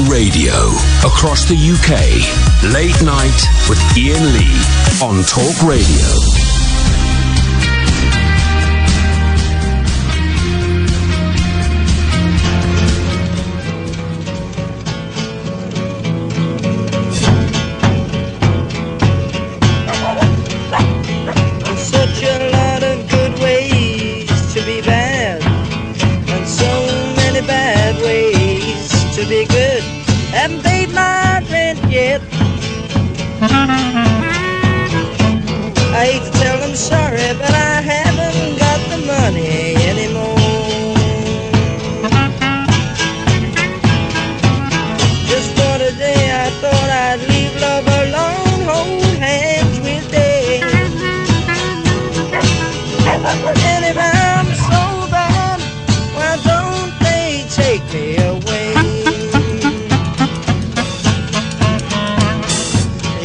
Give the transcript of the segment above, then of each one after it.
Radio across the UK. Late Night with Iain Lee on Talk Radio. Be good, haven't paid my rent yet. I hate to tell them sorry, but I haven't got the money anymore. Just for today I thought I'd leave love alone, hold hands with death. And if I'm so bad, why don't they take me away?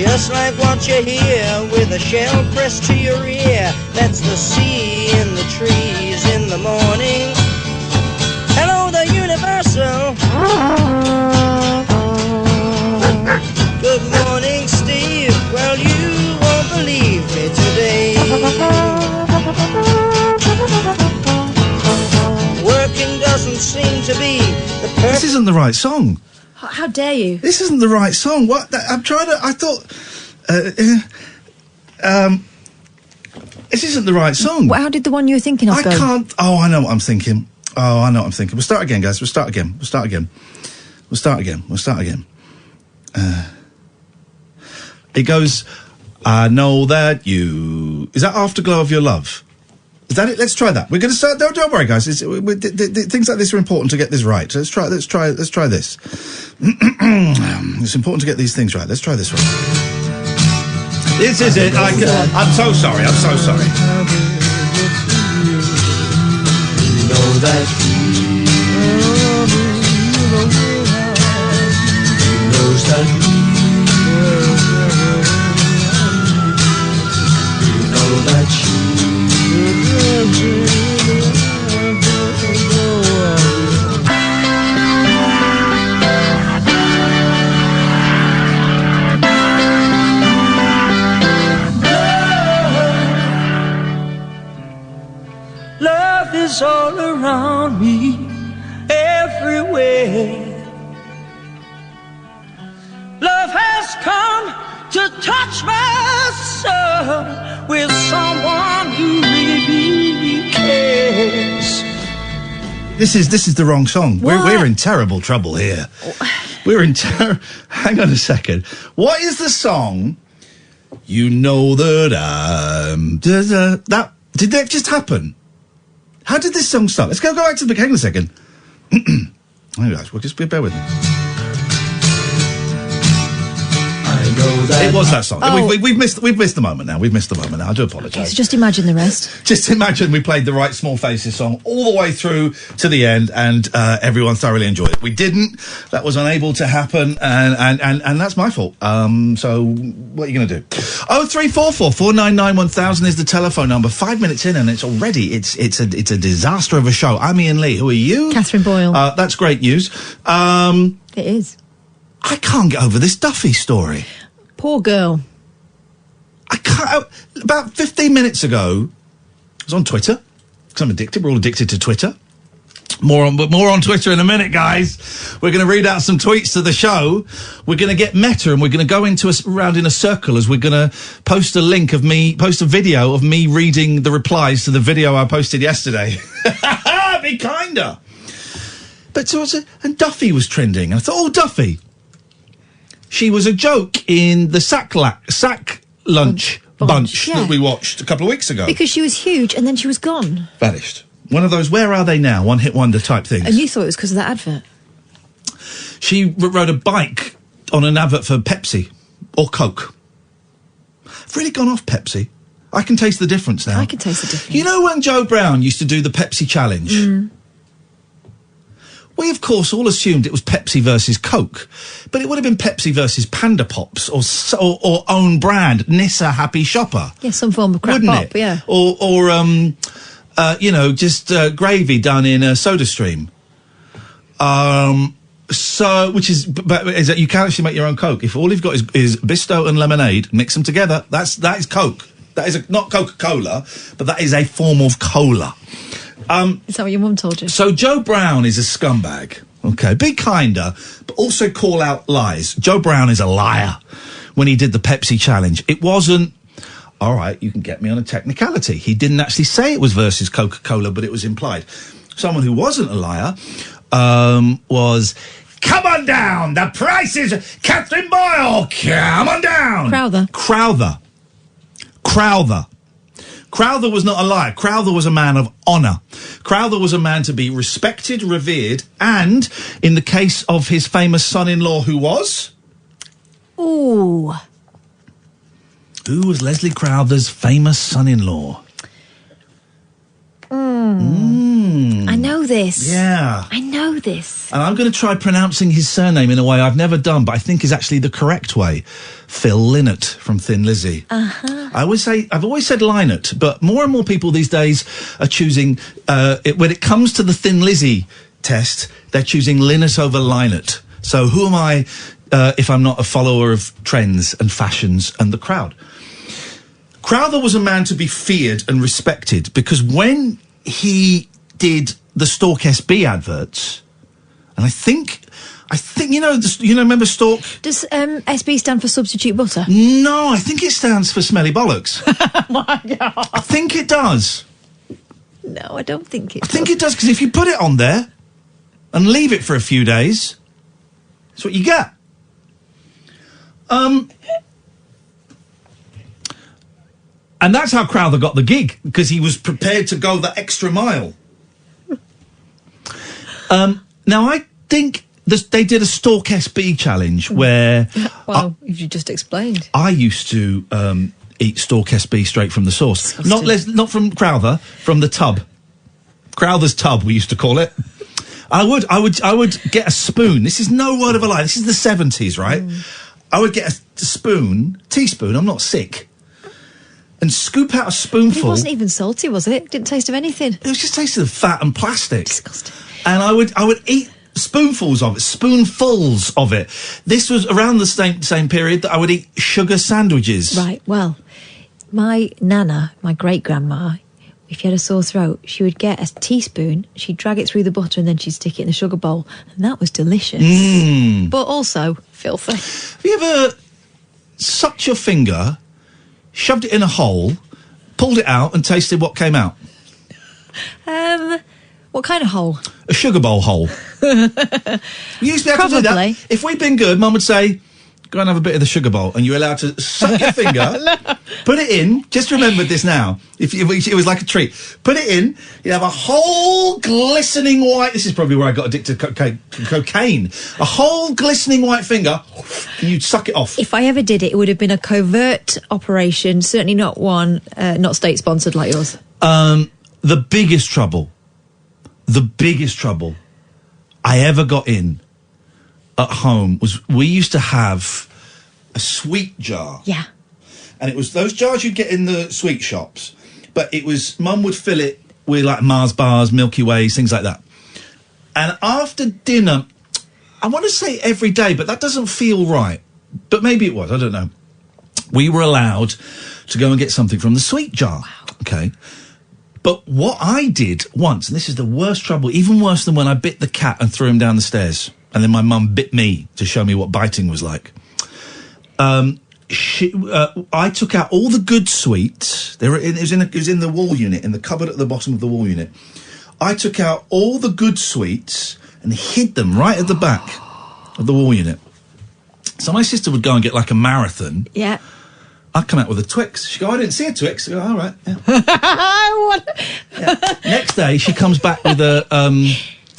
Just like what you hear with a shell pressed to your ear. That's the sea in the trees in the morning. Hello, the universal. Good morning, Steve. Well, you won't believe me today. Working doesn't seem to be the perfect... This isn't the right song. How dare you? This isn't the right song. What? I'm trying to... I thought... this isn't the right song. How did the one you were thinking of go? I can't... Oh, I know what I'm thinking. We'll start again, guys. We'll start again. It goes, I know that you... Is that Afterglow of Your Love? Is that it? Let's try that. We're going to start... Don't worry, guys. Things like this are important to get this right. So let's try this. It's important to get these things right. Let's try this one. This is it. I'm so sorry. You know that he knows that you know that love is all around me, everywhere. Love has come to touch my soul with someone who really cares. This is the wrong song. We're in terrible trouble here. Hang on a second. What is the song? You know that did that just happen? How did this song start? Let's go back to the beginning a second. Hey guys, well, just bear with me. It was that song. Oh. We've missed the moment now. I do apologise. Okay, so just imagine the rest. Just imagine we played the right Small Faces song all the way through to the end, and everyone thoroughly enjoyed it. We didn't. That was unable to happen, and that's my fault. So what are you going to do? 0344 499 1000 is the telephone number. 5 minutes in, and it's a disaster of a show. I'm Iain Lee. Who are you? Catherine Boyle. That's great news. It is. I can't get over this Duffy story. Poor girl. I can't... About 15 minutes ago, I was on Twitter, because I'm addicted. We're all addicted to Twitter. More on Twitter in a minute, guys. We're going to read out some tweets to the show. We're going to get meta, and we're going to go round in a circle as we're going to post a video of me reading the replies to the video I posted yesterday. Be kinder. But and Duffy was trending. I thought, oh, Duffy. She was a joke in the sack lunch bunch that we watched a couple of weeks ago. Because she was huge and then she was gone. Vanished. One of those where are they now, one-hit wonder type things. And you thought it was because of that advert. She rode a bike on an advert for Pepsi or Coke. I've really gone off Pepsi. I can taste the difference now. I can taste the difference. You know when Joe Brown used to do the Pepsi challenge? Mm. We, of course, all assumed it was Pepsi versus Coke, but it would have been Pepsi versus Panda Pops or own brand Nissa Happy Shopper. Yeah, some form of crap pop, yeah. Or just gravy done in a soda stream. So, is that you can actually make your own Coke. If all you've got is Bisto and lemonade, mix them together, that is Coke. That is not Coca-Cola, but that is a form of cola. Is that what your mum told you? So Joe Brown is a scumbag. Okay, be kinder, but also call out lies. Joe Brown is a liar when he did the Pepsi challenge. It wasn't, all right, you can get me on a technicality. He didn't actually say it was versus Coca-Cola, but it was implied. Someone who wasn't a liar was... Come on down! The price is... Katherine Boyle! Come on down! Crowther was not a liar. Crowther was a man of honour. Crowther was a man to be respected, revered, and, in the case of his famous son-in-law, who was... Ooh. Who was Leslie Crowther's famous son-in-law? I know this. Yeah. I know this. And I'm going to try pronouncing his surname in a way I've never done, but I think is actually the correct way. Phil Lynott from Thin Lizzy. Uh-huh. I've always said Lynott, but more and more people these days are choosing, when it comes to the Thin Lizzy test, they're choosing Lynott over Lynott. So who am I, if I'm not a follower of trends and fashions and the crowd? Crowther was a man to be feared and respected because when he did the Stork SB adverts, and I think remember Stork? Does SB stand for substitute butter? No, I think it stands for smelly bollocks. Oh my God. I think it does. No, I don't think it does. I think it does, because if you put it on there and leave it for a few days, that's what you get. And that's how Crowther got the gig, because he was prepared to go the extra mile. Now, I think they did a Stork SB challenge where... Well, you just explained. I used to eat Stork SB straight from the source. Not from Crowther, from the tub. Crowther's tub, we used to call it. I would get a spoon. This is no word of a lie. This is the 70s, right? I would get a teaspoon, I'm not sick, and scoop out a spoonful. It wasn't even salty, was it? Didn't taste of anything. It was just tasted of fat and plastic. Disgusting. And I would eat spoonfuls of it. This was around the same period that I would eat sugar sandwiches. Right, well, my nana, my great-grandma, if you had a sore throat, she would get a teaspoon, she'd drag it through the butter, and then she'd stick it in a sugar bowl. And that was delicious. But also filthy. Have you ever sucked your finger, shoved it in a hole, pulled it out, and tasted what came out? What kind of hole? A sugar bowl hole. You used to be able to do that. If we'd been good, Mum would say, go and have a bit of the sugar bowl, and you're allowed to suck your finger, put it in, just remembered this now, if it was like a treat, put it in, you'd have a whole glistening white, this is probably where I got addicted to cocaine, a whole glistening white finger, and you'd suck it off. If I ever did it, it would have been a covert operation, certainly not one, not state-sponsored like yours. The biggest trouble I ever got in at home was we used to have a sweet jar. Yeah. And it was those jars you'd get in the sweet shops, but it was, Mum would fill it with like Mars bars, Milky Ways, things like that. And after dinner, I want to say every day, but that doesn't feel right. But maybe it was, I don't know. We were allowed to go and get something from the sweet jar. Wow. Okay. But what I did once, and this is the worst trouble, even worse than when I bit the cat and threw him down the stairs, and then my mum bit me to show me what biting was like. I took out all the good sweets. It was in the wall unit, in the cupboard at the bottom of the wall unit. I took out all the good sweets and hid them right at the back of the wall unit. So my sister would go and get like a marathon. Yeah. I'd come out with a Twix. She'd go, I didn't see a Twix. I go, all right. Yeah. Yeah. Next day, she comes back with a,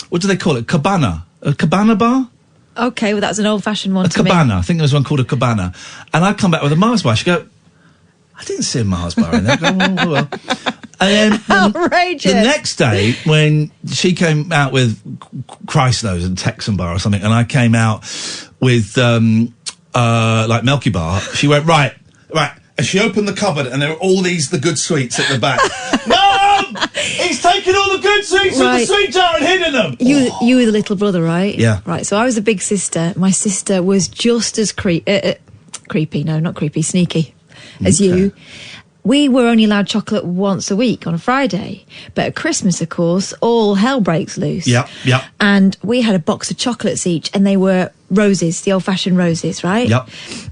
what do they call it? Cabana. A Cabana bar? Okay, well, that's an old-fashioned one to me. A Cabana. I think there was one called a Cabana. And I'd come back with a Mars bar. She'd go, I didn't see a Mars bar in there. I go, oh, well. And then outrageous. The next day, when she came out with, Christ knows, a Texan bar or something, and I came out with, like Milky Bar, she went, right. And she opened the cupboard, and there were all the good sweets at the back. Mum! He's taken all the good bread sweets with the sweet jar and hidden them. You were the little brother, right? Yeah. Right. So I was the big sister. My sister was just as creepy. No, not creepy. Sneaky as you. We were only allowed chocolate once a week on a Friday, but at Christmas, of course, all hell breaks loose. Yeah. And we had a box of chocolates each, and they were roses, the old-fashioned roses, right? Yep.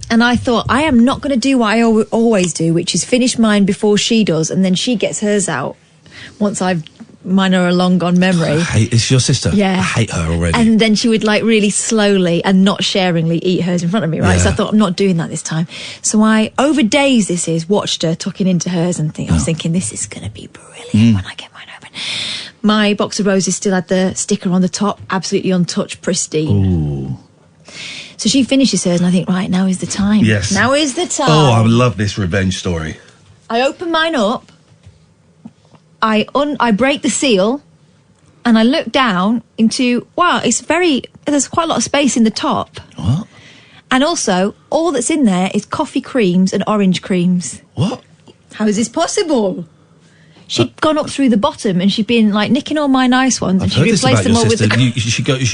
And I thought, I am not going to do what I always do, which is finish mine before she does, and then she gets hers out once mine are a long gone memory. It's your sister? Yeah. I hate her already. And then she would like really slowly and not sharingly eat hers in front of me, right? Yeah. So I thought, I'm not doing that this time. So I, over days watched her tucking into hers and I was thinking, this is going to be brilliant when I get mine open. My box of roses still had the sticker on the top, absolutely untouched, pristine. Ooh. So she finishes hers and I think, right, now is the time. Yes. Now is the time. Oh, I love this revenge story. I open mine up. I break the seal and I look down into, there's quite a lot of space in the top. What? And also, all that's in there is coffee creams and orange creams. What? How is this possible? She'd gone up through the bottom and she'd been like nicking all my nice ones and I've heard she'd this replaced about them all your with sister.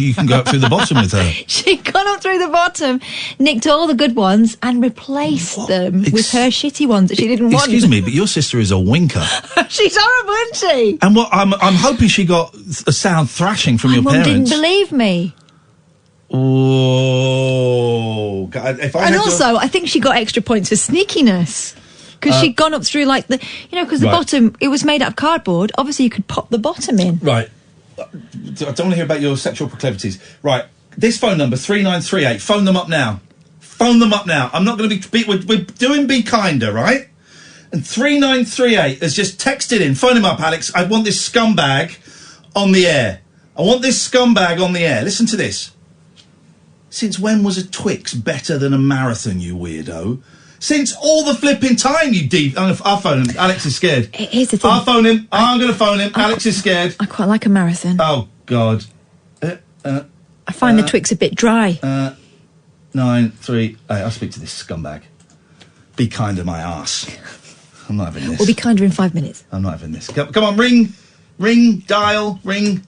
You can go up through the bottom with her. She'd gone up through the bottom, nicked all the good ones and replaced them with her shitty ones that she didn't want. Excuse me, but your sister is a winker. She's horrible, isn't she? And what I'm hoping she got a sound thrashing from your Mum parents. didn't believe me. Oh, God, I think she got extra points for sneakiness. Because she'd gone up through like because the bottom, it was made out of cardboard. Obviously, you could pop the bottom in. Right. I don't want to hear about your sexual proclivities. Right. This phone number, 3938. Phone them up now. Phone them up now. I'm not going to be... We're doing Be Kinder, right? And 3938 has just texted in. Phone him up, Alex. I want this scumbag on the air. I want this scumbag on the air. Listen to this. Since when was a Twix better than a marathon, you weirdo? Since all the flipping time, you deep... I'll phone him. Alex is scared. Here's the thing. I'll phone him. I'm going to phone him. Alex is scared. I quite like a marathon. Oh, God. I find the Twix a bit dry. 938. I'll speak to this scumbag. Be kind to my arse. I'm not having this. We'll be kinder in 5 minutes. I'm not having this. Come on, ring. Ring, dial, ring.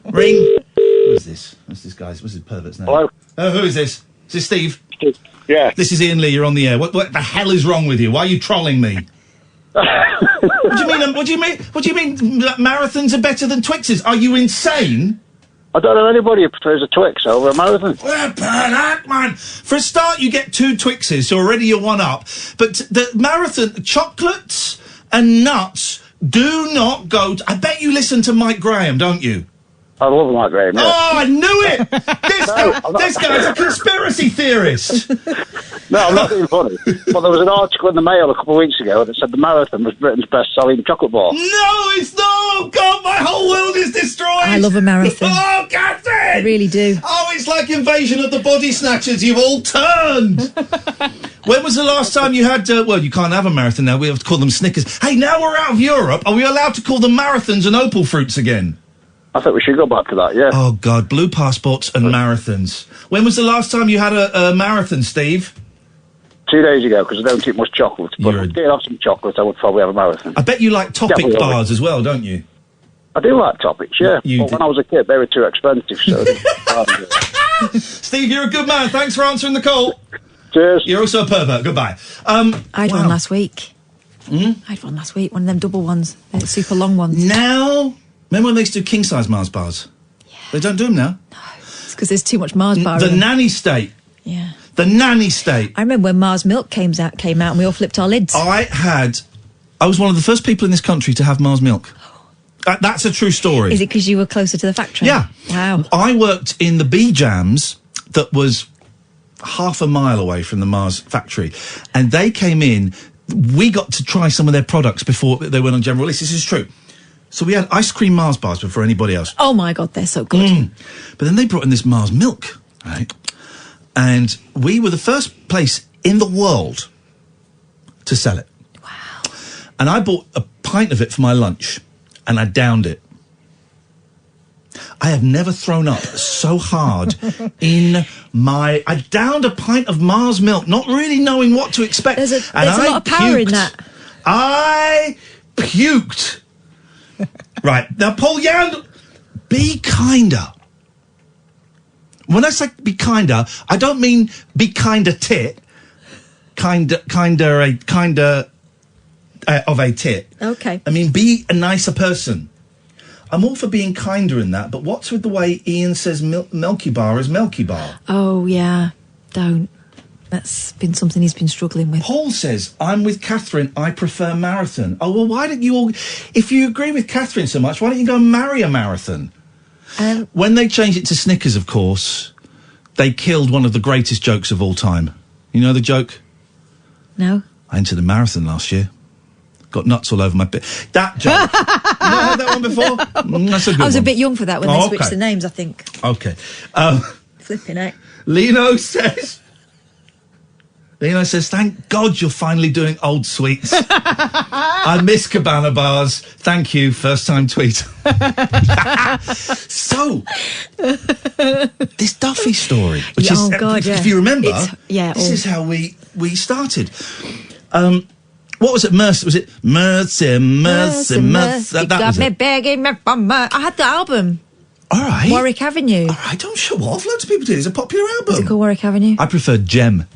Ring. Who is this? What's this guy's? What's his pervert's name? Hello? Who is this? Is this Steve? Yeah. This is Iain Lee, you're on the air. What the hell is wrong with you? Why are you trolling me? What do you mean marathons are better than Twixes? Are you insane? I don't know anybody who prefers a Twix over a marathon. Man. For a start, you get 2 Twixes, so already you're one up. But the marathon, chocolates and nuts do not go... I bet you listen to Mike Graham, don't you? I love Mike Graham, yeah. Oh, I knew it! This guy's a conspiracy theorist. No, I'm not being funny. But there was an article in the Mail a couple of weeks ago that said the marathon was Britain's best-selling chocolate bar. No, it's not! God, my whole world is destroyed! I love a marathon. Oh, Katherine! I really do. Oh, it's like Invasion of the Body Snatchers. You've all turned! When was the last time you had... well, you can't have a marathon now. We have to call them Snickers. Hey, now we're out of Europe. Are we allowed to call them marathons and opal fruits again? I think we should go back to that, yeah. Oh, God, blue passports and marathons. When was the last time you had a marathon, Steve? 2 days ago, because I don't eat much chocolate. But if I did have some chocolate, I would probably have a marathon. I bet you like Topic bars as well, don't you? I do like Topics, yeah. But when I was a kid, they were too expensive, so... Steve, you're a good man. Thanks for answering the call. Cheers. You're also a pervert. Goodbye. I had one last week. I had one last week, one of them double ones. They're super long ones. Now... Remember when they used to do king-size Mars bars? Yeah. They don't do them now. No, it's because there's too much Mars bar The in them. nanny state. Yeah. The nanny state. I remember when Mars Milk came out and we all flipped our lids. I was one of the first people in this country to have Mars Milk. That's a true story. Is it because you were closer to the factory? Yeah. Wow. I worked in the bee jams that was half a mile away from the Mars factory. And they came in, we got to try some of their products before they went on general release. This is true. So we had ice cream Mars bars before anybody else. Oh, my God, they're so good. But then they brought in this Mars Milk, right? And we were the first place in the world to sell it. Wow. And I bought a pint of it for my lunch, and I downed it. I have never thrown up so hard I downed a pint of Mars Milk, not really knowing what to expect. There's a lot of power in that. I puked. Right, now, Paul Young, be kinder. When I say be kinder, I don't mean be kinder tit, kinder of a tit. Okay. I mean, be a nicer person. I'm all for being kinder in that, but what's with the way Iain says Milky Bar is Milky Bar? Oh, yeah. Don't. That's been something he's been struggling with. Paul says, I'm with Katherine, I prefer marathon. Oh, well, why don't you all... If you agree with Katherine so much, why don't you go and marry a marathon? When they changed it to Snickers, of course, they killed one of the greatest jokes of all time. You know the joke? No. I entered a marathon last year. Got nuts all over my bit. That joke. You not heard that one before? No. That's a good I was one. a bit young for that when they switched the names, I think. Okay. Flipping out. Lino says, thank God you're finally doing old sweets. I miss Cabana bars. Thank you. First time tweet. So, this Duffy story, which is, if you remember, this is how we started. What was it? Mercy? Was it Mercy? That got was me it. begging me for mercy. I had the album. All right. Warwick Avenue. All right, don't show off. Loads of people do. It's a popular album. Is it called Warwick Avenue? I prefer Gem.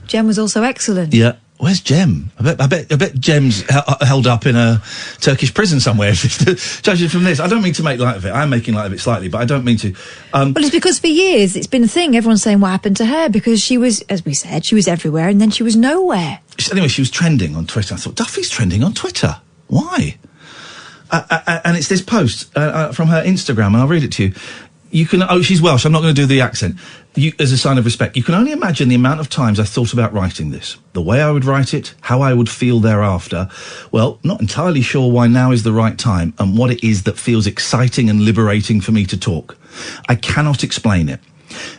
Gem was also excellent. Yeah. Where's Gem? I bet Gem's held up in a Turkish prison somewhere. Judging from this, I don't mean to make light of it. I'm making light of it slightly, but I don't mean to. Well, it's because for years it's been a thing. Everyone's saying what happened to her because she was, as we said, she was everywhere and then she was nowhere. Anyway, she was trending on Twitter. I thought, Duffy's trending on Twitter. Why? And it's this post from her Instagram, and I'll read it to you. She's Welsh. I'm not going to do the accent. As a sign of respect, you can only imagine the amount of times I thought about writing this, the way I would write it, how I would feel thereafter. Well, not entirely sure why now is the right time and what it is that feels exciting and liberating for me to talk. I cannot explain it.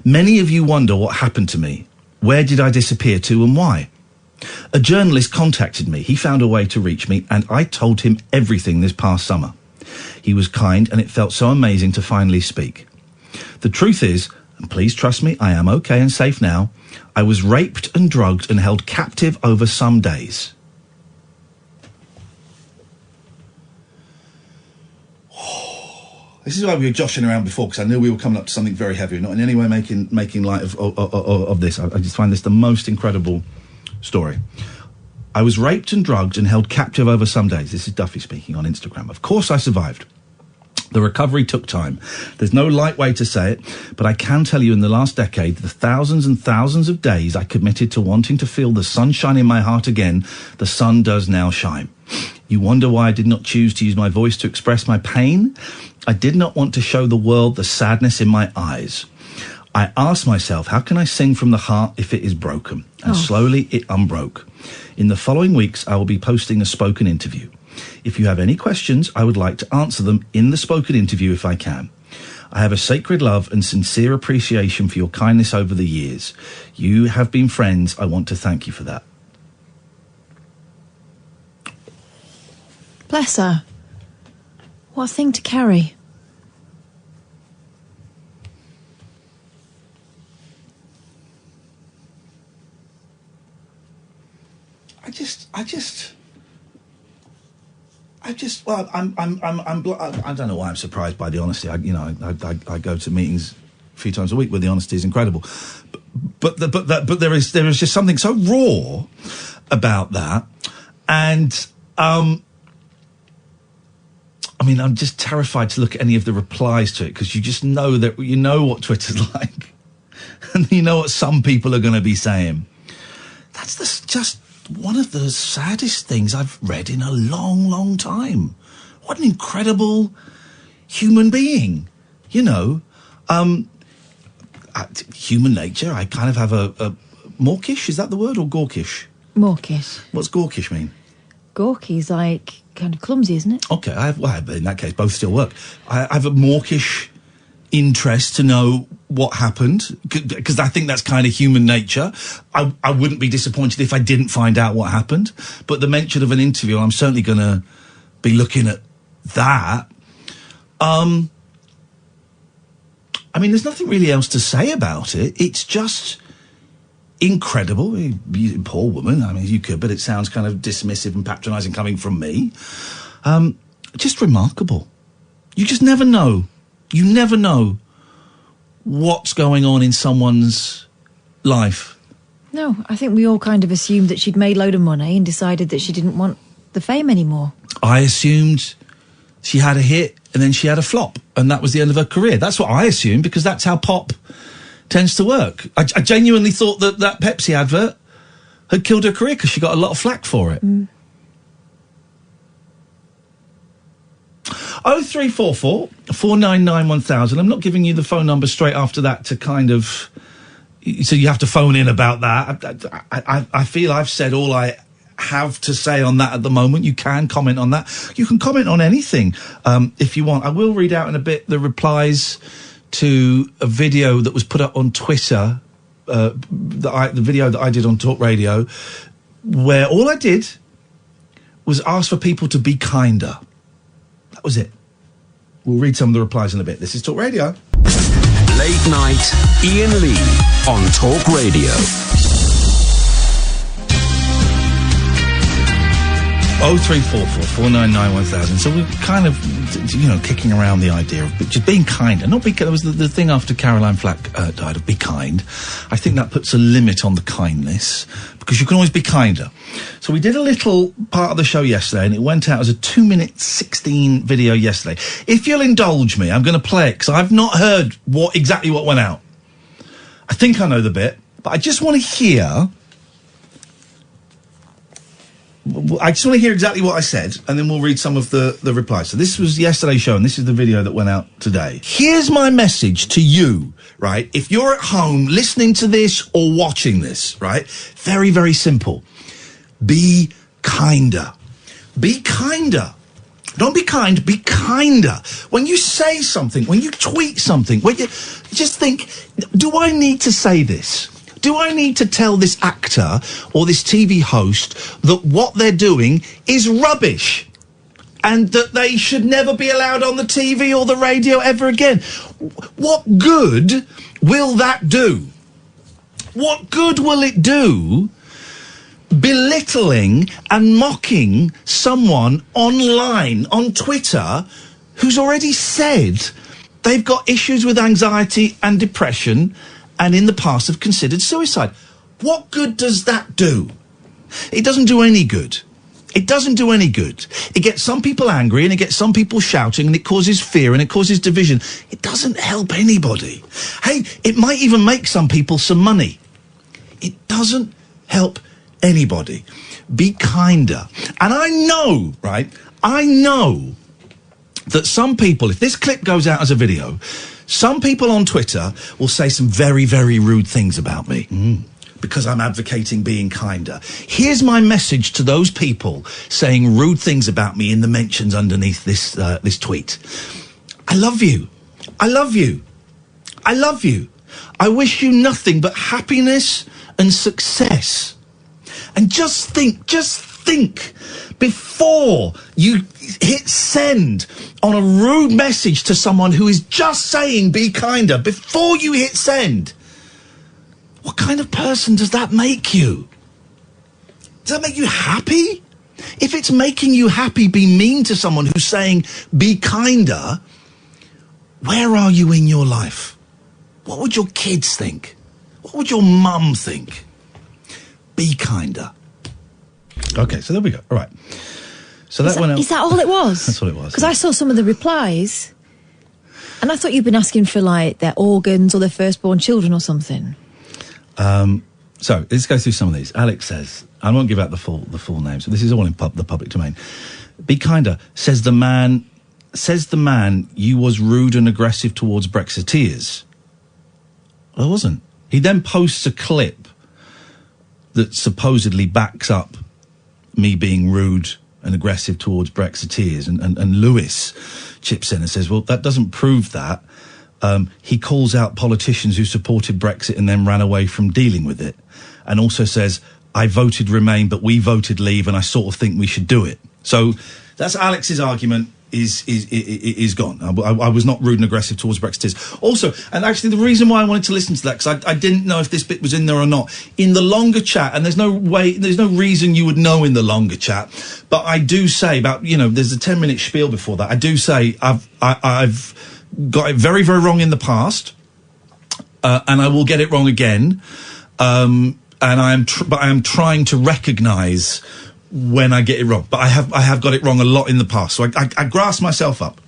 Many of you wonder what happened to me. Where did I disappear to and why? A journalist contacted me. He found a way to reach me and I told him everything this past summer. He was kind and it felt so amazing to finally speak. The truth is, and please trust me, I am okay and safe now, I was raped and drugged and held captive over some days. This is why we were joshing around before, because I knew we were coming up to something very heavy. Not in any way making light of this. I just find this the most incredible story. I was raped and drugged and held captive over some days. This is Duffy speaking on Instagram. Of course I survived. The recovery took time. There's no light way to say it, but I can tell you in the last decade, the thousands and thousands of days I committed to wanting to feel the sunshine in my heart again, the sun does now shine. You wonder why I did not choose to use my voice to express my pain? I did not want to show the world the sadness in my eyes. I asked myself, how can I sing from the heart if it is broken? And slowly it unbroke. In the following weeks, I will be posting a spoken interview. If you have any questions, I would like to answer them in the spoken interview if I can. I have a sacred love and sincere appreciation for your kindness over the years. You have been friends. I want to thank you for that. Bless her. What a thing to carry. Well, I don't know why I'm surprised by the honesty. I go to meetings a few times a week where the honesty is incredible, but there is just something so raw about that, and I'm just terrified to look at any of the replies to it because you just know that you know what Twitter's like, and you know what some people are going to be saying. That's just one of the saddest things I've read in a long, long time. What an incredible human being, you know. Human nature, I kind of have a mawkish, is that the word, or gawkish? Mawkish. What's gawkish mean? Gawky's like kind of clumsy, isn't it? Okay, in that case, both still work. I have a mawkish interest to know what happened, because I think that's kind of human nature. I wouldn't be disappointed if I didn't find out what happened, but the mention of an interview, I'm certainly going to be looking at that. There's nothing really else to say about it. It's just incredible. You poor woman. You could, but it sounds kind of dismissive and patronising coming from me. just remarkable. You just never know. You never know what's going on in someone's life. No, I think we all kind of assumed that she'd made a load of money and decided that she didn't want the fame anymore. I assumed she had a hit and then she had a flop and that was the end of her career. That's what I assumed, because that's how pop tends to work. I genuinely thought that Pepsi advert had killed her career because she got a lot of flack for it. 0344 499 1000. I'm not giving you the phone number straight after that to kind of... So you have to phone in about that. I feel I've said all I have to say on that at the moment. You can comment on that. You can comment on anything if you want. I will read out in a bit the replies to a video that was put up on Twitter, the video that I did on Talk Radio, where all I did was ask for people to be kinder. That was it. We'll read some of the replies in a bit. This is Talk Radio. Late night, Iain Lee on Talk Radio. 0344 499 1000. So we're kind of, kicking around the idea of just being kinder. Not because there was the thing after Caroline Flack died of be kind. I think that puts a limit on the kindness, because you can always be kinder. So we did a little part of the show yesterday, and it went out as a 2-minute 16 video yesterday. If you'll indulge me, I'm going to play it, because I've not heard exactly what went out. I think I know the bit, but I just want to hear... exactly what I said, and then we'll read some of the replies. So this was yesterday's show, and this is the video that went out today. Here's my message to you, right? If you're at home listening to this or watching this, right? Very, very simple. Be kinder. Be kinder. Don't be kind, be kinder. When you say something, when you tweet something, when you just think, do I need to say this? Do I need to tell this actor or this TV host that what they're doing is rubbish and that they should never be allowed on the TV or the radio ever again? What good will that do? What good will it do belittling and mocking someone online, on Twitter, who's already said they've got issues with anxiety and depression and in the past have considered suicide? What good does that do? It doesn't do any good. It doesn't do any good. It gets some people angry and it gets some people shouting and it causes fear and it causes division. It doesn't help anybody. Hey, it might even make some people some money. It doesn't help anybody. Be kinder. And I know, right, I know that some people, if this clip goes out as a video, some people on Twitter will say some very, very rude things about me because I'm advocating being kinder. Here's my message to those people saying rude things about me in the mentions underneath this this tweet. I love you. I love you. I love you. I wish you nothing but happiness and success. And just think before you hit send on a rude message to someone who is just saying be kinder, before you hit send, what kind of person does that make you? Does that make you happy? If it's making you happy, be mean to someone who's saying be kinder, where are you in your life? What would your kids think? What would your mum think? Be kinder. Okay, so there we go. All right. So that went out. Is that all it was? That's all it was. Because I saw some of the replies, and I thought you'd been asking for, like, their organs or their firstborn children or something. So let's go through some of these. Alex says, I won't give out the full names, so this is all in the public domain. Be kinder, says the man, you was rude and aggressive towards Brexiteers. Well, I wasn't. He then posts a clip that supposedly backs up me being rude and aggressive towards Brexiteers, and Lewis chips in and says, well, that doesn't prove that. He calls out politicians who supported Brexit and then ran away from dealing with it, and also says, I voted Remain, but we voted Leave, and I sort of think we should do it. So that's Alex's argument. is gone. I was not rude and aggressive towards Brexiteers. Also, and actually the reason why I wanted to listen to that, because I didn't know if this bit was in there or not. In the longer chat, and there's no reason you would know in the longer chat, but I do say about, there's a 10-minute spiel before that. I do say I've got it very, very wrong in the past, and I will get it wrong again, and I am trying to recognise when I get it wrong, but I have got it wrong a lot in the past, so I grass myself up.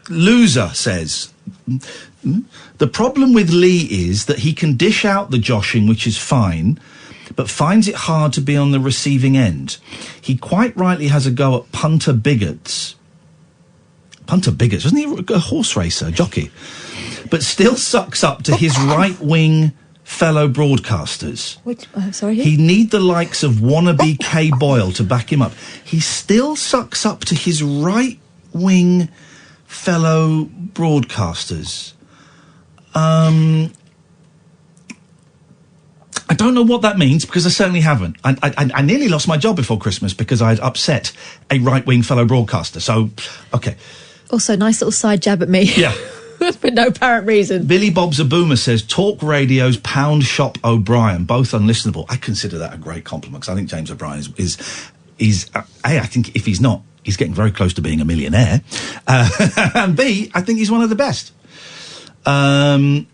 Loser says, the problem with Lee is that he can dish out the joshing, which is fine, but finds it hard to be on the receiving end. He quite rightly has a go at punter bigots. Punter bigots, wasn't he a horse racer, jockey? But still sucks up to his right-wing fellow broadcasters. Sorry? He need the likes of wannabe Kay Boyle to back him up. He still sucks up to his right-wing fellow broadcasters. I don't know what that means, because I certainly haven't. I nearly lost my job before Christmas because I'd upset a right-wing fellow broadcaster. So, okay. Also, nice little side jab at me. Yeah. For no apparent reason. Billy Bob's a Boomer says, Talk Radio's Pound Shop O'Brien, both unlistenable. I consider that a great compliment, because I think James O'Brien is A, I think if he's not, he's getting very close to being a millionaire. And B, I think he's one of the best. Ian,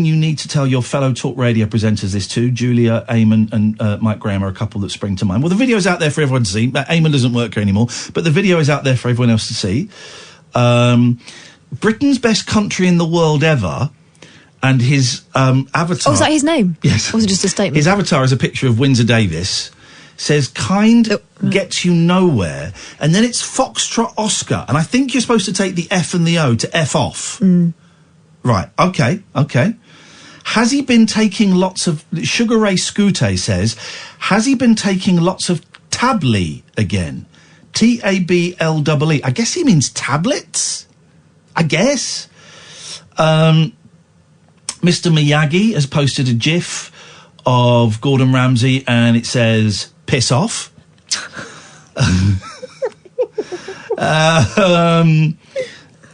you need to tell your fellow Talk Radio presenters this too. Julia, Eamon and Mike Graham are a couple that spring to mind. Well, the video's out there for everyone to see. Eamon doesn't work here anymore, but the video is out there for everyone else to see. Britain's best country in the world ever, and his avatar... Oh, is that his name? Yes. Or was it just a statement? His avatar is a picture of Windsor Davis, says, gets you nowhere, and then it's Foxtrot Oscar, and I think you're supposed to take the F and the O to F off. Right, okay. Has he been taking lots of... Sugar Ray Scoote says, has he been taking lots of Tablee again? Tablee. I guess he means tablets. I guess. Mr. Miyagi has posted a GIF of Gordon Ramsay, and it says, piss off.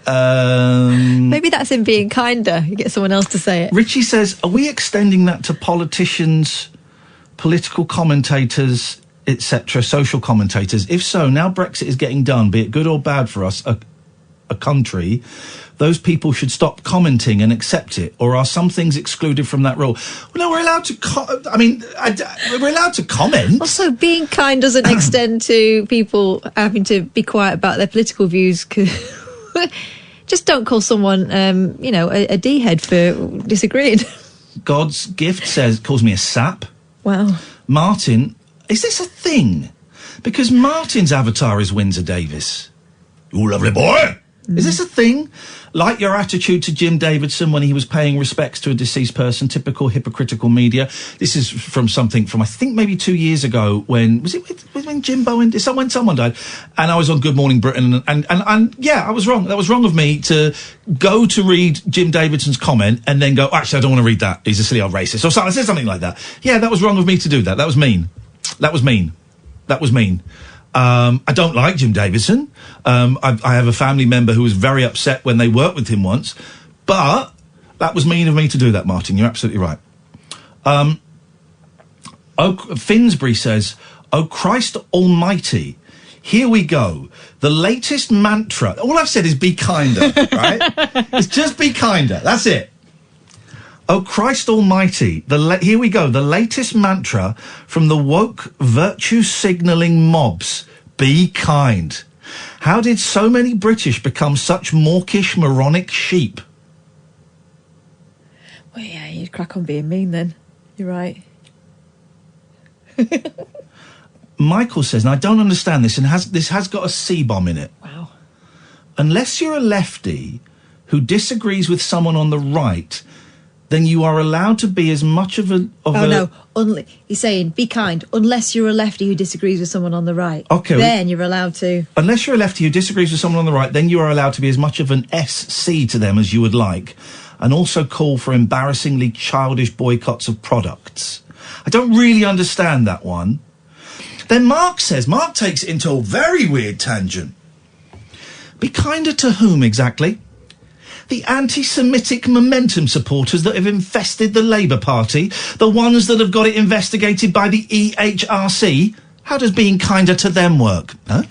Maybe that's him being kinder. You get someone else to say it. Richie says, are we extending that to politicians, political commentators, etc., social commentators? If so, now Brexit is getting done, be it good or bad for us, a country, those people should stop commenting and accept it, or are some things excluded from that rule? Well, no, we're allowed to we're allowed to comment. Also, being kind doesn't extend to people having to be quiet about their political views. Just don't call someone, a D-head for disagreeing. God's Gift calls me a sap. Wow. Martin, is this a thing? Because Martin's avatar is Windsor Davis. You lovely boy. Is this a thing? Like your attitude to Jim Davidson when he was paying respects to a deceased person, typical hypocritical media. This is from something from, I think, maybe 2 years ago when Jim Bowen, when someone died, and I was on Good Morning Britain, and yeah, I was wrong. That was wrong of me to go to read Jim Davidson's comment and then go, actually, I don't want to read that. He's a silly old racist. Or so I said something like that. Yeah, that was wrong of me to do that. That was mean. I don't like Jim Davidson. I have a family member who was very upset when they worked with him once, but that was mean of me to do that, Martin. You're absolutely right. Finsbury says, oh, Christ almighty, here we go. The latest mantra. All I've said is be kinder, right? It's just be kinder. That's it. Oh, Christ almighty, here we go, the latest mantra from the woke virtue-signalling mobs. Be kind. How did so many British become such mawkish, moronic sheep? Well, yeah, you'd crack on being mean then. You're right. Michael says, and I don't understand this, and this has got a C-bomb in it. Wow. Unless you're a lefty who disagrees with someone on the right, then you are allowed to be as much of a... He's saying, be kind, unless you're a lefty who disagrees with someone on the right. Okay. Then you're allowed to... Unless you're a lefty who disagrees with someone on the right, then you are allowed to be as much of an SC to them as you would like, and also call for embarrassingly childish boycotts of products. I don't really understand that one. Then Mark takes it into a very weird tangent. Be kinder to whom exactly? The anti-Semitic Momentum supporters that have infested the Labour Party, the ones that have got it investigated by the EHRC. How does being kinder to them work? Huh?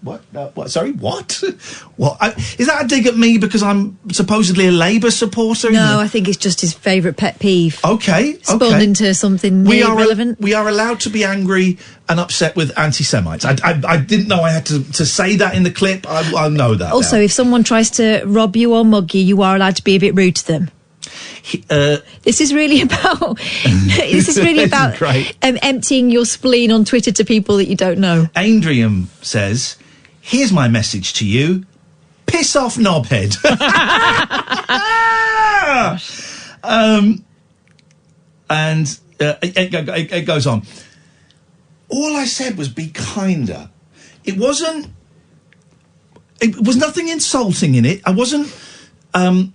What? What? Sorry, what? What? Is that a dig at me because I'm supposedly a Labour supporter? No, I think it's just his favourite pet peeve. Okay. Spawned into something relevant. We are allowed to be angry and upset with anti-Semites. I didn't know I had to say that in the clip. I know that. Also, now. if someone tries to rob you or mug you, you are allowed to be a bit rude to them. This is really about emptying your spleen on Twitter to people that you don't know. Adrian says, here's my message to you. Piss off, knobhead. And it goes on. All I said was be kinder. It was nothing insulting in it. I wasn't... and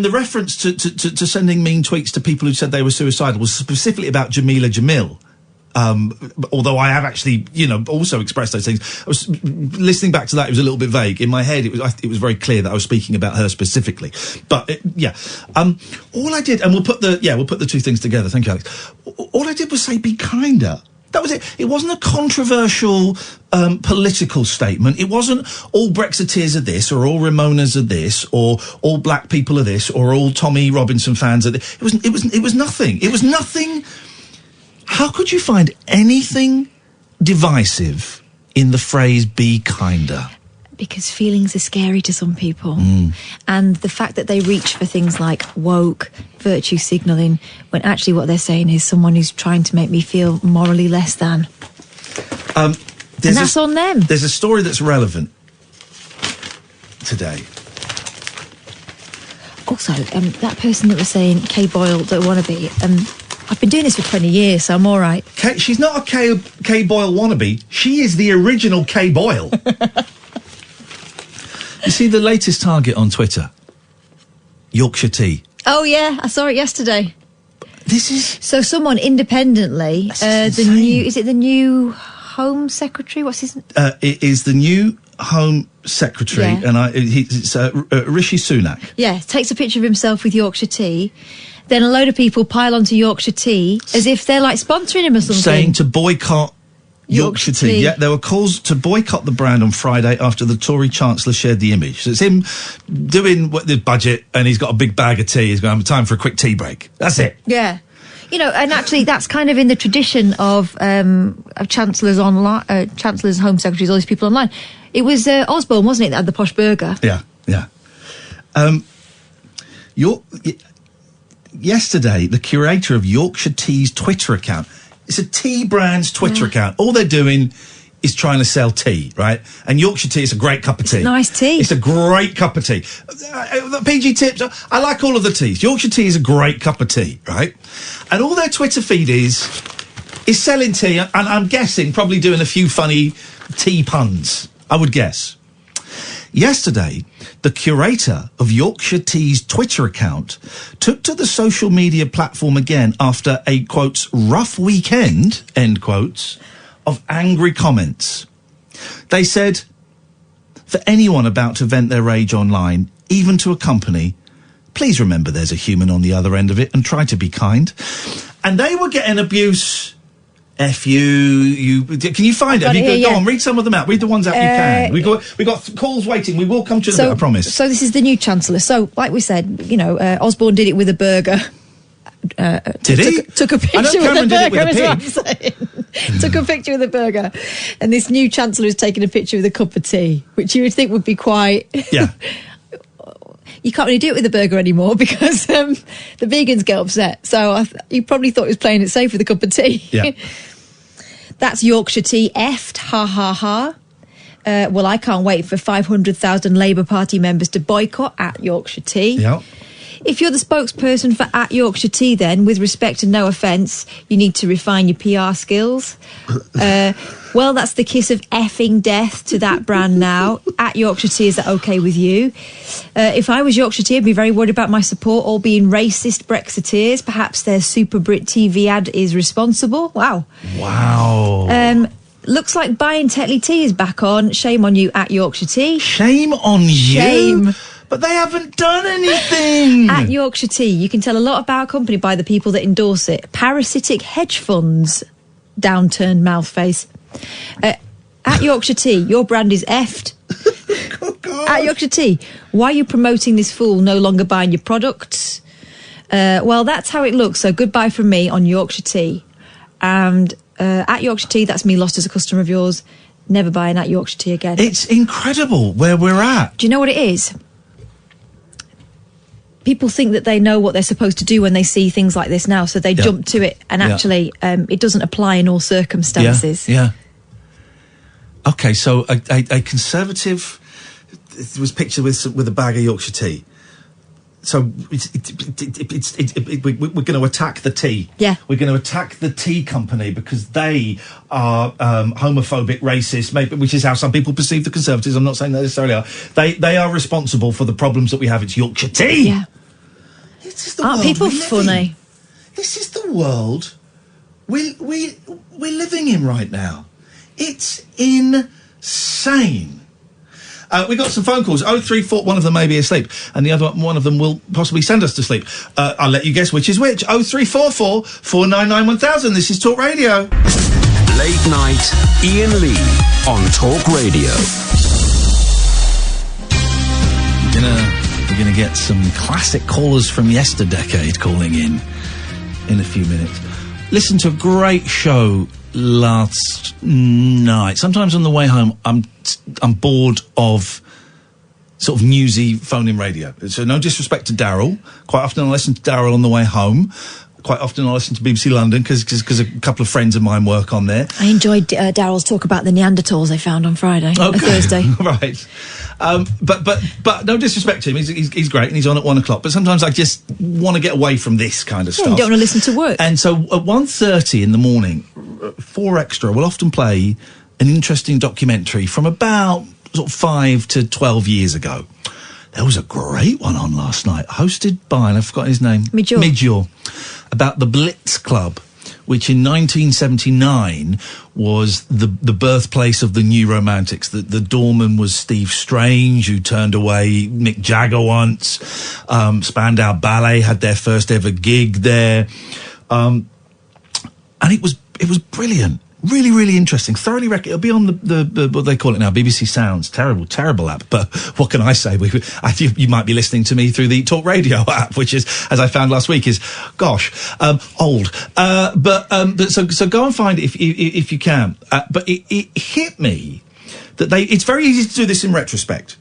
the reference to sending mean tweets to people who said they were suicidal was specifically about Jamila Jamil. Although I have actually, also expressed those things. I was listening back to that; it was a little bit vague in my head. It was very clear that I was speaking about her specifically. But all I did, and we'll put the two things together. Thank you, Alex. All I did was say, "Be kinder." That was it. It wasn't a controversial political statement. It wasn't all Brexiteers are this, or all Ramonas are this, or all black people are this, or all Tommy Robinson fans are this. It was nothing. It was nothing. How could you find anything divisive in the phrase "be kinder"? Because feelings are scary to some people. And the fact that they reach for things like woke, virtue signalling, when actually what they're saying is someone who's trying to make me feel morally less than. And that's on them. There's a story that's relevant today. Also, that person that was saying Kay Boyle don't want to be... I've been doing this for 20 years, so I'm all right. She's not a Kay Boyle wannabe. She is the original Kay Boyle. You see the latest target on Twitter? Yorkshire tea. Oh, yeah, I saw it yesterday. This is... So someone independently, the new Home Secretary? What's his name? It is the new Home Secretary, and it's Rishi Sunak. Yeah, takes a picture of himself with Yorkshire tea. Then a load of people pile onto Yorkshire tea as if they're like sponsoring him or something. Saying to boycott Yorkshire tea. Yeah, there were calls to boycott the brand on Friday after the Tory Chancellor shared the image. So it's him doing the budget and he's got a big bag of tea. He's going, time for a quick tea break. That's it. Yeah. And actually that's kind of in the tradition of chancellors online, chancellors, home secretaries, all these people online. It was Osborne, wasn't it, that had the posh burger? Yeah. Yesterday, the curator of Yorkshire Tea's Twitter account, it's a tea brand's Twitter account. All they're doing is trying to sell tea, right? And Yorkshire tea is a great cup of tea. It's nice tea. It's a great cup of tea. PG tips, I like all of the teas. Yorkshire tea is a great cup of tea, right? And all their Twitter feed is selling tea, and I'm guessing probably doing a few funny tea puns, I would guess. Yesterday, the curator of Yorkshire Tea's Twitter account took to the social media platform again after a, quotes, rough weekend, end quotes, of angry comments. They said, for anyone about to vent their rage online, even to a company, please remember there's a human on the other end of it and try to be kind. And they were getting abuse... F you, can you find it? Go on, read some of them out. Read the ones out you can. We got calls waiting. We will come to them, I promise. So this is the new Chancellor. So, like we said, Osborne did it with a burger. Did he? Took a picture with a burger, is what I'm saying. Took a picture with a burger. And this new Chancellor is taking a picture with a cup of tea, which you would think would be quite... Yeah. You can't really do it with a burger anymore because the vegans get upset. So you probably thought he was playing it safe with a cup of tea. Yeah. That's Yorkshire tea effed. Ha, ha, ha. Well, I can't wait for 500,000 Labour Party members to boycott at Yorkshire tea. Yeah. If you're the spokesperson for at Yorkshire Tea, then, with respect and no offence, you need to refine your PR skills. Well, that's the kiss of effing death to that brand now. At Yorkshire Tea, is that okay with you? If I was Yorkshire Tea, I'd be very worried about my support all being racist Brexiteers. Perhaps their Super Brit TV ad is responsible. Wow. Looks like buying Tetley Tea is back on. Shame on you, at Yorkshire Tea. Shame on you? Shame. But they haven't done anything. At Yorkshire Tea, you can tell a lot about a company by the people that endorse it. Parasitic hedge funds. Downturned mouth face. At Yorkshire Tea, your brand is effed. God. At Yorkshire Tea, why are you promoting this fool no longer buying your products? Well, that's how it looks. So goodbye from me on Yorkshire Tea. And at Yorkshire Tea, that's me lost as a customer of yours. Never buying at Yorkshire Tea again. It's incredible where we're at. Do you know what it is? People think that they know what they're supposed to do when they see things like this now, so they jump to it, and actually it doesn't apply in all circumstances. Yeah. Okay, so a Conservative was pictured with a bag of Yorkshire Tea. So we're going to attack the tea. Yeah. We're going to attack the tea company because they are homophobic, racist, maybe, which is how some people perceive the Conservatives. I'm not saying they necessarily are. They are responsible for the problems that we have. It's Yorkshire Tea. Yeah. This is the Aren't world people we live funny? in. This is the world we're living in right now. It's insane. We got some phone calls. 034, one of them may be asleep, and the other one of them will possibly send us to sleep. I'll let you guess which is which. 0344 499 1000. This is Talk Radio. Late night, Iain Lee on Talk Radio. We're gonna get some classic callers from yesterdecade calling in a few minutes. Listen to a great show last night. Sometimes on the way home, I'm bored of sort of newsy phone-in radio. So no disrespect to Daryl. Quite often I listen to Daryl on the way home. Quite often I listen to BBC London because a couple of friends of mine work on there. I enjoyed Daryl's talk about the Neanderthals they found on Friday, Thursday. Right. But no disrespect to him. He's great and he's on at 1 o'clock. But sometimes I just want to get away from this kind of stuff. You don't want to listen to work. And so at 1:30 in the morning, 4 Extra will often play an interesting documentary from about sort of 5 to 12 years ago. There was a great one on last night, hosted by, and I've forgotten his name. Midgeur. About the Blitz Club, which in 1979 was the birthplace of the New Romantics. The doorman was Steve Strange, who turned away Mick Jagger once. Spandau Ballet had their first ever gig there. And it was brilliant. Really, really interesting. Thoroughly recommend. It'll be on the what they call it now, BBC Sounds. Terrible app. But what can I say? You might be listening to me through the Talk Radio app, which is, as I found last week, is old. So go and find it if you can. But it hit me that it's very easy to do this in retrospect.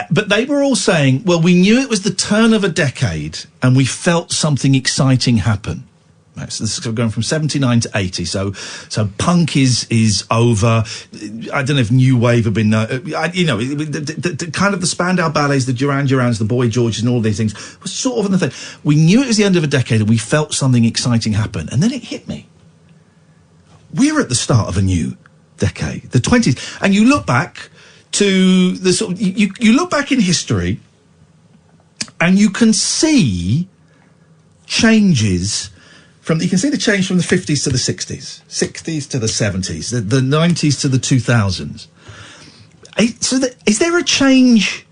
But they were all saying, well, we knew it was the turn of a decade, and we felt something exciting happen. So this is going from 79 to 80. So punk is over. I don't know if new wave have been, the kind of the Spandau Ballets, the Duran Durans, the Boy Georges, and all these things was sort of in the thing. We knew it was the end of a decade, and we felt something exciting happen. And then it hit me. We're at the start of a new decade, the 20s, and you look back to the sort of you look back in history, and you can see changes. You can see the change from the 50s to the 60s, 60s to the 70s, the 90s to the 2000s. Is there a change?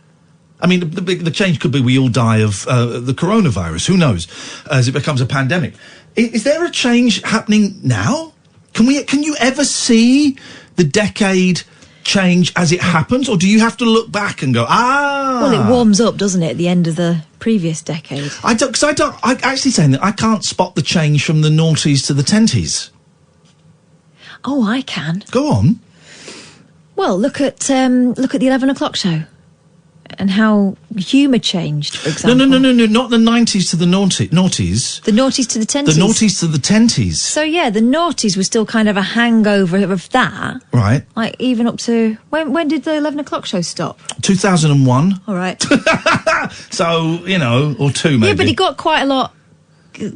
I mean, the change could be we all die of the coronavirus. Who knows? As it becomes a pandemic. Is there a change happening now? Can you ever see the decade change as it happens, or do you have to look back and go, Well, it warms up, doesn't it, at the end of the previous decade? I'm actually saying that I can't spot the change from the noughties to the tenties. Oh, I can. Go on. Well, look at the 11 o'clock show. and how humour changed, for example. No, not the 90s to the noughties. The noughties to the tenties. The noughties to the tenties. So, yeah, the noughties were still kind of a hangover of that. Right. Like, even up to... When did the 11 o'clock show stop? 2001. All right. So, you know, or two maybe. Yeah, but it got quite a lot...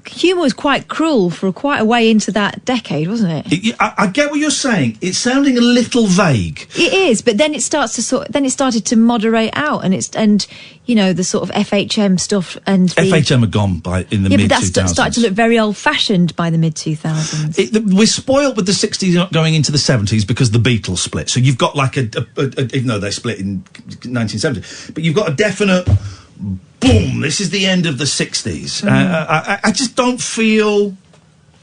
Humour was quite cruel for quite a way into that decade, wasn't it? I get what you're saying. It's sounding a little vague. It is, but then it starts to then it started to moderate out, and you know, the sort of FHM stuff and FHM are gone in the mid 2000s. Yeah, but that started to look very old fashioned by the mid 2000s. We're spoiled with the 60s going into the 70s because the Beatles split. So you've got like even though they split in 1970, but you've got a definite. Boom! This is the end of the 60s. I just don't feel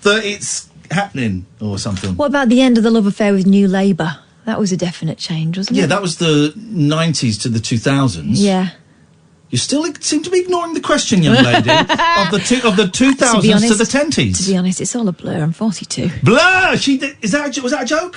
that it's happening or something. What about the end of the love affair with New Labour? That was a definite change, wasn't it? Yeah, that was the 90s to the 2000s. Yeah. You still seem to be ignoring the question, young lady, of the 2000s to the 10s. To be honest, it's all a blur. I'm 42. Blur! Was that a joke?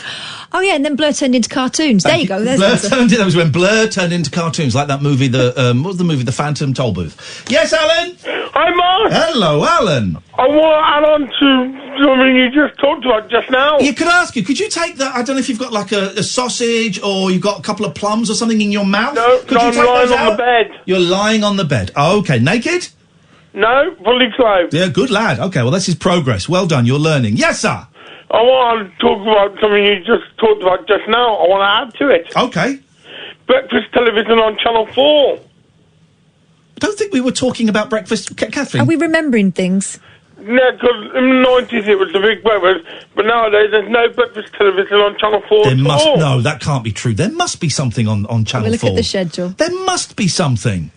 Oh, yeah, and then Blur turned into cartoons. There you go. That was when Blur turned into cartoons, like that movie, what was the movie, The Phantom Tollbooth? Yes, Alan? Hi, Mark. Hello, Alan. I want to add on to something you just talked about just now. Yeah, could you take that, I don't know if you've got like a sausage or you've got a couple of plums or something in your mouth? No, I'm lying on the bed. You're lying on the bed. Oh, okay. Naked? No, fully clothed. Yeah, good lad. Okay, well, this is progress. Well done, you're learning. Yes, sir. I want to talk about something you just talked about just now. I want to add to it. Okay. Breakfast television on Channel 4. I don't think we were talking about breakfast, Katherine. Are we remembering things? Yeah, because in the 90s it was the big breakfast, but nowadays there's no breakfast television on Channel 4 at all. No, that can't be true. There must be something on Channel 4. Look at the schedule. There must be something.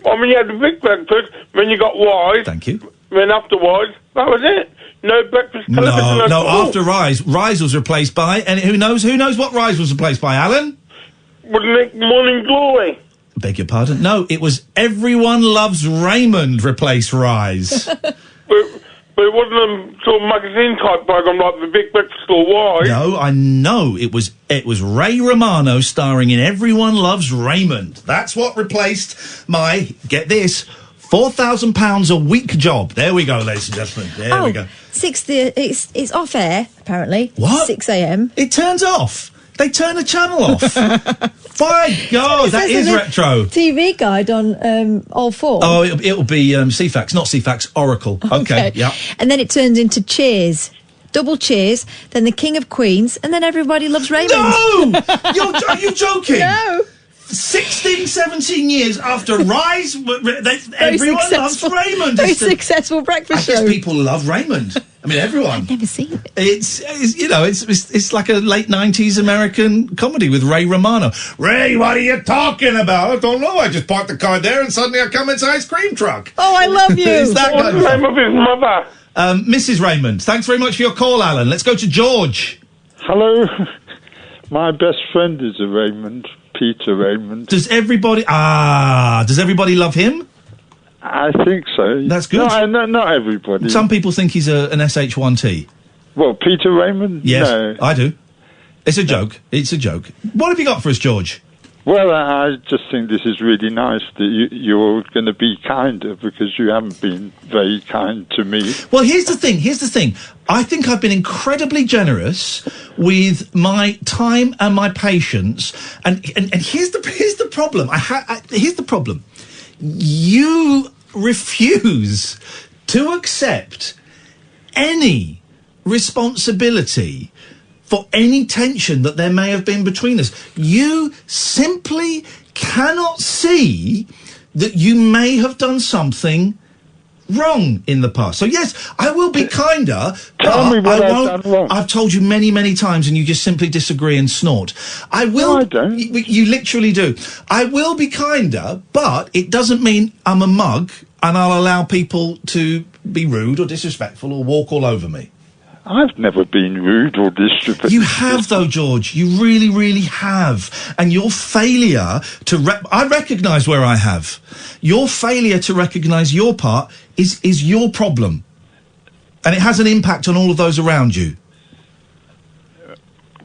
I mean, you had the big breakfast, then you got Wise. Thank you. Then after Wise, that was it. No breakfast television at all. No, after Rise was replaced by, and who knows what Rise was replaced by, Alan? Wasn't it Morning Glory? Beg your pardon? No, it was Everyone Loves Raymond replaced Rise. But it wasn't a sort of magazine type program like the Big Breakfast or Wise. No, I know. It was Ray Romano starring in Everyone Loves Raymond. That's what replaced my, get this, £4,000 a week job. There we go, ladies and gentlemen. There we go. It's off air, apparently. What? 6 a.m. It turns off. They turn the channel off. My God, that is retro. TV guide on All 4. Oh, it'll be CFAX, not CFAX, Oracle. Okay, yeah. And then it turns into Cheers. Double Cheers, then The King of Queens, and then Everybody Loves Raymond. No! Are you joking? No. 16, 17 years after Rise, everyone loves Raymond. Very successful breakfast show. I guess people love Raymond. I mean, everyone. I've never seen it. It's like a late 90s American comedy with Ray Romano. Ray, what are you talking about? I don't know. I just parked the car there and suddenly I come inside ice cream truck. Oh, I love you. It's that What's the name of his mother? Mrs. Raymond. Thanks very much for your call, Alan. Let's go to George. Hello. My best friend is a Raymond. Peter Raymond. Does everybody love him? I think so. That's good. No, not everybody. Some people think he's an SH1T. Well, Peter Raymond? Yes, no. I do. It's a joke. It's a joke. What have you got for us, George? Well, I just think this is really nice that you're going to be kinder because you haven't been very kind to me. Well, here's the thing. I think I've been incredibly generous with my time and my patience. And here's the problem. Here's the problem. You refuse to accept any responsibility for any tension that there may have been between us. You simply cannot see that you may have done something wrong in the past. So yes, I will be kinder, Tell me what I've done wrong. I've told you many, many times and you just simply disagree and snort. I will. No, I don't. You literally do. I will be kinder, but it doesn't mean I'm a mug and I'll allow people to be rude or disrespectful or walk all over me. I've never been rude or disrespectful. You have, though, George. You really, really have. And your failure to... I recognise where I have. Your failure to recognise your part is your problem. And it has an impact on all of those around you.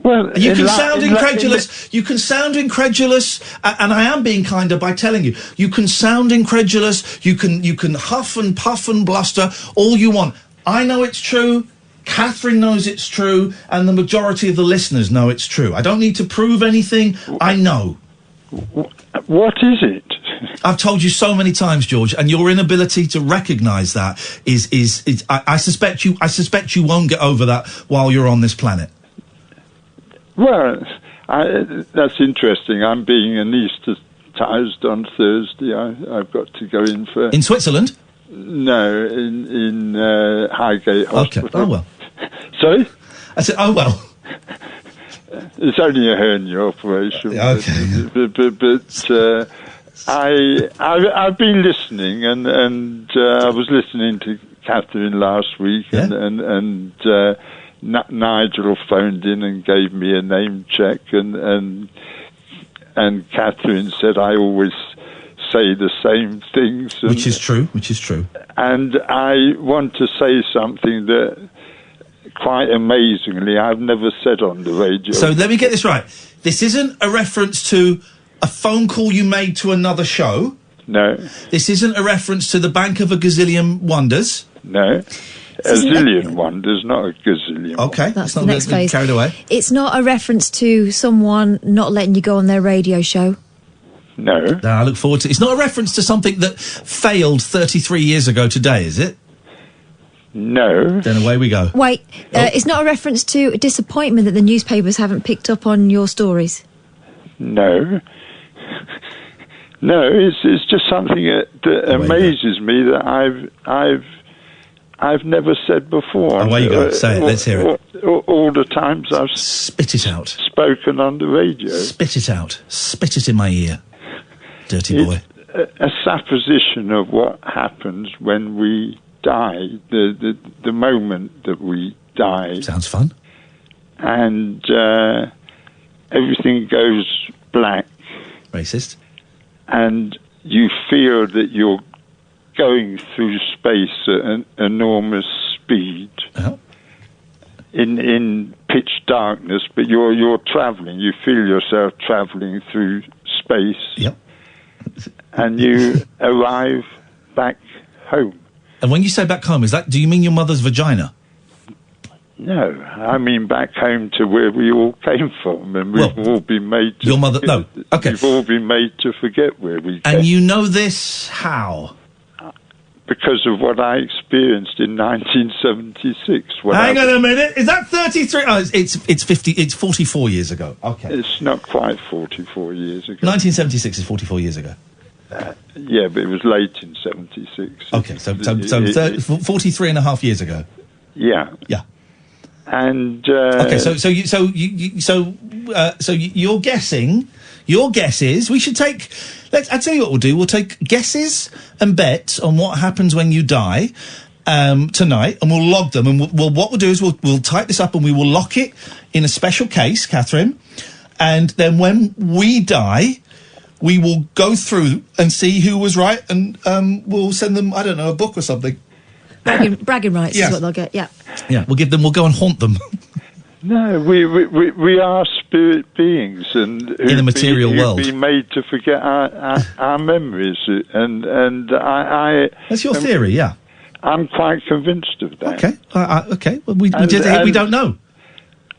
Well, you can sound incredulous. You can sound incredulous, and I am being kinder by telling you. You can sound incredulous. You can huff and puff and bluster all you want. I know it's true. Katherine knows it's true, and the majority of the listeners know it's true. I don't need to prove anything. I know. What is it? I've told you so many times, George, and your inability to recognise that is I suspect you won't get over that while you're on this planet. Well, that's interesting. I'm being anaesthetised on Thursday. I've got to go in for... In Switzerland? No, in Highgate Hospital. Okay, oh well. Sorry? I said, oh well. It's only a hernia operation. Okay. But I've been listening, and I was listening to Katherine last week, and Nigel phoned in and gave me a name check, and Katherine said I always say the same things. Which is true. And I want to say something that, quite amazingly, I've never said on the radio. So let me get this right. This isn't a reference to a phone call you made to another show. No. This isn't a reference to the Bank of a Gazillion Wonders. No. A zillion wonders, not a gazillion. Okay, that's not the next phase. Carried away. It's not a reference to someone not letting you go on their radio show. No. I look forward to. It's not a reference to something that failed 33 years ago today, is it? No. Then away we go. Wait, it's not a reference to a disappointment that the newspapers haven't picked up on your stories. No. No, it's just something that amazes me that I've never said before. Away you go. Say it. Let's hear it. All the times I've spit it out. Spoken on the radio. Spit it out. Spit it in my ear. Dirty boy. It's a supposition of what happens when we die. The moment that we die. Sounds fun. And everything goes black. Racist. And you feel that you're going through space at an enormous speed in pitch darkness, but you're travelling. You feel yourself travelling through space. Yep. And you arrive back home. And when you say back home, do you mean your mother's vagina? No, I mean back home to where we all came from, and we've all been made to... Your mother... No, okay. We've all been made to forget where we came. And you know this how? Because of what I experienced in 1976. Hang on a minute, is that 33? Oh, it's 44 years ago. Okay. It's not quite 44 years ago. 1976 is 44 years ago. Yeah, but it was late in 76. Okay, so 43 and a half years ago. Yeah. Yeah. And okay, so you're guessing. Your guesses. We should take. I'll tell you what we'll do. We'll take guesses and bets on what happens when you die tonight, and we'll log them. And what we'll do is we'll type this up and we will lock it in a special case, Katherine. And then when we die, we will go through and see who was right, and we'll send them, I don't know, a book or something. Bragging rights is what they'll get. Yeah. Yeah, we'll give them. We'll go and haunt them. No, we are spirit beings, and in the material world, we've been made to forget our memories, and I. That's your theory, yeah. I'm quite convinced of that. Okay, okay. Well, we don't know.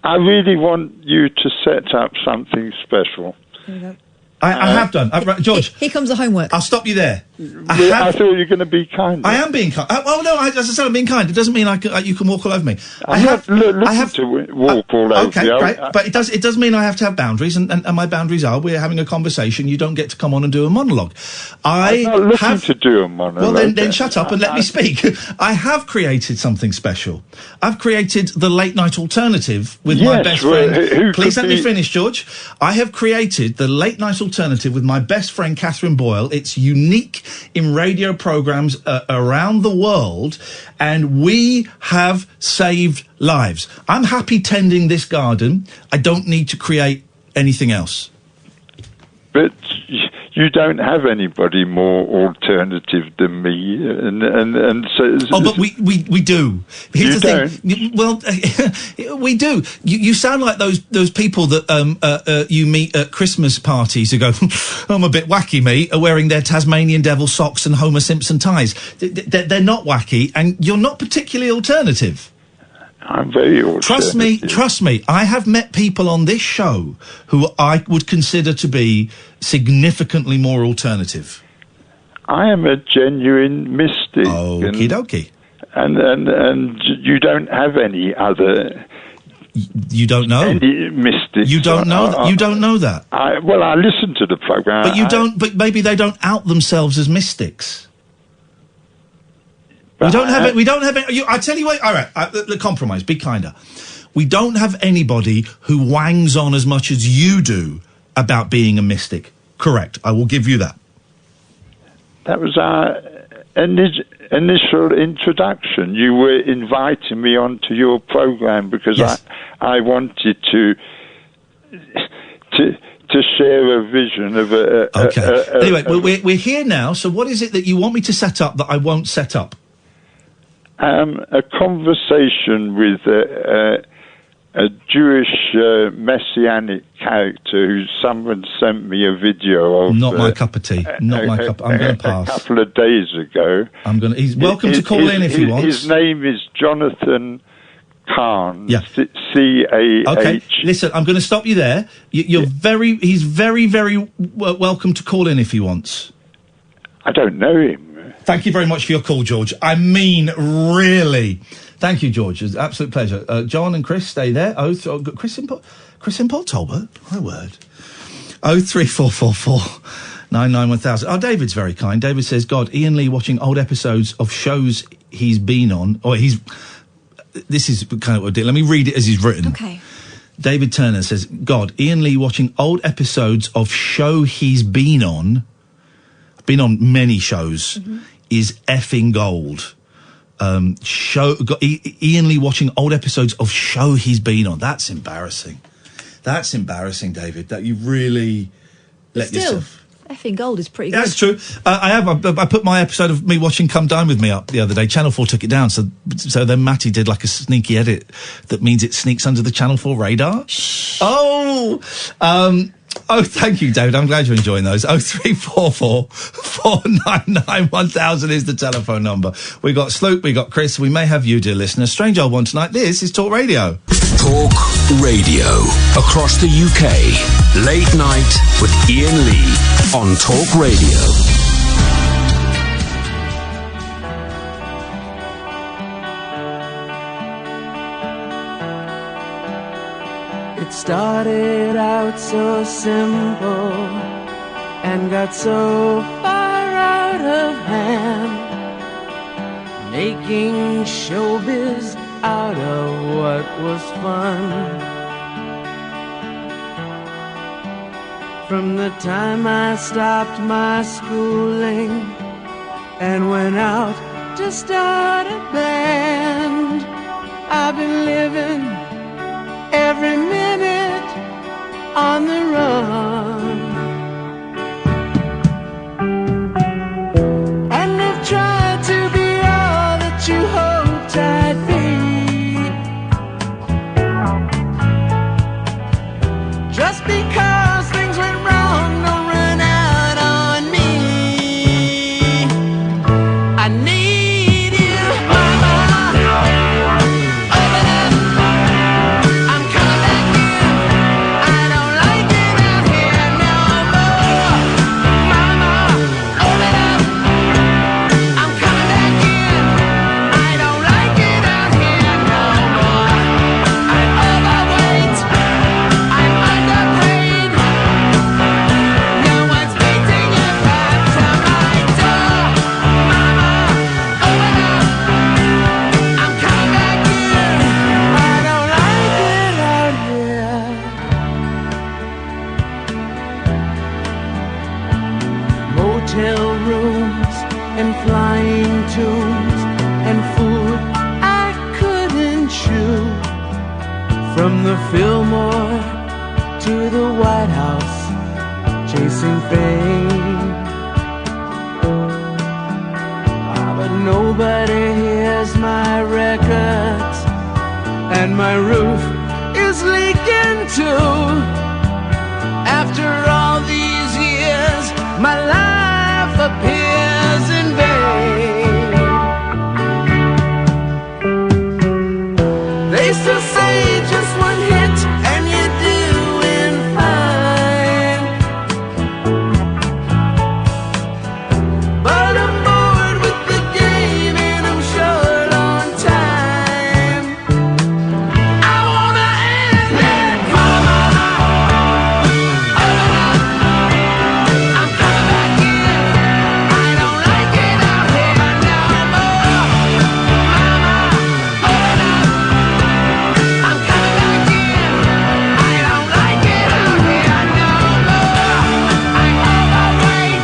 I really want you to set up something special. There we go. I have done. George. Here comes the homework. I'll stop you there. I thought you were going to be kind. I am being kind. No, as I said, I'm being kind. It doesn't mean you can walk all over me. I have to walk all over you. Okay, great. But it does mean I have to have boundaries, and my boundaries are we're having a conversation. You don't get to come on and do a monologue. I'm not looking to do a monologue. Well, then shut up and let me speak. I have created something special. I've created the late night alternative with my best friend. Please let me finish, George. I have created the late night alternative with my best friend Katherine Boyle. It's unique in radio programmes around the world, and we have saved lives. I'm happy tending this garden. I don't need to create anything else. But you don't have anybody more alternative than me, and so. Oh, but we do. Here's you the don't. thing. Well, we do. You sound like those people that you meet at Christmas parties who go, "I'm a bit wacky, mate," are wearing their Tasmanian Devil socks and Homer Simpson ties. They're not wacky, and you're not particularly alternative. I'm very alternative. Trust me. I have met people on this show who I would consider to be significantly more alternative. I am a genuine mystic. Okie dokie. And you don't have any other. You don't know. Any mystics. You don't know. You don't know that. I listen to the program. But you don't. But maybe they don't out themselves as mystics. We don't have it. We don't have it. I tell you what. All right. The compromise. Be kinder. We don't have anybody who wangs on as much as you do about being a mystic. Correct. I will give you that. That was our initial introduction. You were inviting me onto your program because yes. I wanted to share a vision of a. Okay. Anyway, we're here now. So, what is it that you want me to set up that I won't set up? A conversation with a Jewish messianic character who someone sent me a video of. Not my cup of tea. Not my cup. I'm going to pass. A couple of days ago. He's welcome to call in if he wants. His name is Jonathan Kahn. Yeah. C-A-H. Okay. Listen, I'm going to stop you there. He's very, very welcome to call in if he wants. I don't know him. Thank you very much for your call, George. I mean, really. Thank you, George. It's an absolute pleasure. John and Chris, stay there. Chris in Port Talbot? My word. 03444 991,000. Oh, David's very kind. David says, God, Iain Lee watching old episodes of shows he's been on. This is kind of what I did. Let me read it as he's written. Okay. David Turner says, God, Iain Lee watching old episodes of show he's been on many shows, is effing gold. Iain Lee watching old episodes of show he's been on. That's embarrassing. That's embarrassing, David, that you really let yourself... Effing gold is pretty good. That's true. I put my episode of me watching Come Dine With Me up the other day. Channel 4 took it down, so then Matty did like a sneaky edit that means it sneaks under the Channel 4 radar. Shh. Oh, thank you, David. I'm glad you're enjoying those. 0344 499 1000 is the telephone number. We got Sloop, we got Chris. We may have you, dear listener. Strange old one tonight. This is Talk Radio. Talk Radio. Across the UK. Late night with Iain Lee on Talk Radio. It started out so simple and got so far out of hand, making showbiz out of what was fun. From the time I stopped my schooling and went out to start a band, I've been living every minute on the run, and I've tried to be all that you hoped I'd be. Just because things went wrong, don't run out on me. I need you, mama. Open up. I'm coming back in. I don't like it out here no more. Mama, open up. I'm coming back in. I don't like it out here no more. I'm overweight. I'm underpaid. No one's beating your back to my door. Mama, open up. I'm coming back in. I don't like it out here. Motel rooms and flying tunes and food I couldn't chew. From the Fillmore to the White House, chasing fame tracks, and my roof is leaking too. After all these years, my life appears in vain. They still say just one hit and you're doing fine, but I'm bored with the game and I'm short on time. I wanna end it, mama. I'm coming back in. I don't like it out here no more. Mama, open up. I'm coming back in. I don't like it out here no more. I'm overweight. I'm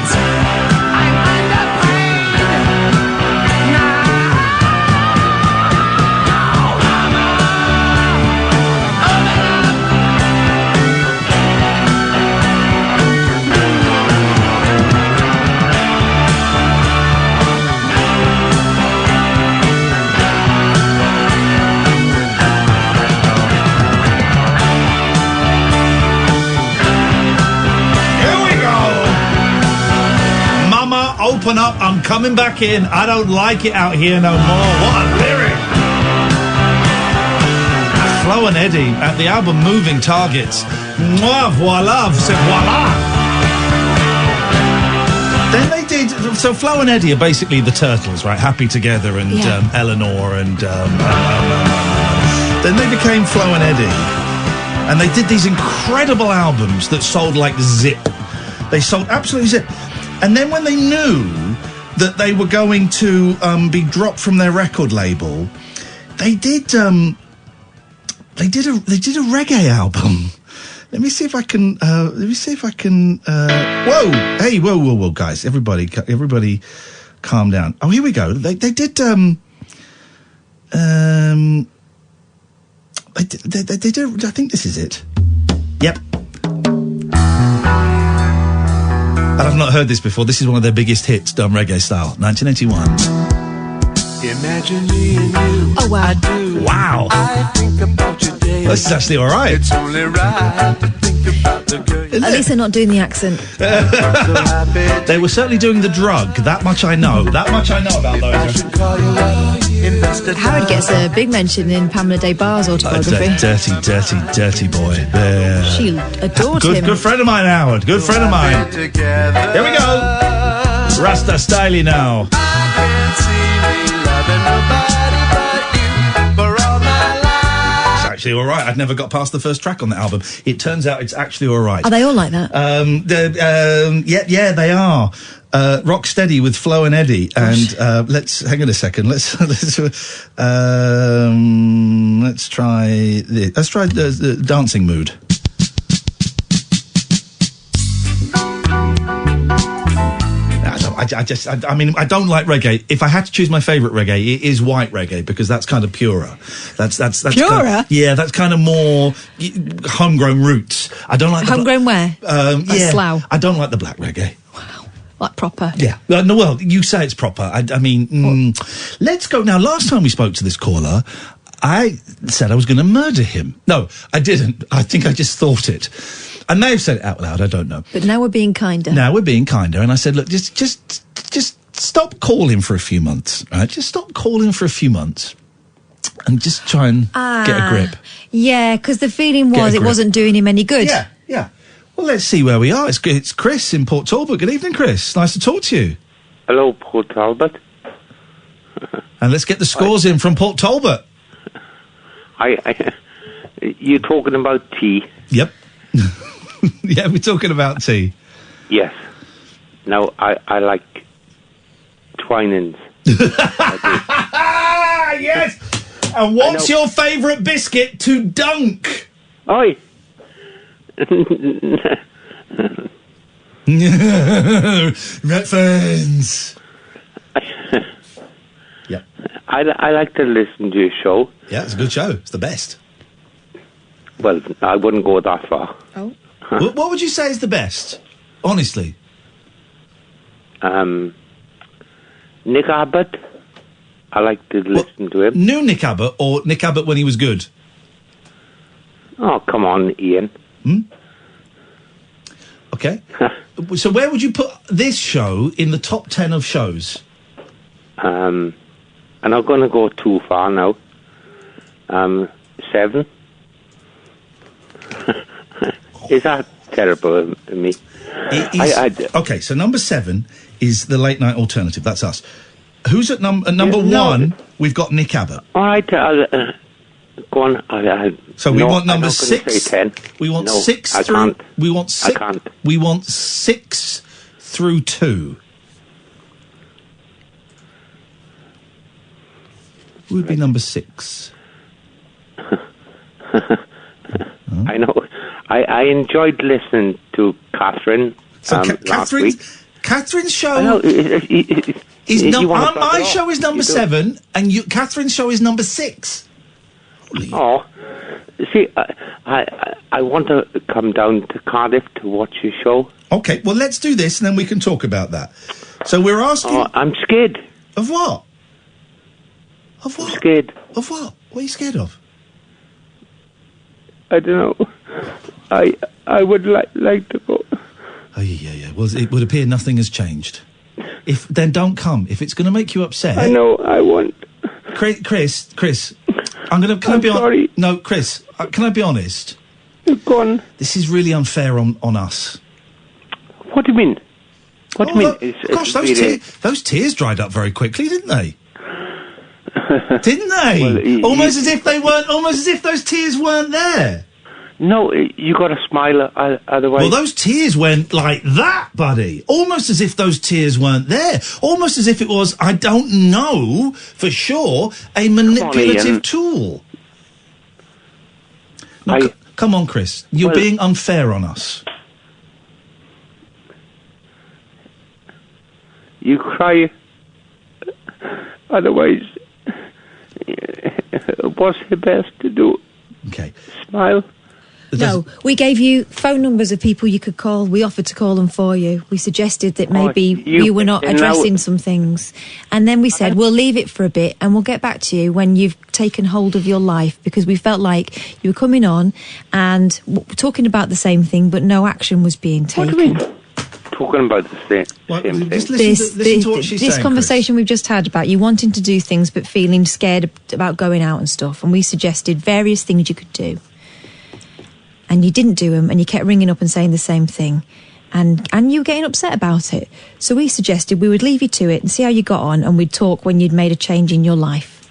underpaid. Now, mama, open up. Here we go. Mama, open up. I'm coming back in. I don't like it out here no more. What a lyric. Flo and Eddie at the album Moving Targets. Moi, voila. Said voila. Then they did. So Flo and Eddie are basically the Turtles, right? Happy Together and Yeah. Eleanor and. Then they became Flo and Eddie. And they did these incredible albums that sold like zip. They sold absolutely zip. And then when they knew that they were going to be dropped from their record label, they did a reggae album. Let me see if I can. Whoa! Hey! Whoa! Guys, everybody, calm down. Oh, here we go. They did. They did. I think this is it. Yep. And I've not heard this before. This is one of their biggest hits, done reggae style. 1981. Imagine me and you. Oh, wow. I do. Wow. I think about your day. This is actually all right. It's only right to think about the girl. At least they're not doing the accent. So happy. They were certainly doing the drug. That much I know. That much I know about I those. should call you up. Invest a Howard gets a big mention in Pamela Des Barres' autobiography. Dirty boy. Yeah. She adored him. Good friend of mine, Howard. Good friend of mine. together. Here we go. Rasta Styly now. I can't see me loving nobody but you for all my life. It's actually all right. I'd never got past the first track on the album. It turns out it's actually all right. Are they all like that? Yeah, they are. Rock Steady with Flo and Eddie, and let's hang on a second. Let's try the Dancing Mood. I mean, I don't like reggae. If I had to choose my favourite reggae, it is white reggae because that's kind of purer. That's Purer? Kind of, that's kind of more homegrown roots. I don't like Homegrown where? Yeah, Slough. I don't like the black reggae. Like proper. Yeah. No, well, you say it's proper. I mean, let's go now. Last time we spoke to this caller, I said I was going to murder him. No, I didn't. I think I just thought it. I may have said it out loud. I don't know. But now we're being kinder. Now we're being kinder. And I said, look, just stop calling for a few months, right? Just stop calling for a few months and just try and get a grip. Yeah, because the feeling Get a was it grip. wasn't doing him any good. Yeah. Well, let's see where we are. It's Chris in Port Talbot. Good evening, Chris. Nice to talk to you. Hello, Port Talbot. And let's get the scores in from Port Talbot. You're talking about tea? Yep. Yeah, we're talking about tea. Yes. Now, I like Twinings. Yes! And what's your favourite biscuit to dunk? Oi! Redfern's. Yep. I like to listen to your show. Yeah, it's a good show. It's the best. Well, I wouldn't go that far. Oh. What would you say is the best? Honestly. Nick Abbott. I like to listen to him. New Nick Abbott or Nick Abbott when he was good? Oh, come on, Ian. Okay. So where would you put this show in the top 10 of shows? I'm not going to go too far now. 7. Is that terrible to me? Okay, so number 7 is the late night alternative. That's us. Who's at number 1? We've got Nick Abbott. All right, go on. So we want number I'm not gonna 6. say 10. We want No, 6 I through. can't. We want 6. I can't. We want 6 through 2. Who would be number 6? I know. I enjoyed listening to Katherine. So last week. Catherine's show. I know, is you wanna start my it show off? is number You do. 7, and Catherine's show is number 6. Oh, see, I want to come down to Cardiff to watch your show. Okay, well, let's do this, and then we can talk about that. So we're asking. Oh, I'm scared. Of what? Of what? I'm scared. Of what? What are you scared of? I don't know. I would like to go. Oh, yeah. Well, it would appear nothing has changed. Then don't come. If it's going to make you upset. I know. I want. Chris. Can I be sorry. No, Chris. Can I be honest? Go on. This is really unfair on us. What do you mean? What do you mean? Gosh, those tears dried up very quickly, didn't they? Didn't they? Well, almost as if they weren't. Almost as if those tears weren't there. No, you got to smile. Otherwise, well, those tears went like that, buddy. Almost as if those tears weren't there. Almost as if it was, I don't know for sure, a manipulative tool. No, come on, Chris. You're being unfair on us. You cry. Otherwise, what's the best to do? Okay. Smile. No, we gave you phone numbers of people you could call. We offered to call them for you. We suggested that maybe you were not addressing some things. And then we said, we'll leave it for a bit and we'll get back to you when you've taken hold of your life, because we felt like you were coming on and talking about the same thing, but no action was being taken. What do you mean? Talking about the same thing. Just listen to what she's saying, This conversation we've just had about you wanting to do things but feeling scared about going out and stuff, and we suggested various things you could do. And you didn't do them, and you kept ringing up and saying the same thing. And you were getting upset about it. So we suggested we would leave you to it and see how you got on, and we'd talk when you'd made a change in your life.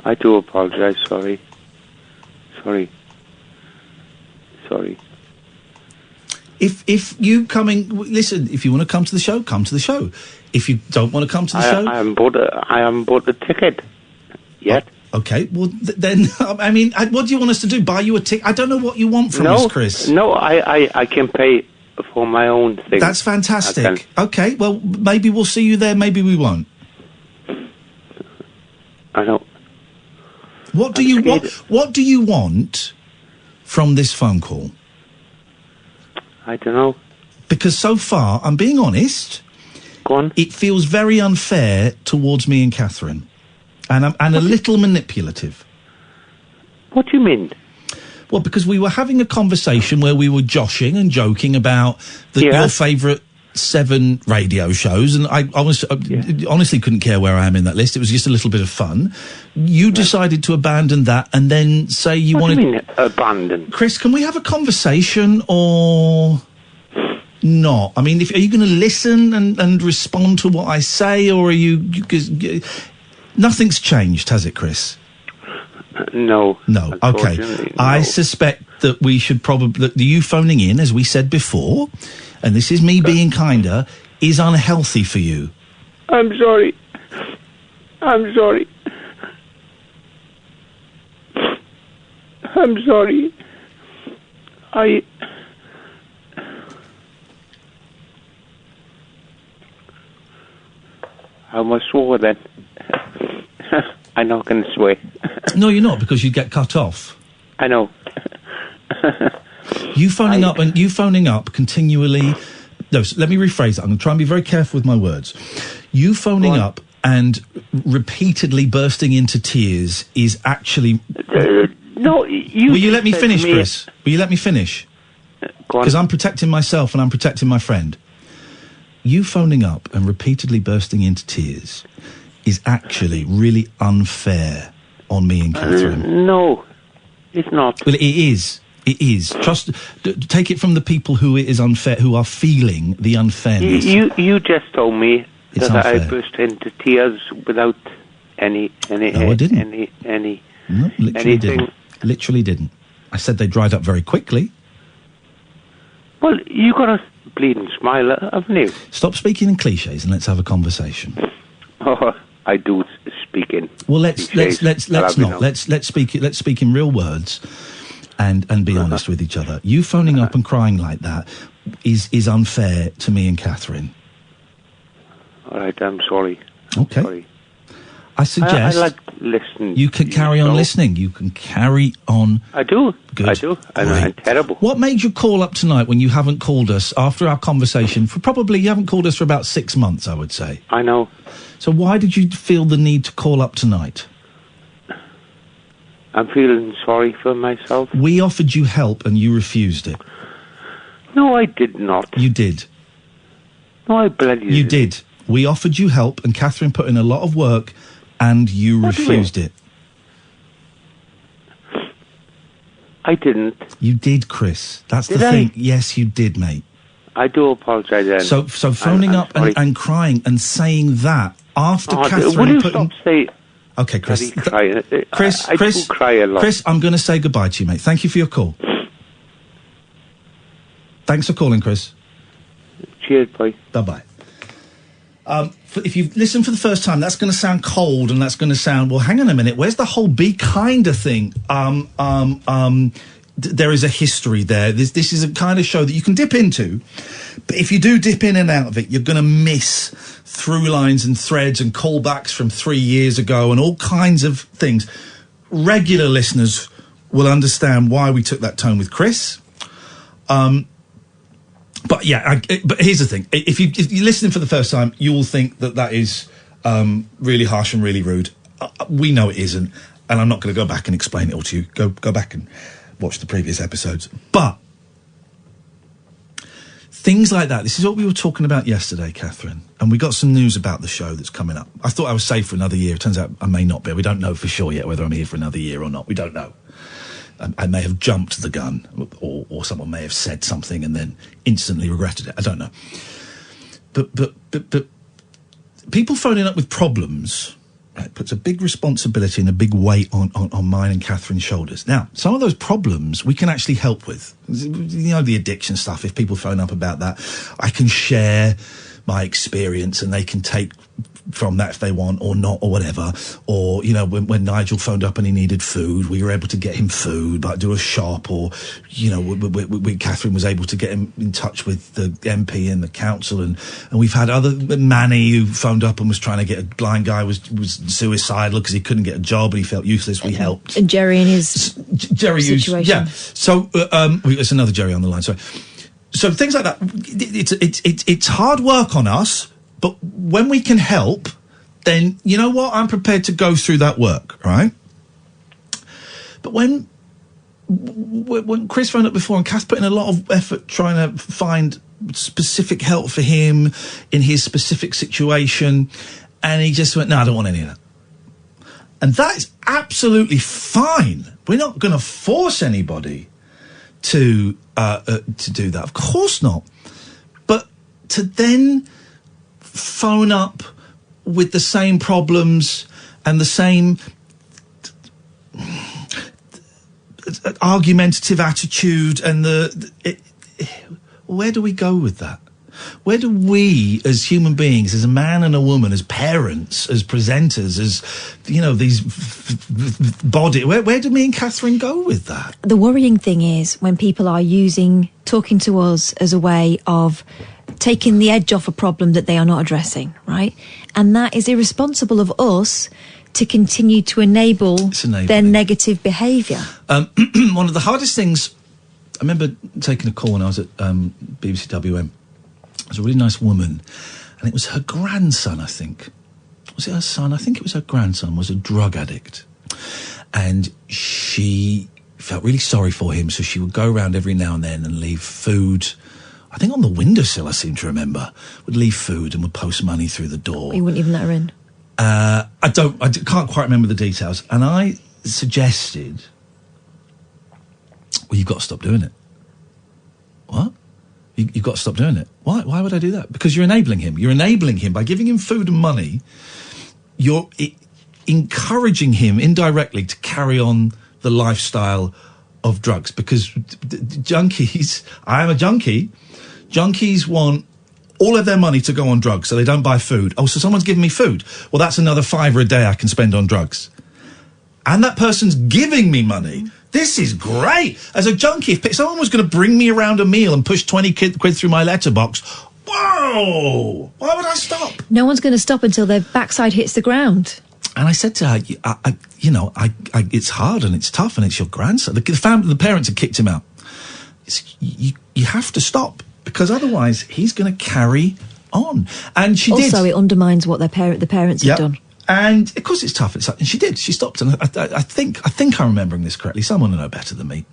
I do apologise, sorry. If you listen, if you want to come to the show, come to the show. If you don't want to come to the show... I haven't bought a ticket yet. Okay, well, then, I mean, what do you want us to do? Buy you a ticket? I don't know what you want from us, Chris. No, I can pay for my own thing. That's fantastic. Okay, well, maybe we'll see you there, maybe we won't. I know. What do you want from this phone call? I don't know. Because so far, I'm being honest, Go on. It feels very unfair towards me and Katherine. And a little manipulative. What do you mean? Well, because we were having a conversation where we were joshing and joking about your favourite 7 radio shows, and I honestly couldn't care where I am in that list. It was just a little bit of fun. You decided to abandon that and then say you wanted... What do you mean, abandon? Chris, can we have a conversation or not? I mean, are you going to listen and respond to what I say, or are you... Nothing's changed, has it, Chris? No. Okay. No. I suspect that we should probably... That you phoning in, as we said before, and this is me being kinder, is unhealthy for you. I'm sorry. I'm sorry. I must swear then. I'm not going to swear. No, you're not, because you'd get cut off. I know. You phoning up continually... No, so let me rephrase that. I'm going to try and be very careful with my words. You phoning up and repeatedly bursting into tears is actually... No, you... Will you let me said finish, to me- Chris? Will you let me finish? Go on. Because I'm protecting myself and I'm protecting my friend. You phoning up and repeatedly bursting into tears is actually really unfair on me and Katherine. No, it's not. Well, it is. It is. Take it from the people who it is unfair, who are feeling the unfairness. You just told me It's that I unfair. burst into tears without any. No, I didn't. Any. No, literally anything. didn't. Literally didn't. I said they dried up very quickly. Well, you got a bleeding smile, haven't you? Stop speaking in cliches and let's have a conversation. Oh, I do speak in. Well, let's cliches. not. Know. Let's speak in real words, and be honest with each other. You phoning up and crying like that is unfair to me and Katherine. All right, I'm sorry. Okay. Sorry. I suggest I like listening. you can to carry on show. listening. You can carry on. I do. Good. I do. And I'm Great. terrible. What made you call up tonight when you haven't called us after our conversation? You haven't called us for about 6 months, I would say. I know. So why did you feel the need to call up tonight? I'm feeling sorry for myself. We offered you help and you refused it. No, I did not. You did. No, I bloody You did. We offered you help and Katherine put in a lot of work and you What do you refused it. I didn't. You did, Chris. That's Did the I? thing. Yes, you did, mate. I do apologise then. So phoning I'm up sorry. and crying and saying that after Oh, Katherine will you putting... stop saying... Okay, Chris. Cry. Chris, I Chris, do cry a lot. Chris, I'm going to say goodbye to you, mate. Thank you for your call. Thanks for calling, Chris. Cheers, boy. Bye-bye. If you've listened for the first time, that's going to sound cold and that's going to sound, well, hang on a minute, where's the whole be kinder thing? There is a history there. This is a kind of show that you can dip into, but if you do dip in and out of it, you're going to miss through lines and threads and callbacks from 3 years ago and all kinds of things. Regular listeners will understand why we took that tone with Chris. But yeah, but here's the thing. If you're listening for the first time, you will think that is really harsh and really rude. We know it isn't, and I'm not going to go back and explain it all to you. Go back and watch the previous episodes. But things like that, this is what we were talking about yesterday, Katherine, and we got some news about the show that's coming up. I thought I was safe for another year. It turns out I may not be. We don't know for sure yet whether I'm here for another year or not. We don't know. I may have jumped the gun, or someone may have said something and then instantly regretted it. I don't know. But people phoning up with problems, right, puts a big responsibility and a big weight on mine and Katherine's shoulders. Now, some of those problems we can actually help with. You know, the addiction stuff, if people phone up about that, I can share my experience and they can take from that if they want or not or whatever. Or, you know, when Nigel phoned up and he needed food, we were able to get him food, but do a shop. Or, you know, Katherine was able to get him in touch with the MP and the council. And we've had Manny who phoned up and was trying to get a blind guy was suicidal because he couldn't get a job and he felt useless. We helped. And Jerry and his situation. Yeah. So, there's another Jerry on the line, sorry. So things like that, it's hard work on us, but when we can help, then you know what? I'm prepared to go through that work, right? But when Chris phoned up before and Kath put in a lot of effort trying to find specific help for him in his specific situation, and he just went, no, I don't want any of that. And that is absolutely fine. We're not going to force anybody to do that. Of course not. But to then phone up with the same problems and the same argumentative attitude and where do we go with that? Where do we, as human beings, as a man and a woman, as parents, as presenters, as, you know, these where do me and Katherine go with that? The worrying thing is when people are using talking to us as a way of taking the edge off a problem that they are not addressing, right? And that is irresponsible of us to continue to enable their negative behaviour. One of the hardest things, I remember taking a call when I was at BBC WM. It was a really nice woman, and it was her grandson, I think, was it her son? I think it was her grandson, was a drug addict. And she felt really sorry for him, so she would go around every now and then and leave food. I think on the windowsill, I seem to remember. Would leave food and would post money through the door. You wouldn't even let her in? I can't quite remember the details. And I suggested, well, you've got to stop doing it. What? You've got to stop doing it. Why? Why would I do that? Because you're enabling him. You're enabling him by giving him food and money. You're encouraging him indirectly to carry on the lifestyle of drugs. Because junkies, I am a junkie. Junkies want all of their money to go on drugs, so they don't buy food. Oh, so someone's giving me food. Well, that's another £5 a day I can spend on drugs. And that person's giving me money. This is great. As a junkie, if someone was going to bring me around a meal and push 20 quid through my letterbox, whoa! Why would I stop? No one's going to stop until their backside hits the ground. And I said to her, it's hard and it's tough and it's your grandson. The parents had kicked him out. You have to stop, because otherwise he's going to carry on. And she did. Also, it undermines what the parents have done. And of course it's tough. And she did. She stopped. And I think I'm remembering this correctly. Someone will know better than me.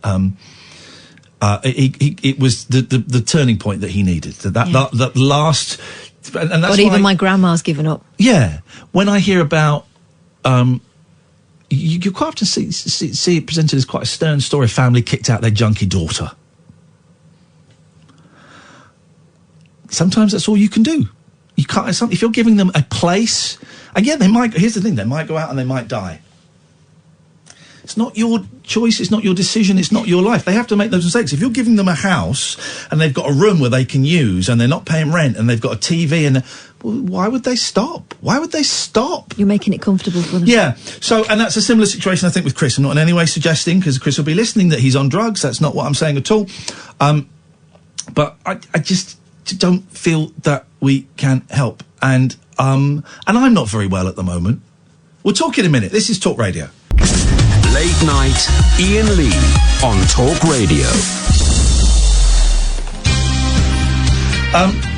It was the turning point that he needed. That last. And that's but even my grandma's given up. Yeah. When I hear about, you quite often see it presented as quite a stern story. A family kicked out their junkie daughter. Sometimes that's all you can do. You can't. If you're giving them a place, and yeah, they might. Here's the thing: they might go out and they might die. It's not your choice. It's not your decision. It's not your life. They have to make those mistakes. If you're giving them a house and they've got a room where they can use, and they're not paying rent, and they've got a TV, and well, why would they stop? Why would they stop? You're making it comfortable for them. Yeah. So, and that's a similar situation, I think, with Chris. I'm not in any way suggesting, because Chris will be listening, that he's on drugs. That's not what I'm saying at all. But I just don't feel that we can help. And I'm not very well at the moment. We'll talk in a minute. This is Talk Radio. Late night, Iain Lee on Talk Radio.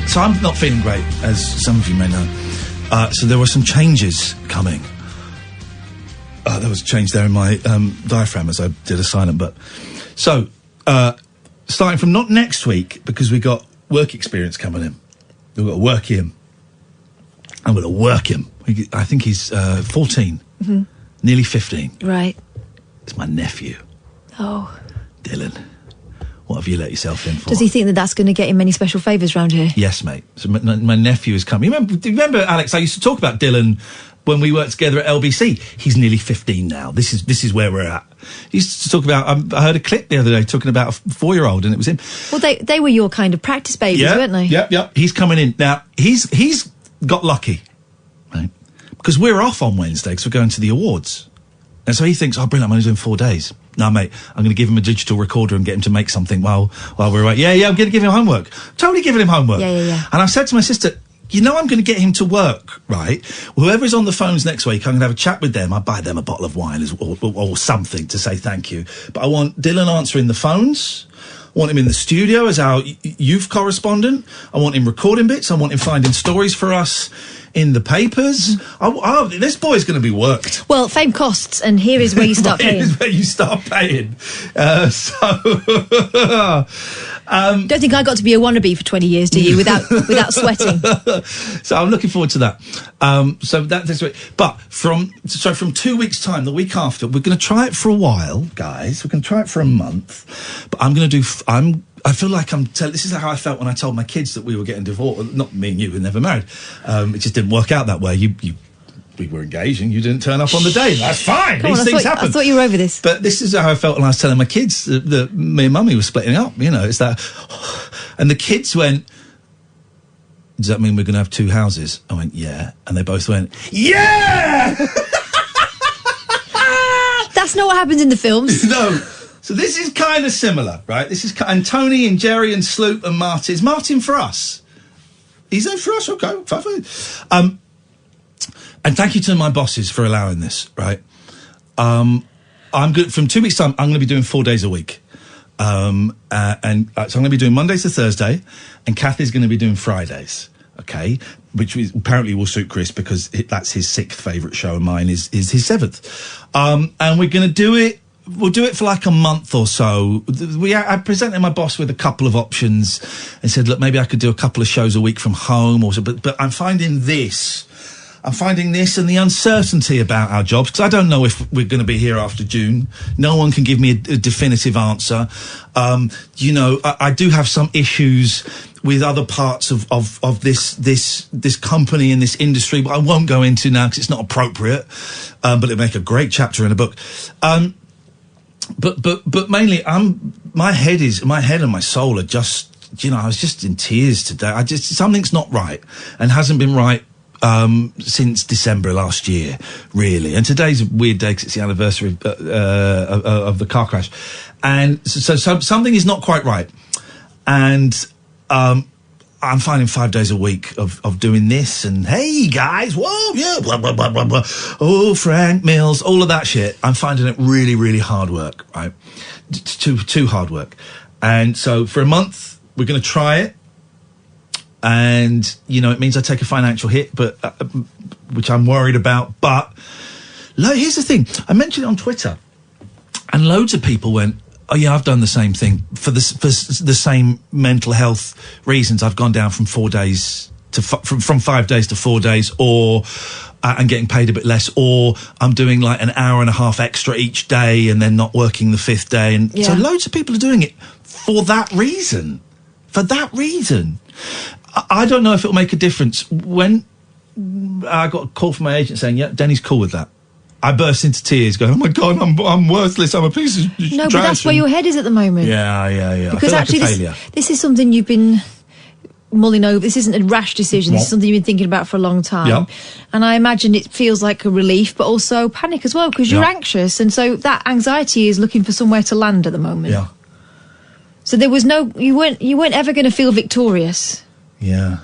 So I'm not feeling great, as some of you may know. So there were some changes coming. There was a change there in my diaphragm as I did a silent but. So, starting from not next week, because we got work experience coming in. We've got to work him. I'm going to work him. I think he's 14, nearly 15. Right. It's my nephew. Oh. Dylan. What have you let yourself in for? Does he think that that's going to get him any special favours round here? Yes, mate. So my nephew is coming. Remember, Alex, I used to talk about Dylan when we worked together at LBC. He's nearly 15 now. This is where we're at. He used to talk about, I heard a clip the other day talking about a 4-year-old, and it was him. Well, they were your kind of practice babies, weren't they? Yep. He's coming in. Now, he's got lucky, right? Because we're off on Wednesday because we're going to the awards. And so he thinks, oh, brilliant, I'm only doing 4 days. No, mate, I'm going to give him a digital recorder and get him to make something while we're away. Yeah, I'm going to give him homework. Totally giving him homework. Yeah. And I've said to my sister, I'm going to get him to work, right? Whoever's on the phones next week, I'm going to have a chat with them. I buy them a bottle of wine or something to say thank you. But I want Dylan answering the phones. I want him in the studio as our youth correspondent. I want him recording bits. I want him finding stories for us in the papers. This boy's going to be worked. Well, fame costs, and here is where you start paying. Here is where you start paying. Don't think I got to be a wannabe for 20 years, do you, without sweating? So I'm looking forward to that. So that's right. But from 2 weeks' time, the week after, we're going to try it for a while, guys. We're going to try it for a month. But I'm going to do. I feel like this is how I felt when I told my kids that we were getting divorced. Not me and you, were never married. It just didn't work out that way. We were engaged and you didn't turn up on the day. That's fine. These things happen. I thought you were over this. But this is how I felt when I was telling my kids that me and Mummy were splitting up. It's that. And the kids went, does that mean we're going to have 2 houses? I went, yeah. And they both went, yeah! That's not what happens in the films. No. So this is kind of similar, right? And Tony and Jerry and Sloop and Martin. Is Martin for us? He's there for us? Okay. Fine. And thank you to my bosses for allowing this, right? I'm good. From 2 weeks' time, I'm going to be doing 4 days a week. So I'm going to be doing Monday to Thursday, and Kathy's going to be doing Fridays. okay, apparently will suit Chris because that's his 6th favourite show and mine is his 7th. And we're going to do it. We'll do it for like a month or so. I presented my boss with a couple of options and said, look, maybe I could do a couple of shows a week from home or so, but I'm finding this and the uncertainty about our jobs, because I don't know if we're going to be here after June. No one can give me a definitive answer. I do have some issues with other parts of this company and this industry, but I won't go into now because it's not appropriate. But it'll make a great chapter in a book. But mainly, my head and my soul are just, I was just in tears today. Something's not right and hasn't been right since December last year, really. And today's a weird day because it's the anniversary of the car crash. And so something is not quite right. And I'm finding 5 days a week of doing this and, hey, guys, whoa, yeah, blah, blah, blah, blah, blah. Oh, Frank Mills, all of that shit. I'm finding it really, really hard work, right? Too hard work. And so for a month, we're going to try it. And, it means I take a financial hit, but which I'm worried about. But here's the thing. I mentioned it on Twitter, and loads of people went, oh, yeah, I've done the same thing for the same mental health reasons. I've gone down from 4 days to from 5 days to 4 days, or and getting paid a bit less, or I'm doing like an hour and a half extra each day and then not working the 5th day. And so loads of people are doing it for that reason. For that reason. I don't know if it'll make a difference. When I got a call from my agent saying, yeah, Denny's cool with that, I burst into tears going, oh my God, I'm worthless, I'm a piece of trash. No, but that's where your head is at the moment. Yeah. Because actually this is something you've been mulling over. This isn't a rash decision. This is something you've been thinking about for a long time. Yeah. And I imagine it feels like a relief, but also panic as well, because you're anxious. And so that anxiety is looking for somewhere to land at the moment. Yeah. So there was you weren't ever going to feel victorious. Yeah.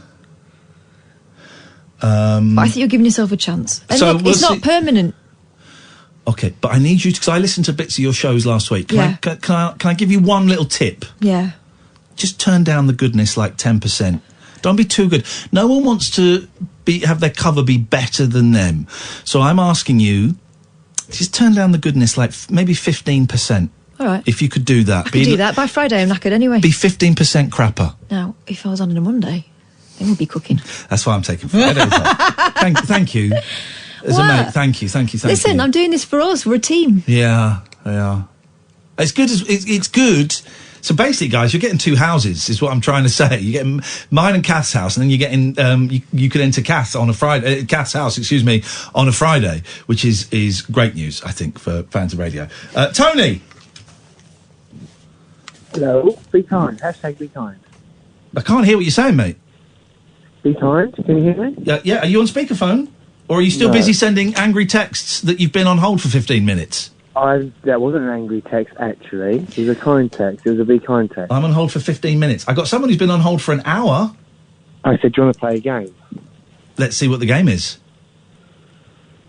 But I think you're giving yourself a chance. And so look, it's not permanent. Okay, but I need you to, because I listened to bits of your shows last week. Can I give you one little tip? Yeah. Just turn down the goodness like 10%. Don't be too good. No one wants to have their cover be better than them. So I'm asking you, just turn down the goodness like maybe 15%. All right. If you could do that. I could do that. By Friday I'm knackered anyway. Be 15% crapper. Now, if I was on a Monday, then we'll be cooking. That's why I'm taking Fridays off. Thank you. As a mate, thank you. Listen, I'm doing this for us. We're a team. Yeah. It's good. It's good. So basically, guys, you're getting 2 houses, is what I'm trying to say. You're getting mine and Kath's house, and then you're getting you could enter Kath's on a Friday. Kath's house, on a Friday, which is great news, I think, for fans of radio. Tony. Hello. Be kind. Hashtag be kind. I can't hear what you're saying, mate. Be kind. Can you hear me? Yeah. Are you on speakerphone? Or are you still busy sending angry texts that you've been on hold for 15 minutes? That wasn't an angry text, actually. It was a kind text. It was a be kind text. I'm on hold for 15 minutes. I got someone who's been on hold for an hour. I said, do you want to play a game? Let's see what the game is.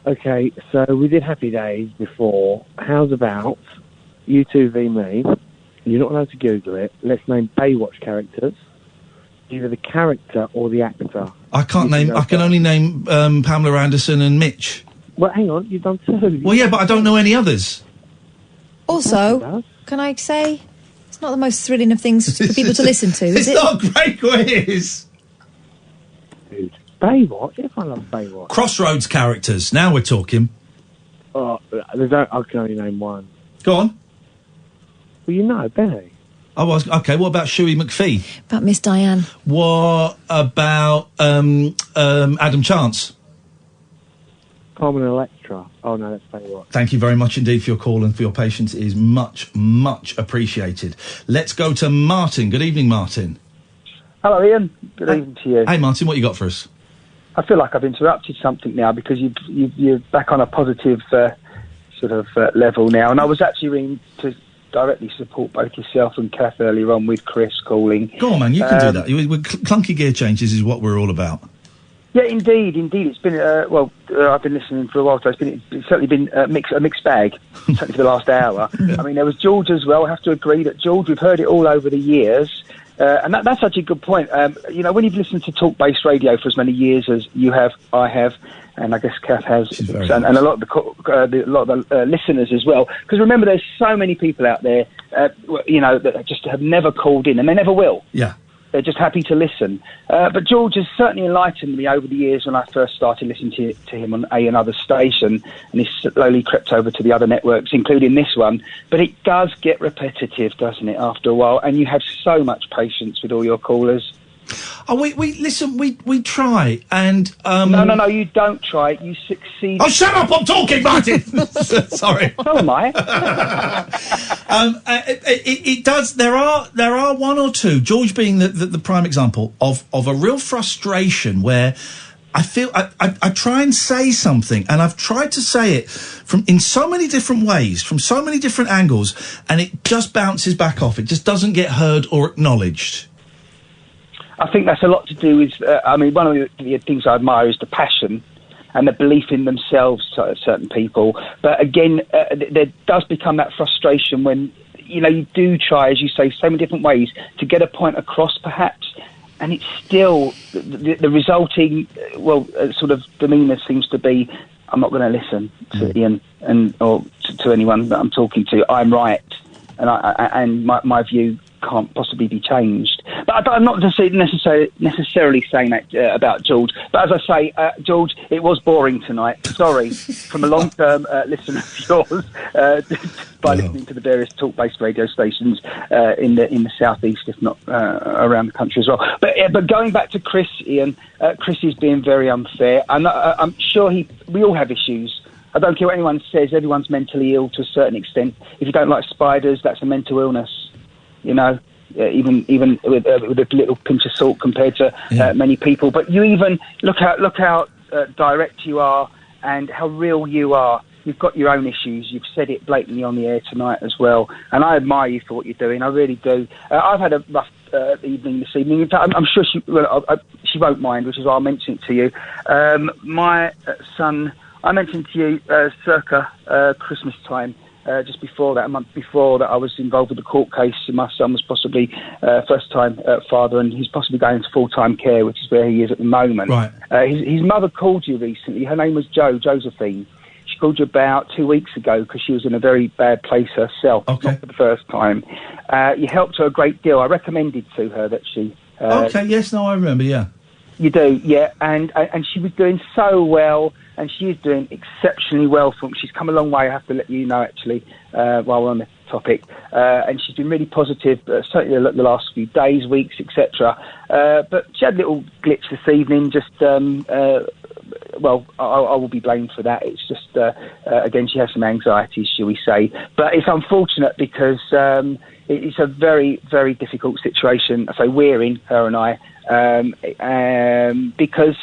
Okay, so we did Happy Days before. How's about you two v me? You're not allowed to Google it. Let's name Baywatch characters. Either the character or the actor. I can only name Pamela Anderson and Mitch. Well, hang on, you've done 2. Well, yeah, but I don't know any others. Also, can I say, it's not the most thrilling of things for people to listen to, is it? It's not a great quiz. Dude, Baywatch? Everyone loves Baywatch. Crossroads characters. Now we're talking. Oh, I can only name one. Go on. Well, you know, Benny. Oh, okay. What about Shuey McPhee? About Miss Diane. What about Adam Chance? Carmen Electra. Oh, no, that's Baywatch. Thank you very much indeed for your call and for your patience. It is much, much appreciated. Let's go to Martin. Good evening, Martin. Hello, Ian. Good evening to you. Hey, Martin, what you got for us? I feel like I've interrupted something now because you're back on a positive level now. And I was actually ringing to directly support both yourself and Kath earlier on with Chris calling. Go on, man, you can do that. Clunky gear changes is what we're all about. Yeah, indeed. It's been, I've been listening for a while, so it's certainly been a mixed bag, certainly for the last hour. I mean, there was George as well. I have to agree that George, we've heard it all over the years, And that's such a good point. You know, when you've listened to talk-based radio for as many years as you have, I have, and I guess Kath has, and a lot of the listeners as well. Because remember, there's so many people out there, you know, that just have never called in, and they never will. Yeah. They're just happy to listen. But George has certainly enlightened me over the years when I first started listening to him on another station, and he's slowly crept over to the other networks, including this one. But it does get repetitive, doesn't it, after a while? And you have so much patience with all your callers. Oh, we listen, we try, and... No, you don't try. You succeed. Oh, shut up, I'm talking, Martin! Sorry. So am I. It does, there are one or two, George being the prime example, of a real frustration where I feel, I try and say something, and I've tried to say it in so many different ways, from so many different angles, and it just bounces back off. It just doesn't get heard or acknowledged. I think that's a lot to do with, I mean, one of the things I admire is the passion and the belief in themselves, certain people. But again, there does become that frustration when, you know, you do try, as you say, so many different ways to get a point across, perhaps, and it's still, the resulting, sort of demeanour seems to be, I'm not going to listen to Iain or to anyone that I'm talking to. I'm right, and my view can't possibly be changed. But I'm not necessarily saying that about George. But as I say, George, it was boring tonight. Sorry, from a long-term listener of yours, by listening to the various talk-based radio stations in the southeast, if not around the country as well. But going back to Chris, Iain, Chris is being very unfair, and I'm sure we all have issues. I don't care what anyone says. Everyone's mentally ill to a certain extent. If you don't like spiders, that's a mental illness. You know, even with a little pinch of salt compared to many people. But you even look how direct you are and how real you are. You've got your own issues. You've said it blatantly on the air tonight as well. And I admire you for what you're doing. I really do. I've had a rough evening this evening. In fact, I'm sure she won't mind, which is why I'll mention it to you. My son, I mentioned to you circa Christmas time. Just before that, a month before that, I was involved with a court case. My son was possibly first-time father, and he's possibly going into full-time care, which is where he is at the moment. Right. His mother called you recently. Her name was Josephine. She called you about 2 weeks ago because she was in a very bad place herself, not for the first time. You helped her a great deal. I recommended to her that she... okay, yes, no, I remember, yeah. You do, yeah, and she was doing so well, and she is doing exceptionally well. She's come a long way, I have to let you know, actually, while we're on the topic. And she's been really positive, certainly the last few days, weeks, etc. But she had a little glitch this evening, just, I will be blamed for that. It's just, again, she has some anxieties, shall we say. But it's unfortunate because it's a very, very difficult situation. So we're in, her and I, because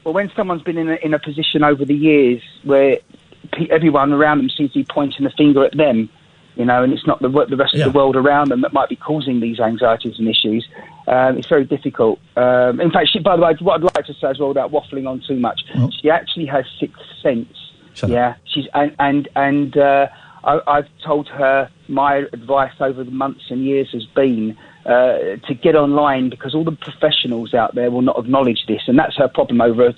when someone's been in a position over the years where everyone around them seems to be pointing the finger at them, and it's not the rest of the world around them that might be causing these anxieties and issues, it's very difficult. In fact, by the way, what I'd like to say as well, without waffling on too much, she actually has sixth sense. She's I've told her my advice over the months and years has been to get online, because all the professionals out there will not acknowledge this, and that's her problem. Over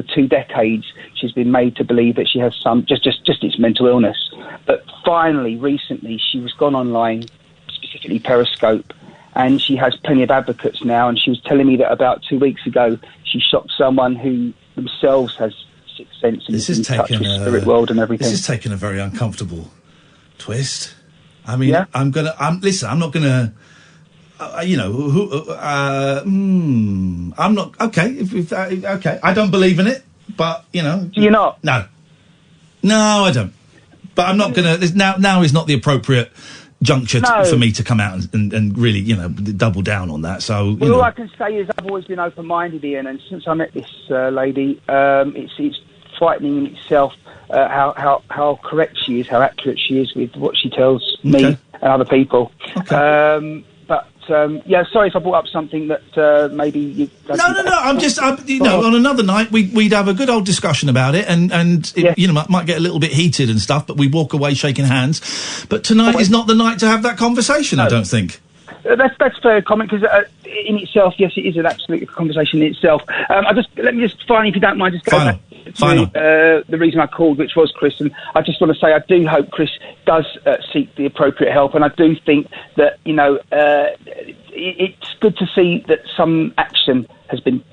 2 decades, she's been made to believe that she has some just it's mental illness. But finally, recently, she was gone online, specifically Periscope, and she has plenty of advocates now. And she was telling me that about 2 weeks ago, she shot someone who themselves has sixth sense and is in touch with spirit world and everything. This has taken a very uncomfortable twist. I mean, I'm not gonna. I'm not okay. Okay, I don't believe in it, but you're not. No, I don't. But I'm not gonna. Now is not the appropriate juncture for me to come out and really, double down on that. So, all I can say is I've always been open-minded, Iain, and since I met this lady, it's frightening in itself how correct she is, how accurate she is with what she tells me and other people. Okay. But yeah, sorry if I brought up something that maybe you... No. I'm just, on another night, we'd have a good old discussion about it, and it, might get a little bit heated and stuff, but we walk away shaking hands. But tonight is not the night to have that conversation, I don't think. That's fair comment, because in itself, yes, it is an absolute conversation in itself. Let me just finally, if you don't mind, just go back to the reason I called, which was Chris, and I just want to say I do hope Chris does seek the appropriate help, and I do think that it's good to see that some action has been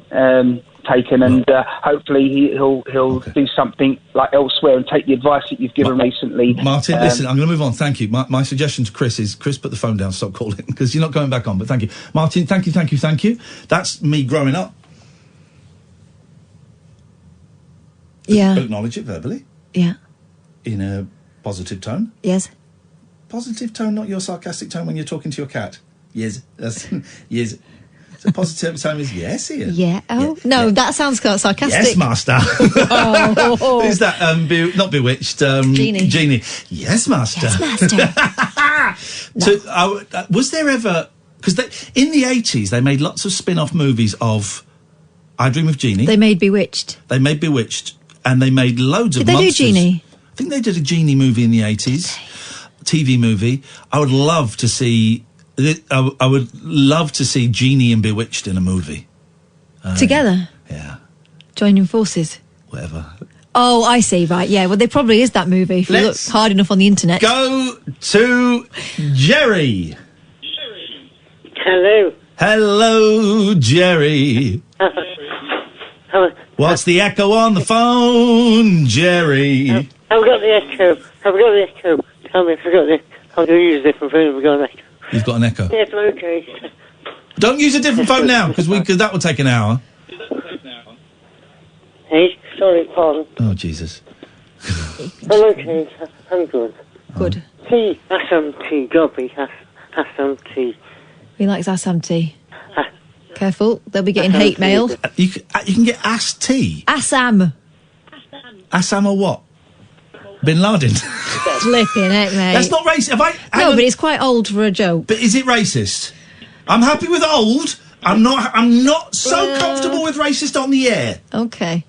taken, and hopefully he'll do something like elsewhere and take the advice that you've given recently. Martin, listen, I'm going to move on. Thank you. My suggestion to Chris is, Chris, put the phone down, stop calling, because you're not going back on, but thank you. Martin, thank you. That's me growing up. Yeah. Acknowledge it verbally. Yeah. In a positive tone. Yes. Positive tone, not your sarcastic tone when you're talking to your cat. Yes. That's yes. So positive tone is yes, Ian. Yeah. Oh, no, that sounds quite sarcastic. Yes, master. Oh. Who's that? Not Bewitched. Genie. Yes, master. Yes, master. So, was there ever... Because in the 80s, they made lots of spin-off movies of I Dream of Jeannie. They made Bewitched. And they made loads of monsters. Did they do Genie? I think they did a Genie movie in the 80s. TV movie. I would love to see... I would love to see Genie and Bewitched in a movie. Together? Yeah. Joining forces? Whatever. Oh, I see, right, yeah. Well, there probably is that movie if you look hard enough on the internet. Go to Jerry. Hello. Hello, Jerry. What's the echo on the phone, Jerry? I've got the echo. Tell me if I've got the... I'm going to use a different phone if I've got an echo. You've got an echo? Yes, okay. Don't use a different phone now, because that will take an hour. Hey, sorry, pardon. Oh, Jesus. I'm okay. I'm good. Good. Tea. Assam tea. Dobby. Assam tea. He likes Assam tea. Careful, they'll be getting hate mail. You can get ass tea. Assam. Assam or what? Bin Laden. Flipping heck, mate. That's not racist. But it's quite old for a joke. But is it racist? I'm happy with old. I'm not so comfortable with racist on the air. Okay.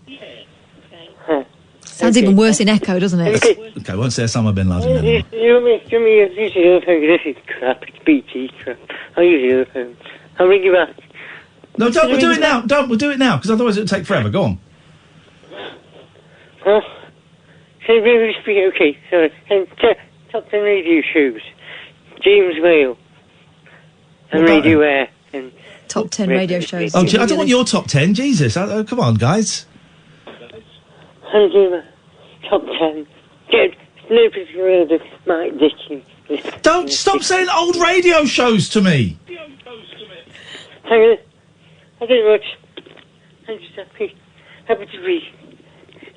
Sounds even worse in echo, doesn't it? Okay, I won't say Osama Bin Laden. You use the other phone. This is crap. It's BT crap. I'll use the other phone. I'll ring you back. No, don't. We'll do it now. We'll do it now, because otherwise it'll take forever. Go on. Okay, sorry. Top 10 radio shows. James Whale. And Radio Air. And top 10 radio shows. Oh, I don't want your top 10. Jesus. Come on, guys. I'm doing top 10. Nobody's heard of Mike Dickens. Don't stop saying old radio shows to me. Hang on. I don't much. I'm just happy. Happy to be.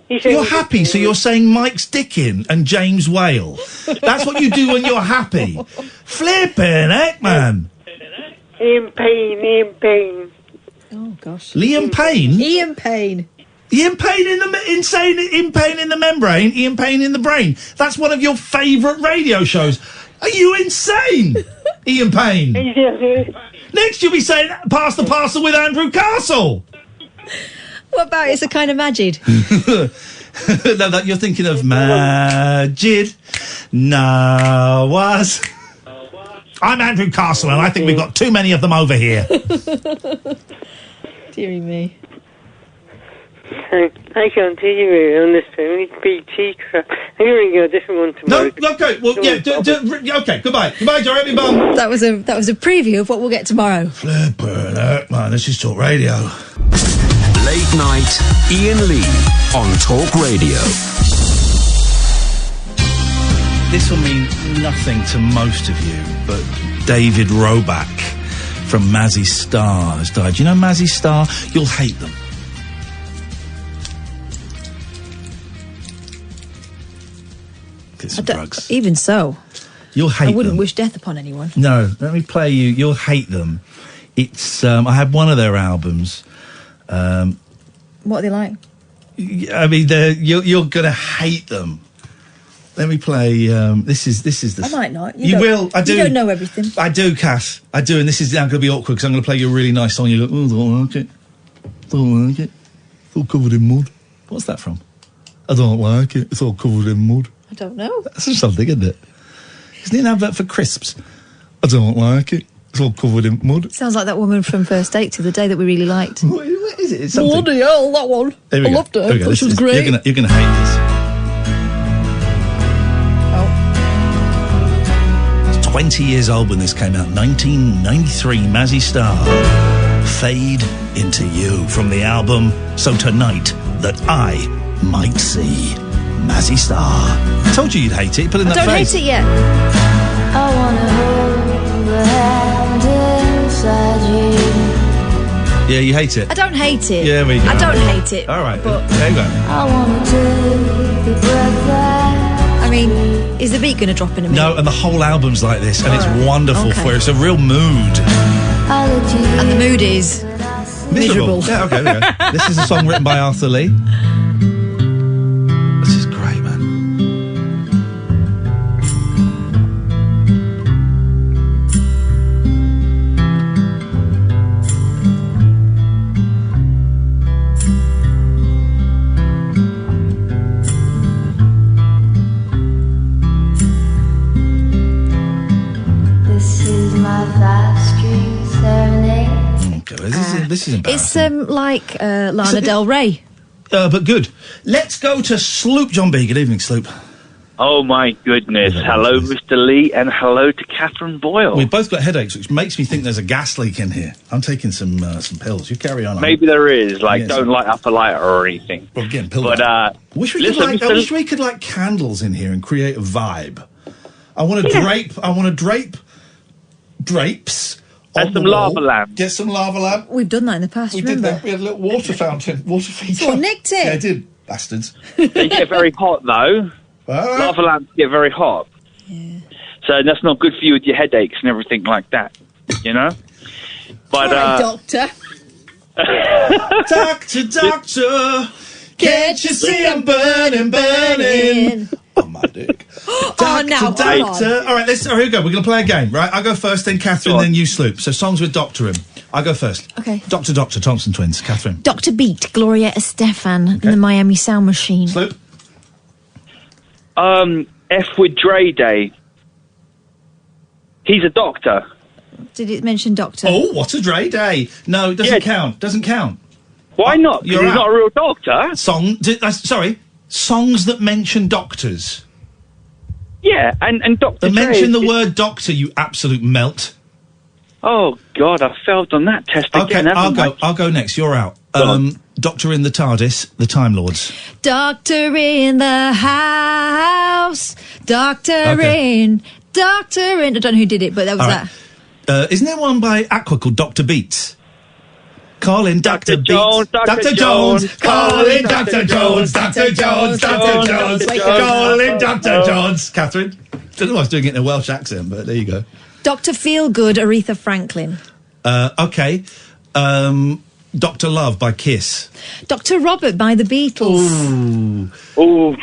You're happy, so you're saying Mike's Dickin and James Whale. That's what you do when you're happy. Flippin' heck, man. Ian Payne. Oh, gosh. Liam Payne? Ian Payne. Ian Payne in the membrane, Ian Payne in the brain. That's one of your favourite radio shows. Are you insane? Ian Payne. Next you'll be saying Pass the Parcel with Andrew Castle. What about It's a Kind of Majid? No, you're thinking of Majid Nawaz. I'm Andrew Castle, and I think we've got too many of them over here. Deary me. I can't hear you on this phone. It's BT crap. I'm going to go a different one tomorrow. No, okay. Well, yeah. Okay. Goodbye, Jeremy Bum. That was a preview of what we'll get tomorrow. Flippin' heck, man. This is Talk Radio. Late night, Iain Lee on Talk Radio. This will mean nothing to most of you, but David Roback from Mazzy Star has died. Do you know Mazzy Star? You'll hate them. Get some drugs. Even so. You'll hate them. I wouldn't wish death upon anyone. No, let me play you. You'll hate them. It's, I had one of their albums. What are they like? I mean, you're going to hate them. Let me play. This is the. I might not. You will. I do. You don't know everything. I do, Kath. I do, and this is now going to be awkward because I'm going to play you a really nice song. You go, oh, don't like it. Don't like it. It's all covered in mud. What's that from? I don't like it. It's all covered in mud. I don't know. That's something, isn't it? Isn't it an advert for crisps? I don't like it. It's all covered in mud. Sounds like that woman from First Date to the day that we really liked. What is it? It's something. Bloody hell, that one. I loved her. Thought she was great. You're gonna hate this. Oh. It's 20 years old when this came out. 1993, Mazzy Star. Fade Into You from the album So Tonight That I Might See. Mazzy Star. I told you you'd hate it. You put in that don't face. hate it yet. I wanna hold the hand inside you. Yeah, you hate it. I don't hate it. Yeah, we go. I don't hate it. All right, but there you go. I wanna take the breath that I mean, is the beat going to drop in a minute? No, and the whole album's like this, and it's wonderful Okay. for you. It's a real mood. And the mood is miserable. Yeah, okay, there we go. This is a song written by Arthur Lee. This is great, man. this is my five-string serenade. This is It's embarrassing. like Lana Del Rey. But good. Let's go to Sloop John B. Good evening, Sloop. Oh, my goodness. Hello, Mr. Lee, and hello to Katherine Boyle. We've both got headaches, which makes me think there's a gas leak in here. I'm taking some pills. You carry on. Maybe there is. Like, Yes. don't light up a lighter or anything. Well, getting pilled But, I wish we listen, I Mr. wish we could light candles in here and create a vibe. I want to drape drapes. And on some the wall. lava lamp. Get some lava lamp. We've done that in the past, We remember? did that. We had a little water fountain, water feature. Someone nicked it. Yeah, I did. Bastards. They get very hot, though. All Lava lamps get very hot. Yeah. So that's not good for you with your headaches and everything like that, you know? But, Doctor. Doctor, can't you see I'm burning? Oh, my dick. Oh, now, Doctor. All right, here we go. We're going to play a game, right? I go first, then Katherine, then you, Sloop. So songs with Doctor in. I go first. Okay. Doctor, Thompson Twins. Katherine. Dr. Beat, Gloria Estefan, and the Miami Sound Machine. Sloop. F with Dre Day. He's a doctor. Did it mention Doctor? Oh, what a Dre Day. No, it doesn't count. Doesn't count. Why not? 'Cause You're he's out. not a real doctor. Sorry. Songs that mention doctors. Yeah, and Dr. That Dre mention the is- word doctor, you absolute melt. Oh, God, I failed on that test Okay, again, haven't I? I'll go next. You're out. Doctor in the TARDIS, the Time Lords. Doctor in the house. Doctor in. I don't know who did it, but that was All that. right. Isn't there one by Aqua called Dr. Beats? Calling Dr. Jones, Beats. Dr. Jones. Jones. Calling Dr. Jones. Dr. Jones. Dr. Jones. Calling Dr. Jones. Katherine? Don't know why I was doing it in a Welsh accent, but there you go. Dr. Feelgood, Aretha Franklin. Okay. Dr. Love by Kiss. Dr. Robert by the Beatles. Ooh.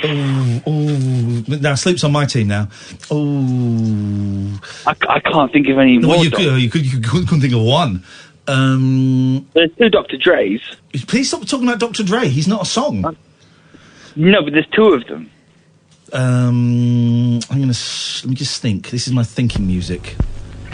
Now, Sloop's on my team now. Ooh. I can't think of any more. Well, you couldn't think of one. There's two Dr. Dre's. Please stop talking about Dr. Dre. He's not a song. No, but there's two of them. Let me just think. This is my thinking music.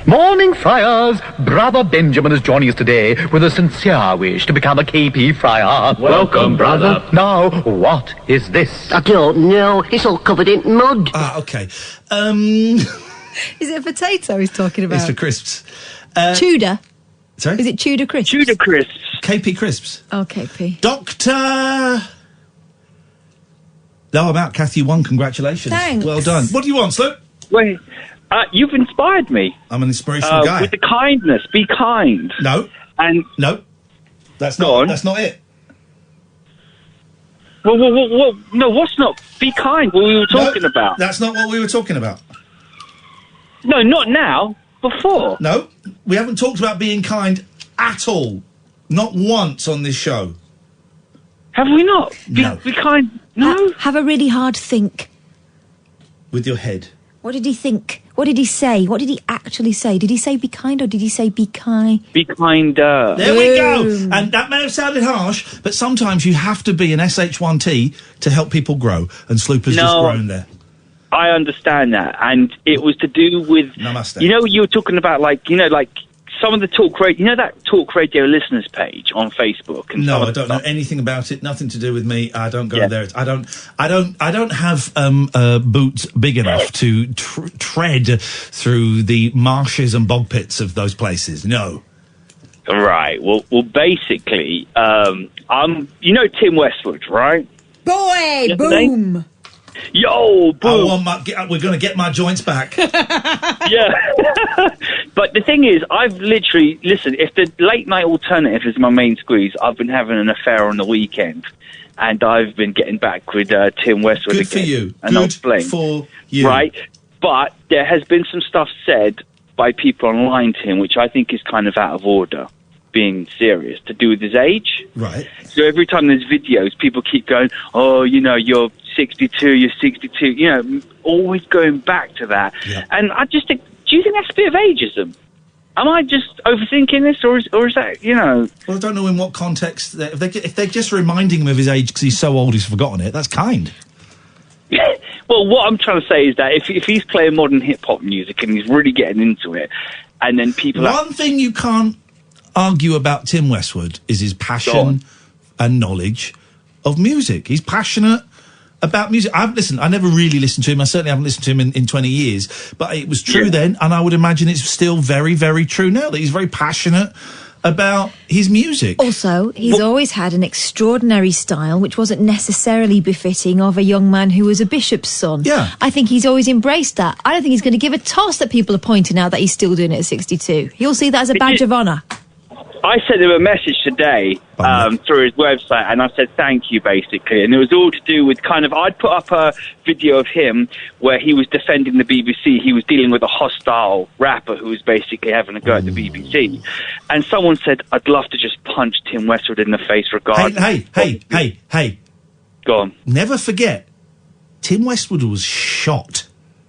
Morning, Friars! Brother Benjamin is joining us today with a sincere wish to become a KP Friar. Welcome, brother. Now, what is this? I don't know. It's all covered in mud. Ah, okay. Is it a potato he's talking about? It's for crisps. Tudor. Sorry? Is it Tudor Crisps? Tudor Crisps. KP Crisps. Oh, KP. Doctor... No, I'm out. Kathy, you won. Congratulations. Thanks. Well done. What do you want, Sloop? Wait, you've inspired me. I'm an inspirational guy. With the kindness. Be kind. No. And no. That's not it. Well, no, what's not? Be kind. What we were talking about. That's not what we were talking about. No, not now. Before. No, we haven't talked about being kind at all. Not once on this show. Have we not? No. Be kind. No. Have a really hard think. With your head. What did he think? What did he say? What did he actually say? Did he say be kind or did he say be kind? Be kinder. There we go. And that may have sounded harsh, but sometimes you have to be an SH1T to help people grow. And Sloop has just grown there. I understand that. And it was to do with... Namaste. You know, you were talking about, like, some of the talk radio... You know that talk radio listeners page on Facebook? And No, I don't know anything about it. Nothing to do with me. I don't go there. I don't have boots big enough to tread through the marshes and bog pits of those places. No. Right. Well, basically, you know Tim Westwood, right? Boy, boom. Yo, boom. We're going to get my joints back. Yeah. But the thing is, I've literally... Listen, if the late night alternative is my main squeeze, I've been having an affair on the weekend. And I've been getting back with Tim Westwood again. Good for you. And Good for you. Right? But there has been some stuff said by people online to him, which I think is kind of out of order, being serious, to do with his age. Right. So every time there's videos, people keep going, oh, you're 62, you're 62, always going back to that. Yeah. And I just think, do you think that's a bit of ageism? Am I just overthinking this, or is that, Well, I don't know in what context. If they're just reminding him of his age because he's so old he's forgotten it, that's kind. Well, what I'm trying to say is that if he's playing modern hip-hop music and he's really getting into it, and then people... One thing you can't argue about Tim Westwood is his passion and knowledge of music. He's passionate about music. I never really listened to him. I certainly haven't listened to him in 20 years. But it was true then, and I would imagine it's still very, very true now, that he's very passionate about his music. Also, he's always had an extraordinary style which wasn't necessarily befitting of a young man who was a bishop's son. Yeah. I think he's always embraced that. I don't think he's going to give a toss that people are pointing out that he's still doing it at 62. He'll see that as a badge of honour. I sent him a message today through his website, and I said thank you, basically. And it was all to do with I'd put up a video of him where he was defending the BBC. He was dealing with a hostile rapper who was basically having a go at the BBC. And someone said, I'd love to just punch Tim Westwood in the face regardless. Hey. Go on. Never forget, Tim Westwood was shot.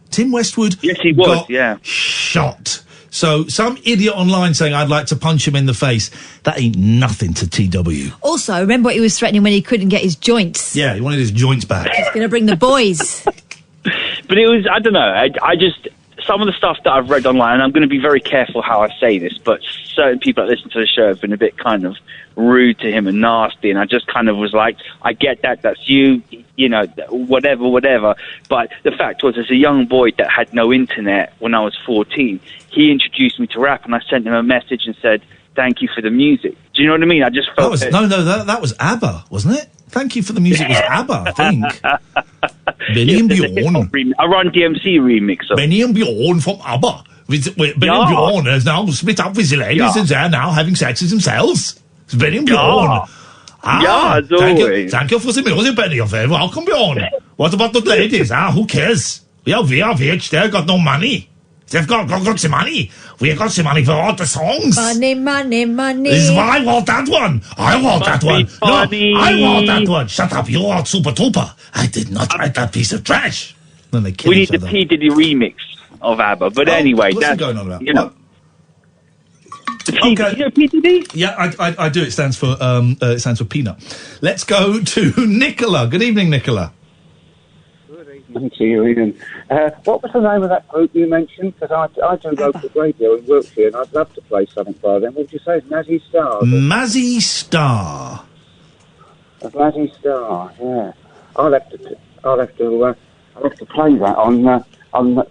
Tim Westwood got shot. So some idiot online saying I'd like to punch him in the face, that ain't nothing to TW. Also, remember what he was threatening when he couldn't get his joints? Yeah, he wanted his joints back. He's going to bring the boys. But it was, I don't know, I just, some of the stuff that I've read online, and I'm going to be very careful how I say this, but certain people that listen to the show have been a bit kind of rude to him and nasty, and I just kind of was like, I get that's you, whatever. But the fact was, as a young boy that had no internet when I was 14, he introduced me to rap, and I sent him a message and said, thank you for the music. Do you know what I mean? I just felt... That was ABBA, wasn't it? Thank you for the music was ABBA, I think. Benny and Bjorn. A Run DMC remix of Benny and Bjorn from ABBA. Benny and Bjorn has now split up with the ladies and they're now having sex with themselves. It's Benny and Bjorn. Thank you for the music, Benny. Welcome, Bjorn. What about the ladies? Who cares? We are rich. They've got no money. They've got some money. We got some money for all the songs. Money. This is why I want that one. I want that one. Funny. No, I want that one. Shut up. You are super duper. I did not write that piece of trash. Then they kill we need each the other. P. Diddy remix of ABBA. But anyway, what's he that's going on about? You know, Okay. You know PDD? Yeah, I do. It stands for peanut. Let's go to Nicola. Good evening, Nicola. Thank you, Ian. What was the name of that group you mentioned? Because I do local radio in Wiltshire, and I'd love to play something by them. What would you say? Mazzy Star? Mazzy Star. Mazzy Star. Yeah. I'll have to play that on.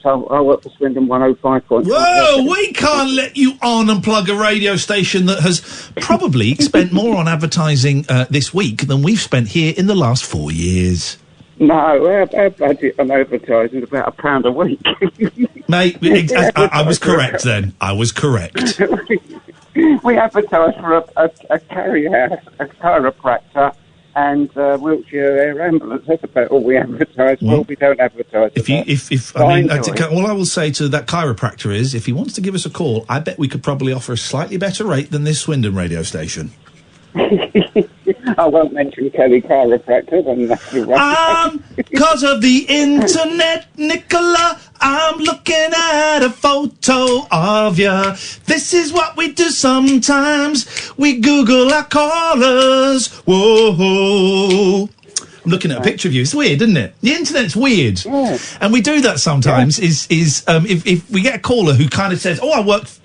So I work for Swindon 105.5. Whoa, we can't let you on and plug a radio station that has probably spent more on advertising this week than we've spent here in the last 4 years. No, our budget on advertising is about £1 a week. Mate, I was correct then. I was correct. We advertise for a carrier house, a chiropractor, and Wiltshire Air Ambulance. That's about all we advertise for. We don't advertise. All I will say to that chiropractor is, if he wants to give us a call, I bet we could probably offer a slightly better rate than this Swindon radio station. I won't mention Kelly Chiropractor. Then that's the right. Cause of the internet, Nicola, I'm looking at a photo of you. This is what we do sometimes. We Google our callers. Whoa. I'm looking at a picture of you. It's weird, isn't it? The internet's weird. Yeah. And we do that sometimes, if we get a caller who kind of says, oh, I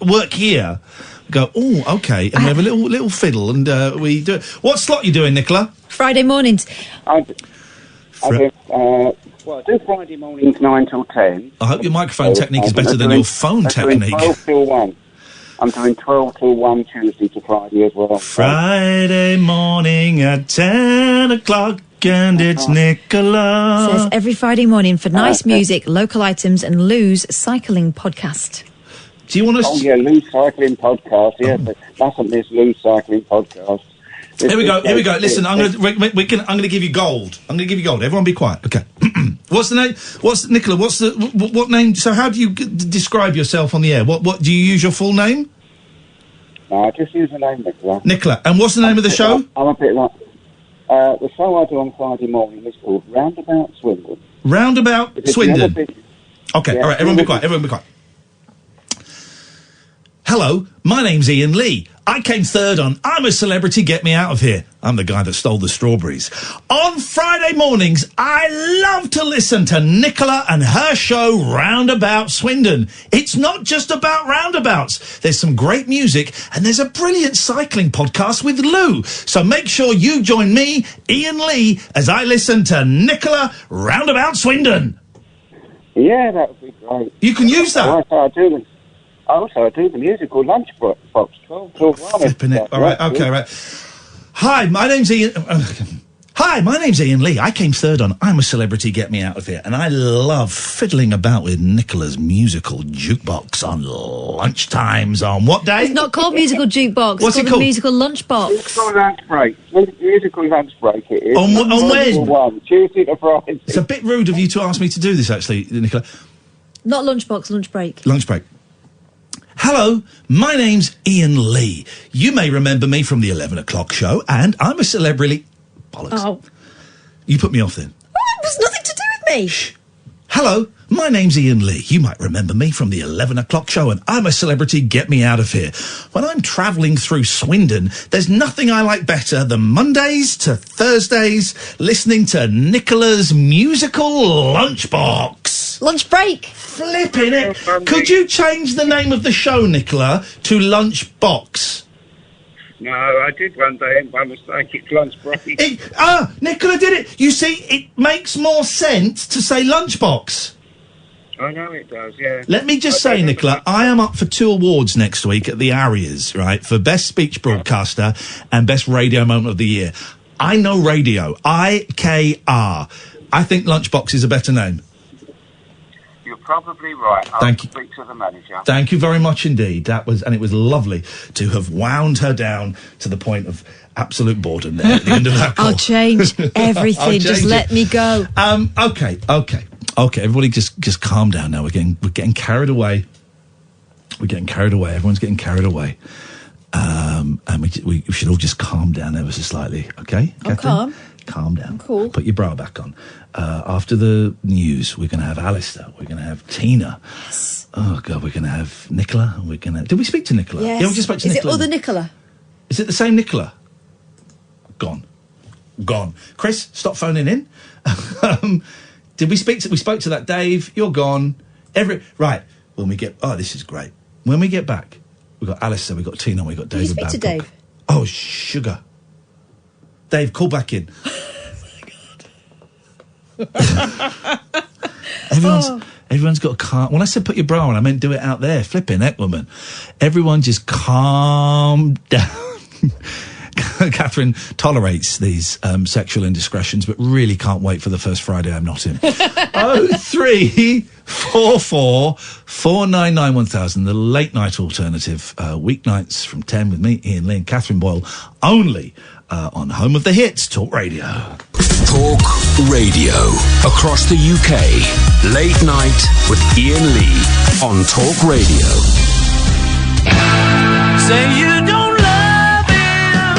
work here, we go, oh, okay, and we have a little fiddle, and we do it. What slot are you doing, Nicola? Friday mornings. I do Friday mornings 9 till 10. I hope your microphone technique is better than your phone technique. 12 till 1. I'm doing 12 till 1 Tuesday to Friday as well. Friday morning at 10 o'clock, and it's Nicola. Says every Friday morning for nice music, local items, and Lou's cycling podcast. Do you want to? Oh yeah, Lou's cycling podcast. Yeah, mustn't miss Lou's cycling podcast. Here we go. Listen, I'm gonna give you gold. Everyone, be quiet. Okay. What's the name? Nicola? What name? So, how do you describe yourself on the air? What do you use your full name? No, I just use the name Nicola. Nicola. And what's the name of the show? I'm a bit like. The show I do on Friday morning is called Roundabout Swindon. Roundabout Swindon. Okay. Yeah, all right. Everyone, be quiet. Hello, my name's Iain Lee. I came third on I'm a Celebrity, Get Me Out of Here. I'm the guy that stole the strawberries. On Friday mornings, I love to listen to Nicola and her show Roundabout Swindon. It's not just about roundabouts. There's some great music and there's a brilliant cycling podcast with Lou. So make sure you join me, Iain Lee, as I listen to Nicola Roundabout Swindon. Yeah, that would be great. You can use that. Also, I do the musical Lunchbox. 12 till 1. Flipping it. All right, okay, right. Hi, my name's Iain Lee. I came third on I'm a Celebrity, Get Me Out of Here. And I love fiddling about with Nicola's musical jukebox on lunchtimes on what day? It's not called musical jukebox. What's it it's called? Musical lunchbox. Musical lunch break. Musical lunch break it is. On when? 1, Tuesday to Friday. It's a bit rude of you to ask me to do this, actually, Nicola. Not lunchbox, lunch break. Lunch break. Hello, my name's Iain Lee. You may remember me from the 11 o'clock show, and I'm a celebrity... Bollocks. Oh. You put me off then. It was nothing to do with me. Shh. Hello, my name's Iain Lee. You might remember me from the 11 o'clock show, and I'm a Celebrity, Get Me Out of Here. When I'm travelling through Swindon, there's nothing I like better than Mondays to Thursdays listening to Nicola's musical Lunchbox. Lunch break. Flipping it. Could you change the name of the show, Nicola, to Lunchbox? No, I did one day and by mistake it's lunch break. Nicola did it. You see, it makes more sense to say Lunchbox. I know it does, yeah. Let me just say, Nicola, I am up for 2 awards next week at the Arias, right, for Best Speech Broadcaster and Best Radio Moment of the Year. I know radio. IKR. I think Lunchbox is a better name. You're probably right. Thank you. Speak to the manager. Thank you very much indeed. It was lovely to have wound her down to the point of absolute boredom there at the end of that call. I'll change everything. Just let me go. Okay. Everybody, just calm down now. We're getting carried away. Everyone's getting carried away. And we should all just calm down ever so slightly. Okay, I'm calm. Calm down. I'm cool. Put your bra back on. After the news, we're going to have Alistair. We're going to have Tina. Yes. Oh, God, we're going to have Nicola. Did we speak to Nicola? Yes. Yeah, we just spoke to Nicola. Is it other Nicola? Is it the same Nicola? Gone. Chris, stop phoning in. Did we speak to... We spoke to that Dave. You're gone. Right. When we get... Oh, this is great. When we get back, we've got Alistair, we've got Tina, we've got David Babcock. Did you speak to Dave? Oh, sugar. Dave, call back in. Everyone's got a calm... When I said put your bra on, I meant do it out there. Flipping heck, woman. Everyone just calm down. Katherine tolerates these sexual indiscretions, but really can't wait for the first Friday I'm not in. 0344 499 1000, the late night alternative, weeknights from 10 with me, Iain Lee and Katherine Boyle, only on Home of the Hits, Talk Radio. Talk Radio. Across the UK. Late night with Iain Lee on Talk Radio. Say you don't love him.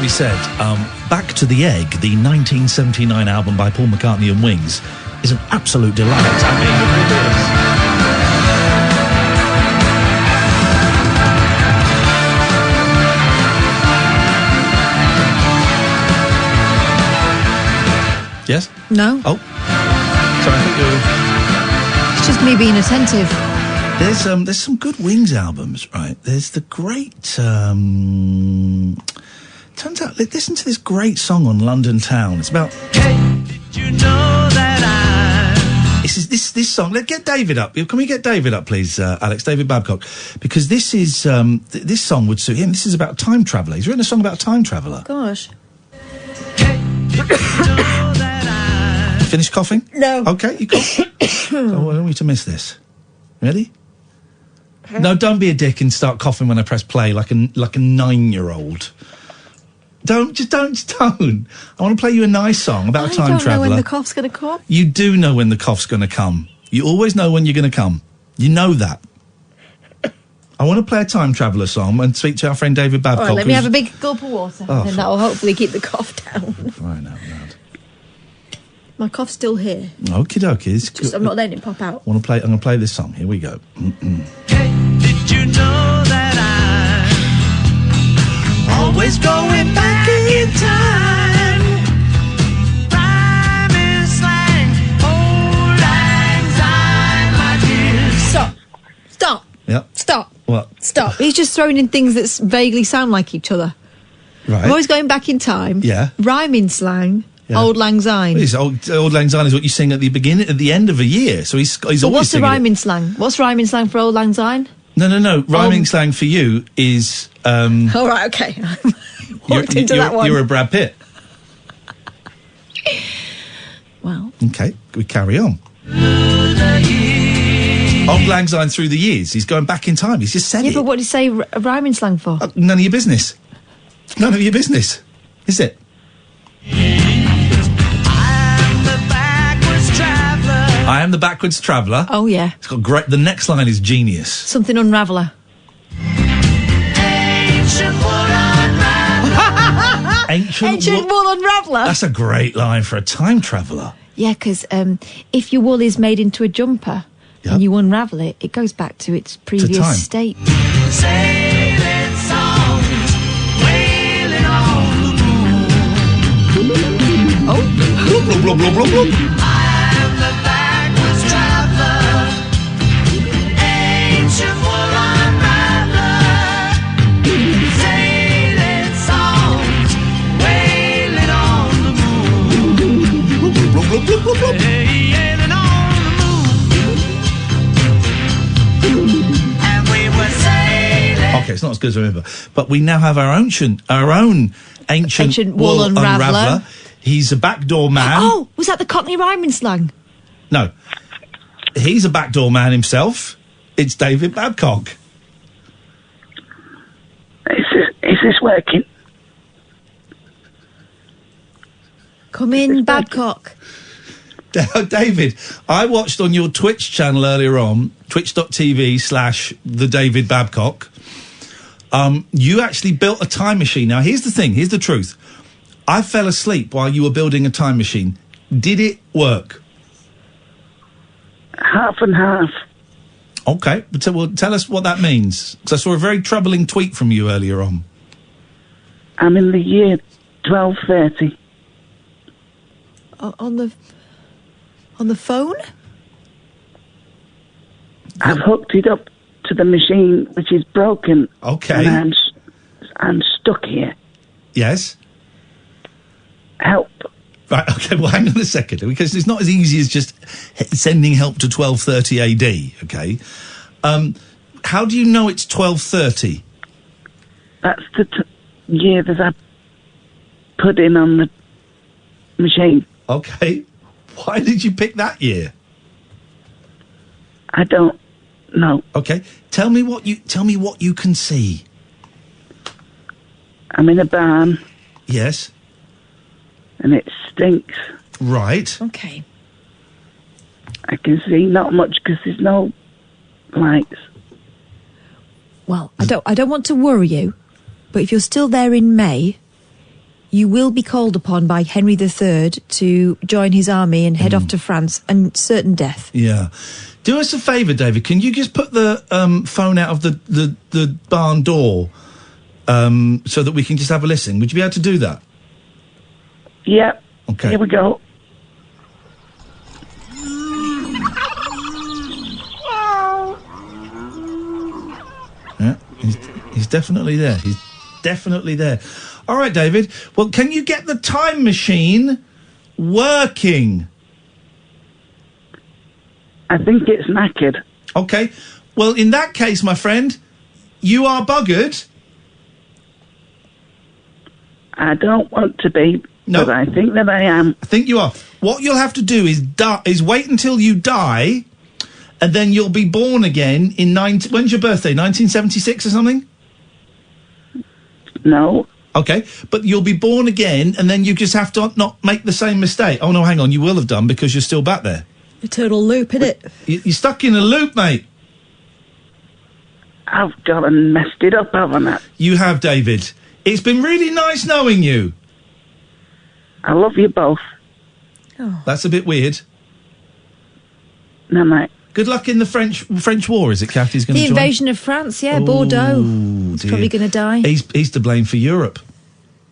be said. Back to the Egg, the 1979 album by Paul McCartney and Wings, is an absolute delight. I mean, it really is. Yes? No. Oh. Sorry, I think It's just me being attentive. There's some good Wings albums, right? There's the great, turns out, listen to this great song on London Town. It's about... Hey, did you know that This song, let's get David up. Can we get David up, please, Alex? David Babcock. Because this is, this song would suit him. This is about a time traveller. He's written a song about a time traveller. Gosh. Finished coughing? No. Okay, you cough. I don't want you to miss this. Ready? No, don't be a dick and start coughing when I press play like a 9-year-old. Don't. I want to play you a nice song about a time I don't traveller. know when the cough's going to come. You do know when the cough's going to come. You always know when you're going to come. You know that. I want to play a time traveller song and speak to our friend David Babcock. All right, let me have a big gulp of water, and then that will hopefully keep the cough down. Right now, lad. My cough's still here. Okie dokie. Just I'm not letting it pop out. I'm going to play this song. Here we go. Did you know that I'm always going back in time? Rhyme and slang, old lang syne, my dear. Stop. Yep. Stop. What? Stop. He's just throwing in things that vaguely sound like each other. Right. I'm always going back in time. Yeah. Rhyming slang. Yeah. Old Lang Syne. Old Lang Syne is what you sing at the beginning, at the end of a year. So he's always what's the singing rhyming slang? What's rhyming slang for Old Lang Syne? No. Rhyming slang for you is... All right, okay. Walked into that one. You're a Brad Pitt. Well. Okay, we carry on. Old Lang Syne through the years. He's going back in time. He's just said it. Yeah, but what do you say rhyming slang for? None of your business. None of your business. Is it? I am the backwards traveller. Oh, yeah. It's got great... The next line is genius. Something unraveller. Ancient wool unraveller. That's a great line for a time traveller. Yeah, because if your wool is made into a jumper and you unravel it, it goes back to its previous state. Sailing songs, wailing on the moon. Oh. Blub, blub, blub, blub, blub. I'm the backwards traveller, ancient wool unraveller, sailing songs, wailing on the moon. Blub, blub, blub, blub, blub. Wailing on the moon. And we were sailing. Okay, it's not as good as I remember. But we now have our own ancient wool unraveller. He's a backdoor man. Oh, was that the Cockney rhyming slang? No. He's a backdoor man himself. It's David Babcock. Is this working? Come in, Babcock. David, I watched on your Twitch channel earlier on, twitch.tv/the David Babcock. You actually built a time machine. Now, here's the thing. Here's the truth. I fell asleep while you were building a time machine. Did it work? Half and half. Okay. Well, tell us what that means. Because I saw a very troubling tweet from you earlier on. I'm in the year 1230. On the phone? I've hooked it up to the machine, which is broken. Okay. And I'm stuck here. Yes? Help. Right, okay, well, hang on a second, because it's not as easy as just sending help to 1230 AD, okay? How do you know it's 1230? That's the year that I put in on the machine. Okay. Why did you pick that year? I don't know. Okay. Tell me what you can see. I'm in a barn. Yes. And it stinks. Right. Okay. I can see not much because there's no lights. Well, I don't want to worry you, but if you're still there in May, you will be called upon by Henry III to join his army and head off to France, and certain death. Yeah. Do us a favour, David. Can you just put the phone out of the barn door so that we can just have a listen? Would you be able to do that? Yeah. Okay. Here we go. Yeah, he's definitely there. He's definitely there. All right, David. Well, can you get the time machine working? I think it's knackered. Okay. Well, in that case, my friend, you are buggered. I don't want to be, no. but I think that I am. I think you are. What you'll have to do is wait until you die, and then you'll be born again in when's your birthday? 1976 or something? No. Okay, but you'll be born again, and then you just have to not make the same mistake. Oh, no, hang on, you will have done, because you're still back there. Eternal loop, innit? You're stuck in a loop, mate. I've gone and messed it up, haven't I? You have, David. It's been really nice knowing you. I love you both. Oh. That's a bit weird. No, mate. Good luck in the French war, is it, Kathy's going to The join? invasion of France, yeah, Bordeaux. He's probably going to die. He's to blame for Europe.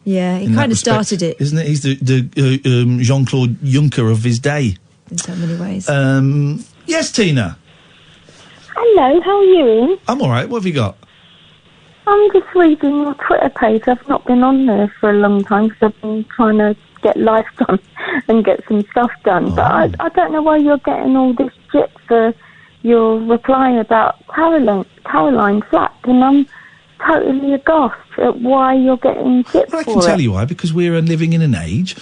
Yeah, he in kind that of started it. Isn't it? He's the Jean-Claude Juncker of his day. In so many ways. Yes, Tina? Hello, how are you, Ian? I'm all right. What have you got? I'm just reading your Twitter page. I've not been on there for a long time because I've been trying to get life done and get some stuff done. But I don't know why you're getting all this shit for your reply about Caroline Flack, and I'm totally aghast at why you're getting shit Well, I for can it. tell you why, because we're living in an age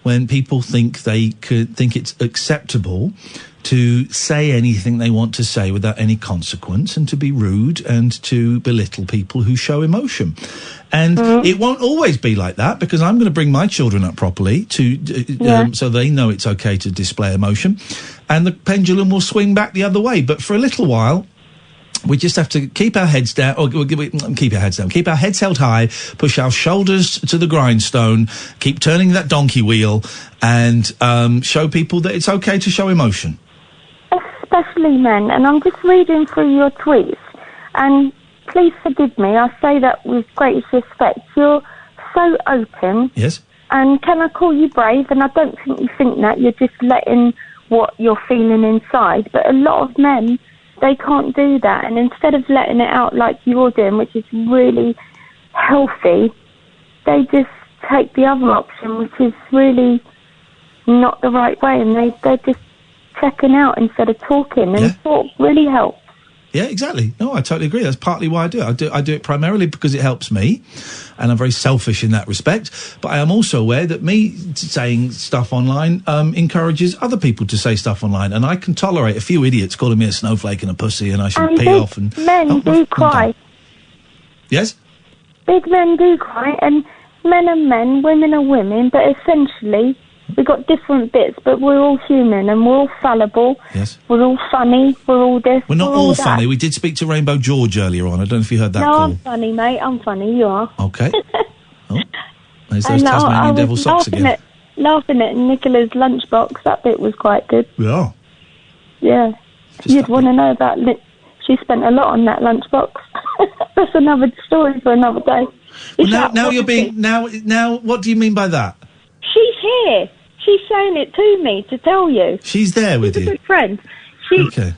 when people think it's acceptable to say anything they want to say without any consequence, and to be rude and to belittle people who show emotion. And it won't always be like that, because I'm going to bring my children up properly so they know it's okay to display emotion, and the pendulum will swing back the other way. But for a little while, we just have to keep our heads down, keep our heads held high, push our shoulders to the grindstone, keep turning that donkey wheel, and show people that it's okay to show emotion. Especially men, and I'm just reading through your tweets, and please forgive me, I say that with greatest respect. You're so open. Yes. And can I call you brave? And I don't think you think that. You're just letting what you're feeling inside. But a lot of men, they can't do that. And instead of letting it out like you're doing, which is really healthy, they just take the other option, which is really not the right way. And they're just checking out instead of talking. And talk really helps. Yeah, exactly. No, I totally agree. That's partly why I do it. I do it primarily because it helps me, and I'm very selfish in that respect. But I am also aware that me saying stuff online encourages other people to say stuff online, and I can tolerate a few idiots calling me a snowflake and a pussy, and I should pee off. And men do cry. Yes? Big men do cry, and men are men, women are women, but essentially we've got different bits, but we're all human and we're all fallible. Yes. We're all funny, we're all this, We're not we're all that. funny. We did speak to Rainbow George earlier on. I don't know if you heard that No, call. I'm funny, mate, I'm funny, you are. Okay. There's those And I Tasmanian devil was socks again. laughing at Nicola's lunchbox, that bit was quite good. Yeah. Yeah. You'd want to know about she spent a lot on that lunchbox. That's another story for another day. Well, now you're being... Now, what do you mean by that? She's here. She's saying it to me to tell you. She's there with She's you? a good friend. Okay.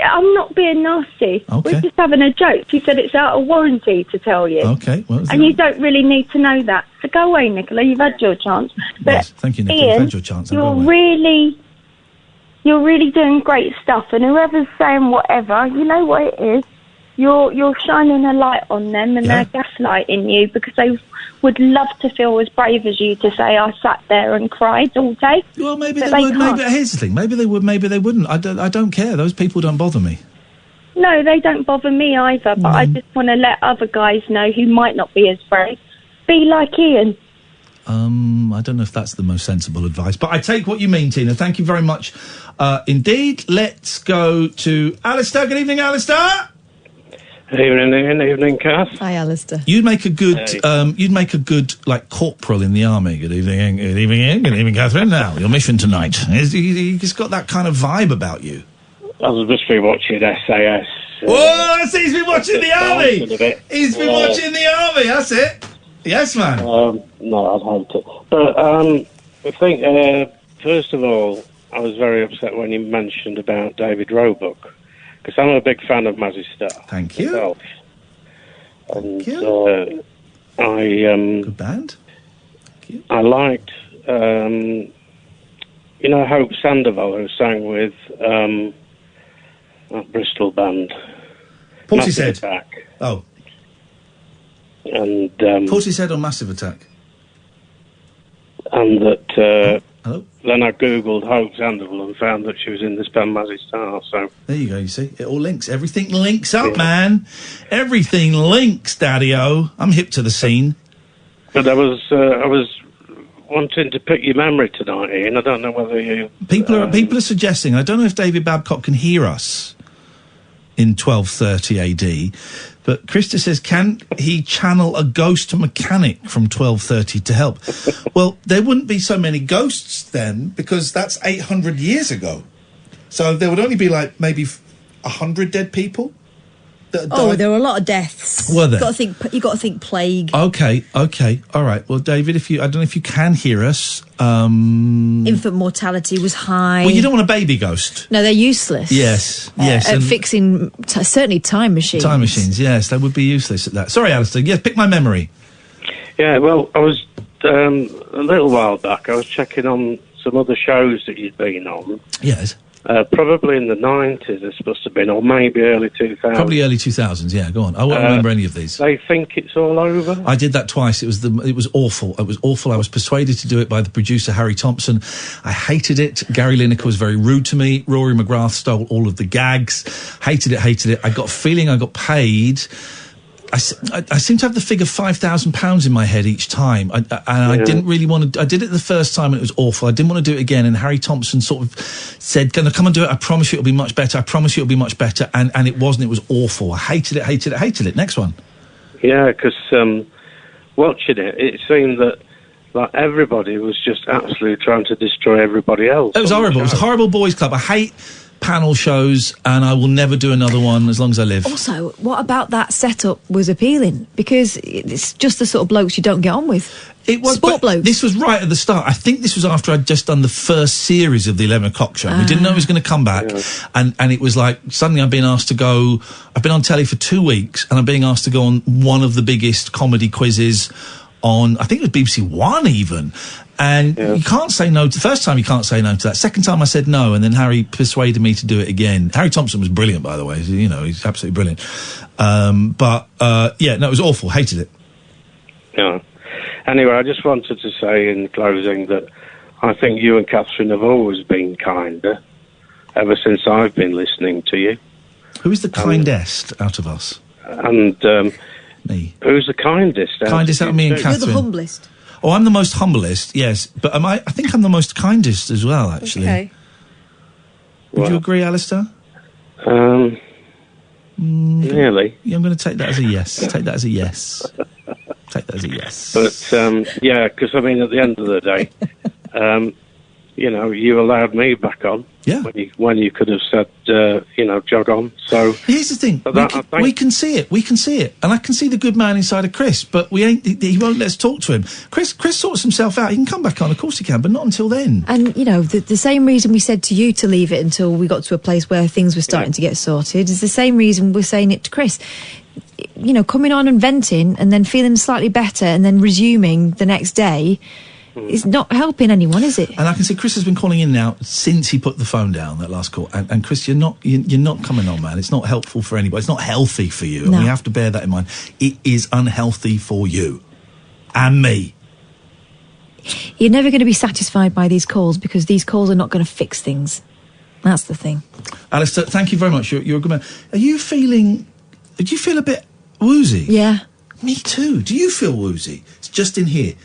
I'm not being nasty. Okay. We're just having a joke. She said it's out of warranty to tell you. Okay. Well, And you don't really need to know that. So go away, Nicola. You've had your chance. But yes, thank you, Nicola. Ian, You've had your chance. Now go you're really doing great stuff. And whoever's saying whatever, you know what it is. You're shining a light on them, and they're gaslighting you because they would love to feel as brave as you to say, I sat there and cried all day. Well, maybe But they would. can't. Maybe here's the thing. Maybe they would. Maybe they wouldn't. I don't care. Those people don't bother me. No, they don't bother me either, but I just want to let other guys know who might not be as brave. Be like Ian. I don't know if that's the most sensible advice, but I take what you mean, Tina. Thank you very much indeed. Let's go to Alistair. Good evening, Alistair. Evening, Ian. Evening, Kath. Hi, Alistair. You'd make a good like corporal in the army. Good evening, Ian. Good evening, Ian. Good evening, Catherine. Now, your mission tonight. He's got that kind of vibe about you. I was just been watching SAS. Oh, he's been watching the army. He's been watching the army. That's it. Yes, man. No, I'd hate it. But I think, first of all, I was very upset when you mentioned about David Roebuck, because I'm a big fan of Mazzy Star. Thank you. Myself. And good band. Thank you. I liked, Hope Sandoval, who sang with that Bristol band. Portishead. Attack. Oh. And Portishead on Massive Attack. And that hello? Then I googled Hope Sandoval and found that she was in this band Mazzy Star. So there you go. You see, it all links. Everything links up, man. Everything links, Daddy-O. I'm hip to the scene. But I was wanting to pick your memory tonight, Ian. I don't know whether you people are suggesting. I don't know if David Babcock can hear us in 1230 AD. But Krista says, can he channel a ghost mechanic from 1230 to help? Well, there wouldn't be so many ghosts then, because that's 800 years ago. So there would only be like maybe 100 dead people that died. There were a lot of deaths. Were there? You got to think plague. Okay, all right. Well, David, I don't know if you can hear us. Infant mortality was high. Well, you don't want a baby ghost. No, they're useless. Yes. At fixing, certainly time machines. Time machines, yes, they would be useless at that. Sorry, Alistair. Yes, pick my memory. Yeah, well, I was a little while back. I was checking on some other shows that you'd been on. Yes. Probably in the 90s, it's supposed to have been, or maybe early 2000s. Probably early 2000s. Yeah, go on. I won't remember any of these. They think it's all over. I did that twice. It was awful. It was awful. I was persuaded to do it by the producer Harry Thompson. I hated it. Gary Lineker was very rude to me. Rory McGrath stole all of the gags. Hated it. I got a feeling I got paid. I seem to have the figure £5,000 in my head each time. I didn't really want to... I did it the first time and it was awful. I didn't want to do it again. And Harry Thompson sort of said, "Gonna come and do it. I promise you it'll be much better. I promise you it'll be much better." And it wasn't. It was awful. I hated it. Next one. Yeah, because watching it, it seemed that like everybody was just absolutely trying to destroy everybody else. It was horrible. It was a horrible boys' club. I hate panel shows, and I will never do another one as long as I live. Also, what about that setup was appealing? Because it's just the sort of blokes you don't get on with. It was sport blokes. This was right at the start. I think this was after I'd just done the first series of the 11 o'clock show. We didn't know it was going to come back, and it was like suddenly I'm being asked to go. I've been on telly for 2 weeks, and I'm being asked to go on one of the biggest comedy quizzes on, I think it was BBC One even. And you can't say no to... The first time you can't say no to that. Second time I said no, and then Harry persuaded me to do it again. Harry Thompson was brilliant, by the way. You know, he's absolutely brilliant. It was awful. Hated it. Yeah. Anyway, I just wanted to say in closing that I think you and Katherine have always been kinder ever since I've been listening to you. Who is the kindest out of us? And me. Who's the kindest? Kindest out of me and Katherine. You're the humblest. Oh, I'm the most humblest, yes. But I think I'm the most kindest as well, actually. Okay. Would you agree, Alistair? Nearly. Yeah, I'm going to take that as a yes. Take that as a yes. But, yeah, because, I mean, at the end of the day, you allowed me back on. Yeah. When you could have said, jog on. So here's the thing: we can see it, and I can see the good man inside of Chris. But he won't let us talk to him. Chris sorts himself out. He can come back on, of course he can, but not until then. And the same reason we said to you to leave it until we got to a place where things were starting to get sorted is the same reason we're saying it to Chris. Coming on and venting, and then feeling slightly better, and then resuming the next day. It's not helping anyone, is it? And I can see Chris has been calling in now since he put the phone down, that last call. And Chris, you're not coming on, man. It's not helpful for anybody. It's not healthy for you. No. And we have to bear that in mind. It is unhealthy for you. And me. You're never going to be satisfied by these calls because these calls are not going to fix things. That's the thing. Alistair, thank you very much. You're a good man. Do you feel a bit woozy? Yeah. Me too. Do you feel woozy? It's just in here.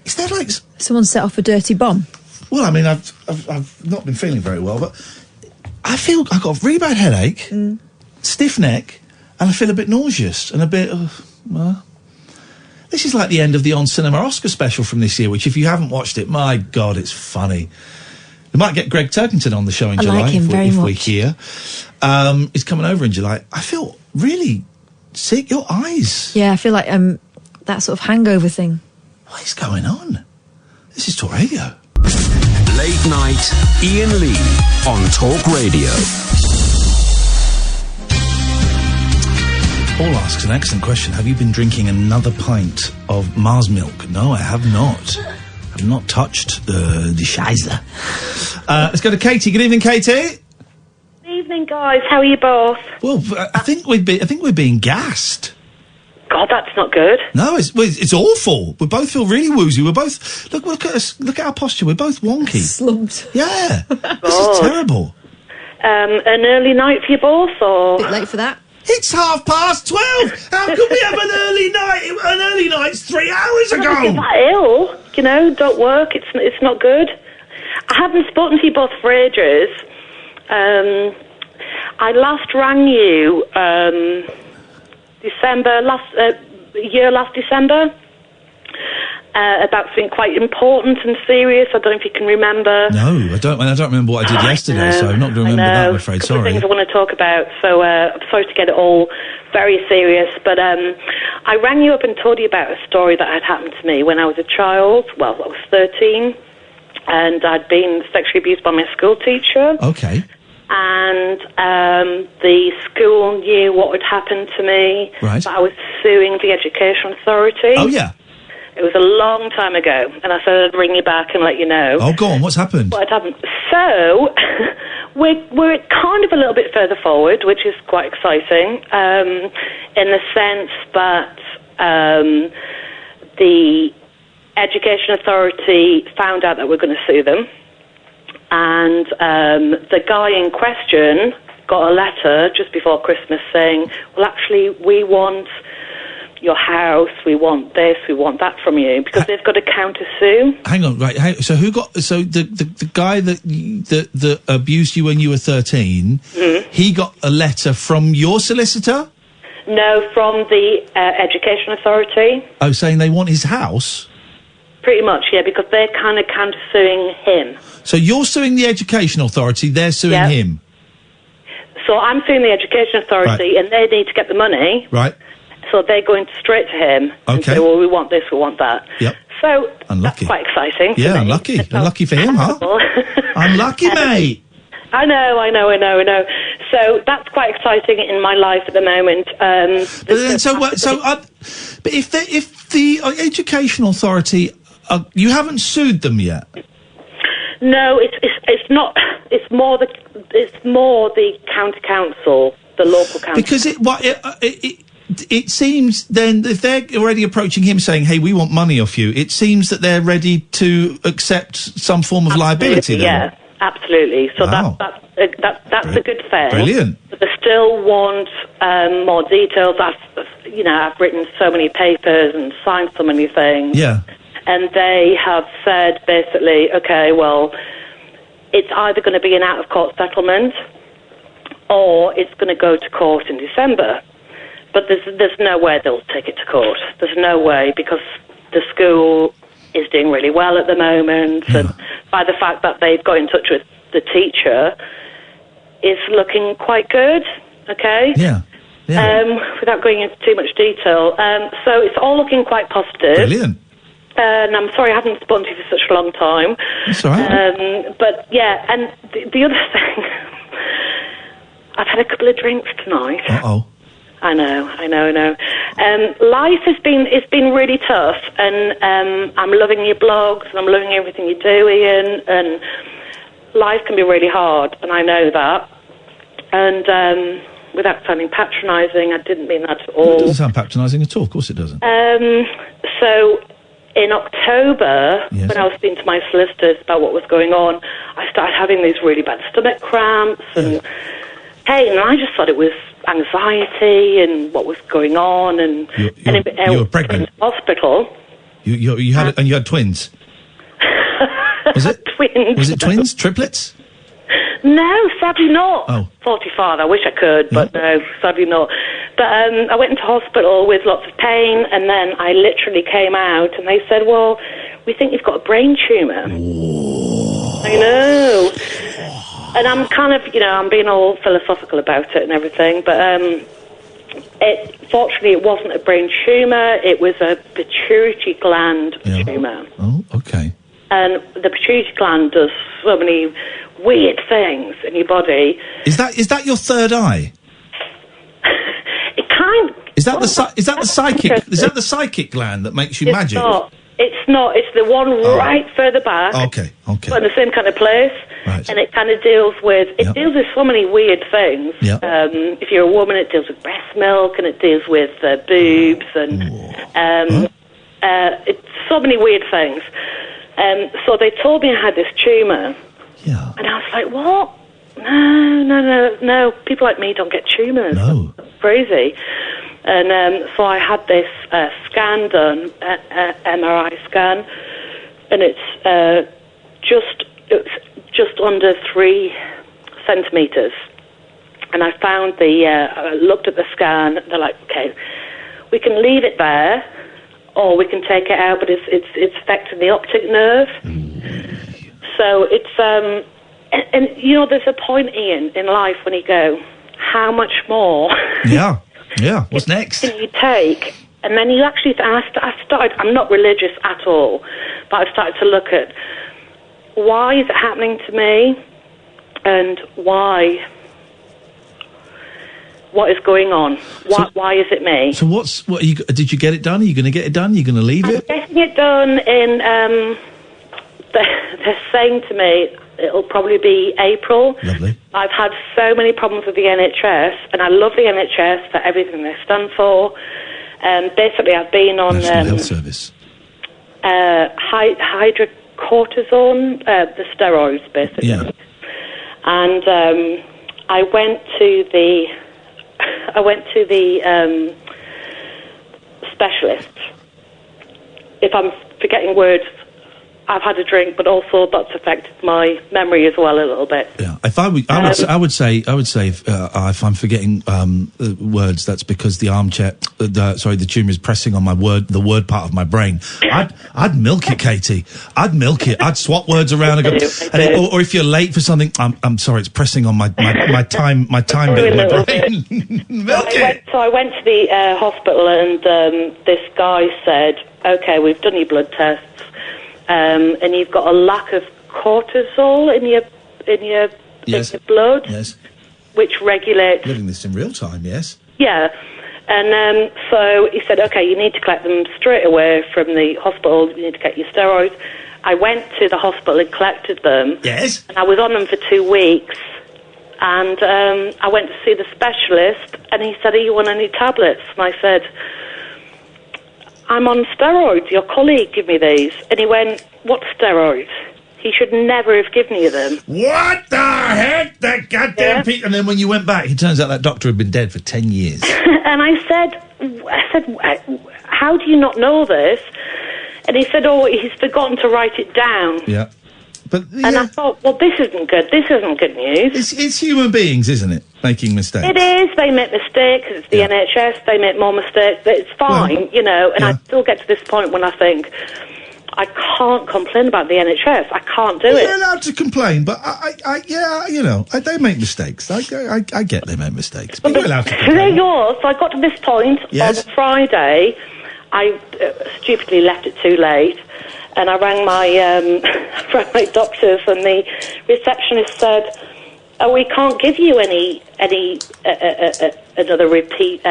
Is there like... Someone set off a dirty bomb? Well, I mean, I've not been feeling very well, but I feel I've got a really bad headache, stiff neck, And I feel a bit nauseous and a bit, well... This is like the end of the On Cinema Oscar special from this year, which if you haven't watched it, my God, it's funny. We might get Greg Turkington on the show in July like him if we're much. here. He's coming over in July. I feel really sick. Your eyes. Yeah, I feel like that sort of hangover thing. What is going on? This is Talk Radio. Late night, Iain Lee on Talk Radio. Paul asks an excellent question. Have you been drinking another pint of Mars milk? No, I have not. I've not touched the Scheiße. Let's go to Katie. Good evening, Katie. Good evening, guys. How are you both? Well, I think we're being gassed. God, that's not good. No, it's awful. We both feel really woozy. We're both look at us. Look at our posture. We're both wonky. Slumped. Yeah, this is terrible. An early night for you both, or bit late for that? It's 12:30. How could we have an early night? An early night's 3 hours ago. You're that ill, you know. Don't work. It's not good. I haven't spoken to you both for ages. I last rang you last December about something quite important and serious. I don't know if you can remember. No, I don't remember what I did yesterday, so I'm not going to remember that, I'm afraid. Sorry. Things I want to talk about, so I'm sorry to get it all very serious, but I rang you up and told you about a story that had happened to me when I was a child. Well, I was 13, and I'd been sexually abused by my school teacher. Okay. And the school knew what had happened to me. Right. But I was suing the Education Authority. Oh, yeah. It was a long time ago, and I said I'd ring you back and let you know. Oh, go on. What's happened? What had happened. So, we're kind of a little bit further forward, which is quite exciting, in the sense that the Education Authority found out that we're going to sue them. And the guy in question got a letter just before Christmas saying, well, actually, we want your house, we want this, we want that from you, because they've got to counter-sue. Hang on, right. So the guy that abused you when you were 13, he got a letter from your solicitor? No, from the Education Authority. Oh, saying they want his house? Pretty much, yeah, because they're kind of counter-suing him. So you're suing the Education Authority, they're suing him? So I'm suing the Education Authority, and they need to get the money. Right. So they're going straight to him and say, well, we want this, we want that. Yep. So unlucky. That's quite exciting. Yeah, for me. unlucky. Unlucky for him, huh? Unlucky, mate. I know. So that's quite exciting in my life at the moment. But if the Education Authority, you haven't sued them yet? No, it's not. It's more the county council, the local council. Because it seems then if they're already approaching him saying, "Hey, we want money off you," it seems that they're ready to accept some form of liability. Then. Yeah, absolutely. So Wow. that's a good thing. Brilliant. But they still want more details. I've written so many papers and signed so many things. Yeah. And they have said basically, okay, well, it's either going to be an out-of-court settlement or it's going to go to court in December. But there's no way they'll take it to court. There's no way, because the school is doing really well at the moment, and by the fact that they've got in touch with the teacher, is looking quite good, okay? Yeah. Without going into too much detail. So it's all looking quite positive. Brilliant. And I'm sorry I haven't spoken to you for such a long time. That's all right. But yeah, and the other thing, I've had a couple of drinks tonight. Uh-oh. I know. Life has been really tough, and I'm loving your blogs, and I'm loving everything you do, Iain, and life can be really hard, and I know that. And without sounding patronising, I didn't mean that at all. It doesn't sound patronising at all, of course it doesn't. So in October, when I was speaking to my solicitors about what was going on, I started having these really bad stomach cramps and pain, and I just thought it was anxiety and what was going on, and you were pregnant. Hospital. You had twins. Was it twins? Was it twins? Triplets? No, sadly not. Oh. 45. I wish I could, but no, sadly not. But I went into hospital with lots of pain, and then I literally came out, and they said, well, we think you've got a brain tumour. I know. And I'm kind of, I'm being all philosophical about it and everything, but fortunately it wasn't a brain tumour, it was a pituitary gland tumour. Oh, okay. And the pituitary gland does so many weird things in your body. Is that your third eye? It kind. Is that the psychic? Is that the psychic gland that makes you magic? It's not. It's the one right further back. Okay. But in the same kind of place. Right. And it kind of deals with. It deals with so many weird things. Yep. If you're a woman, it deals with breast milk, and it deals with boobs, and it's so many weird things. So they told me I had this tumour. Yeah. And I was like, what? No. People like me don't get tumours. No. That's crazy. And so I had this scan done, MRI scan, and it's just under 3 centimetres. And I found I looked at the scan. They're like, okay, we can leave it there, or we can take it out, but it's affecting the optic nerve. So it's and there's a point, Ian, in life when you go, how much more? Yeah. What's next? Can you take? And then you actually, I started. I'm not religious at all, but I've started to look at why is it happening to me, and why. What is going on? Why is it me? So did you get it done? Are you going to get it done? Are you going to leave it? I'm getting it done in. They're saying to me it'll probably be April. Lovely. I've had so many problems with the NHS, and I love the NHS for everything they stand for. Basically, I've been on National Health Service. hydrocortisone, the steroids, basically. Yeah. And I went to the specialist. If I'm forgetting words, I've had a drink, but also that's affected my memory as well a little bit. Yeah, I would say if I'm forgetting words, that's because the armchair, the tumour is pressing on the word part of my brain. I'd milk it, Katie. I'd milk it. I'd swap words around and go. Or if you're late for something, I'm sorry, it's pressing on my time bit of my brain. Milk it. So I went to the hospital, and this guy said, "Okay, we've done your blood tests." And you've got a lack of cortisol in your blood, yes, which regulates. Living this in real time, yes. Yeah, and so he said, okay, you need to collect them straight away from the hospital. You need to get your steroids. I went to the hospital and collected them. Yes, and I was on them for 2 weeks. And I went to see the specialist, and he said, "Are you on any tablets?" And I said, "I'm on steroids. Your colleague gave me these." And he went, "What steroids? He should never have given you them." What the heck? That goddamn people. And then when you went back, it turns out that doctor had been dead for 10 years. And I said, "How do you not know this?" And he said, "Oh, he's forgotten to write it down." Yeah. And I thought, well, this isn't good. This isn't good news. It's human beings, isn't it? Making mistakes. It is. They make mistakes. It's the NHS. They make more mistakes. But it's fine, And I still get to this point when I think, I can't complain about the NHS. I can't do it. You're allowed to complain, but they make mistakes. I get they make mistakes, but you're allowed to complain. There you go. So I got to this point on Friday. I stupidly left it too late. And I rang my doctors, and the receptionist said, "Oh, we can't give you another repeat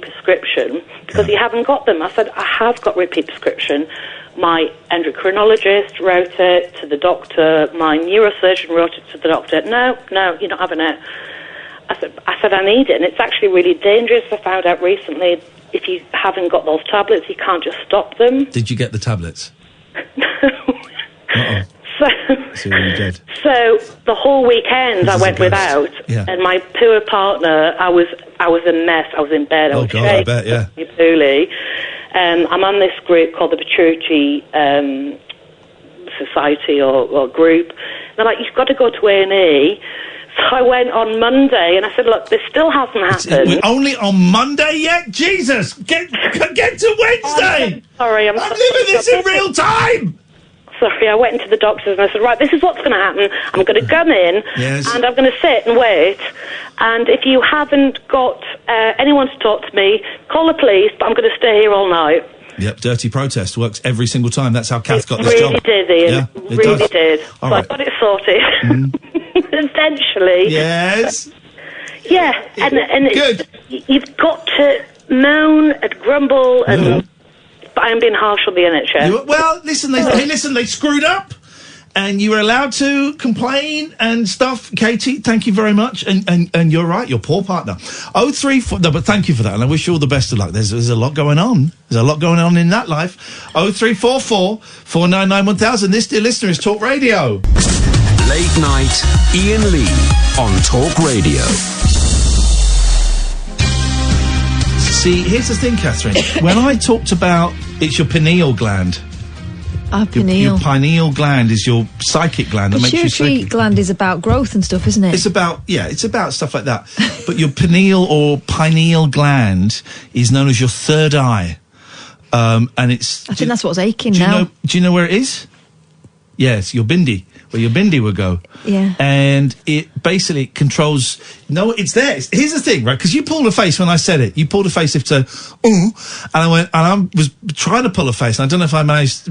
prescription because you haven't got them." I said, "I have got repeat prescription. My endocrinologist wrote it to the doctor. My neurosurgeon wrote it to the doctor. No, you're not having it." I said, "I need it, and it's actually really dangerous. I found out recently if you haven't got those tablets, you can't just stop them." Did you get the tablets? So the whole weekend I went without, and my poor partner, I was a mess. I was in bed. I was shaking, I bet, yeah. Poorly. I'm on this group called the Pituitary Society or group. They're like, "You've got to go to A&E." So I went on Monday and I said, look, this still hasn't happened. We're only on Monday yet? Jesus! Get to Wednesday! Sorry, I'm living this in real time! Sorry, I went into the doctors and I said, right, this is what's going to happen. I'm going to come in Yes. and I'm going to sit and wait. And if you haven't got anyone to talk to me, call the police, but I'm going to stay here all night. Yep, dirty protest works every single time. That's how Kath got this Really job. did, Ian. Yeah, it really does. did. All So right. I got it sorted. Essentially. Yes. Yeah, and you've got to moan and grumble, and but I'm being harsh on the NHS. Well, listen, they screwed up. And you were allowed to complain and stuff. Katie, thank you very much. And you're right, your poor partner. 034... No, but thank you for that, and I wish you all the best of luck. There's a lot going on. There's a lot going on in that life. 0344 499 1000. This, dear listener, is Talk Radio. Late night, Iain Lee on Talk Radio. See, here's the thing, Catherine. When I talked about it's your pineal gland... Pineal. Your pineal gland is your psychic gland that makes you Pituitary psychic. gland is about growth and stuff, isn't it? It's about stuff like that. But your pineal or pineal gland is known as your third eye. And it's... I think that's what's aching do you now. know? Do you know where it is? Yes, your bindi, where your bindi would go. Yeah. And it basically controls... No, it's there. Here's the thing, right? Because you pulled a face when I said it. You pulled a face if to... Ooh, and I went... And I was trying to pull a face, and I don't know if I managed...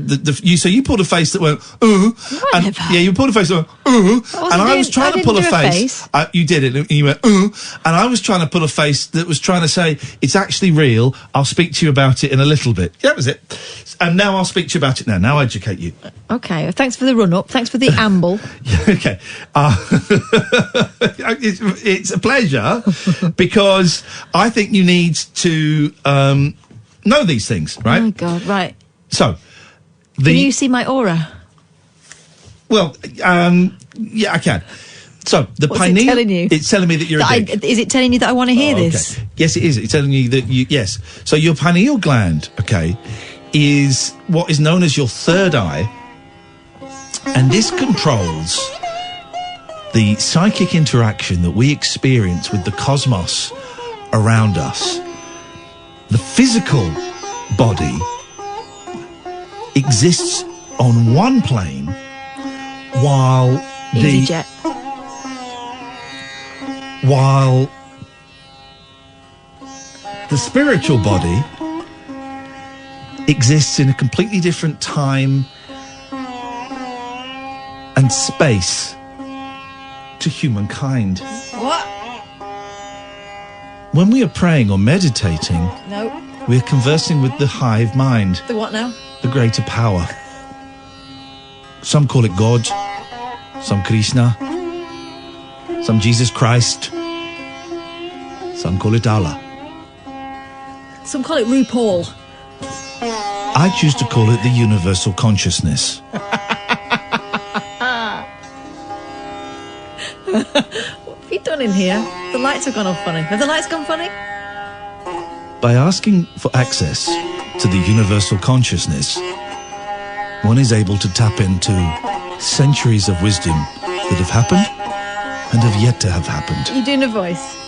So you pulled a face that went... Ooh. And, yeah, you pulled a face that went... Ooh. And I was trying to pull a face. You did it, and you went... Ooh. And I was trying to pull a face that was trying to say, it's actually real. I'll speak to you about it in a little bit. Yeah, that was it. And now I'll speak to you about it now. Now I'll educate you. Okay, thanks for the run-up. Thanks for the amble. Okay. It's a pleasure because I think you need to know these things, right? Oh, my God, right. So, Can you see my aura? Well, yeah, I can. So, the What's pineal... it telling you? It's telling me that you're a dick. Is it telling you that I want to hear this? Okay. Yes, it is. It's telling you that you... Yes. So, your pineal gland, okay, is what is known as your third eye, and this controls the psychic interaction that we experience with the cosmos around us. The physical body exists on one plane while EasyJet. while the spiritual body exists in a completely different time and space to humankind. What? When we are praying or meditating, No. we are conversing with the hive mind, The what now? the greater power. Some call it God, some Krishna, some Jesus Christ, some call it Allah. Some call it RuPaul. I choose to call it the universal consciousness. What have you done in here? The lights have gone off funny. Have the lights gone funny? By asking for access to the universal consciousness, one is able to tap into centuries of wisdom that have happened and have yet to have happened. Are you doing a voice?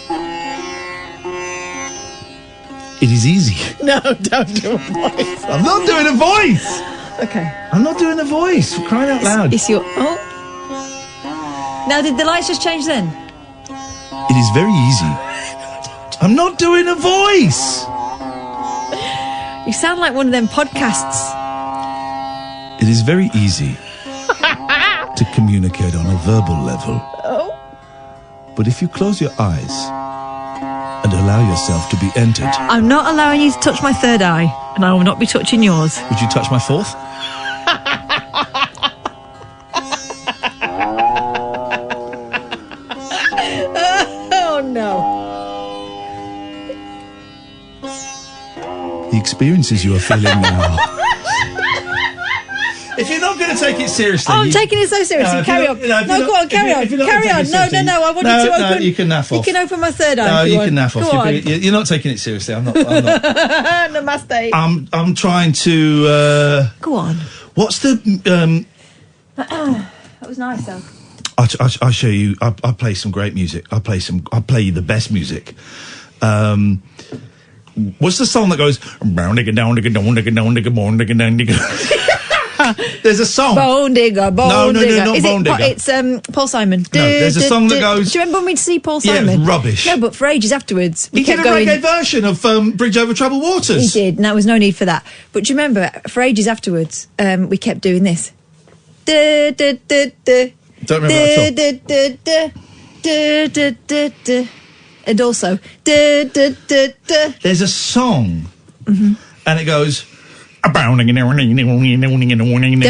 It is easy. No, don't do a voice. I'm not doing a voice! Okay. I'm not doing a voice, for crying out loud. It's your... Oh. Now, did the lights just change then? It is very easy. I'm not doing a voice! You sound like one of them podcasts. It is very easy to communicate on a verbal level. Oh. But if you close your eyes and allow yourself to be entered... I'm not allowing you to touch my third eye, and I will not be touching yours. Would you touch my fourth? Oh, no. The experiences you are feeling now... If you're not going to take it seriously... Oh, I'm taking it so seriously. Carry on. No, go on, carry on. Carry on. No, I want you to open... No, you can naff off. You can open my third eye. No, if you want. can naff off. Go on. You're not taking it seriously. I'm not. Namaste. I'm trying to... Go on. What's the... That was nice, though. I'll show you. I'll play some great music. I'll play you the best music. What's the song that goes? There's a song. Bone digger, bone digger. No, not Bone Digger. It's Paul Simon. No, there's a song that goes. Do you remember when we'd see Paul Yeah, Simon? it's rubbish. No, but for ages afterwards, we He did kept a going. reggae version of Bridge Over Troubled Waters. He did, and there was no need for that. But do you remember, for ages afterwards, we kept doing this. Don't remember that at all. And also, There's a song, and it goes. Never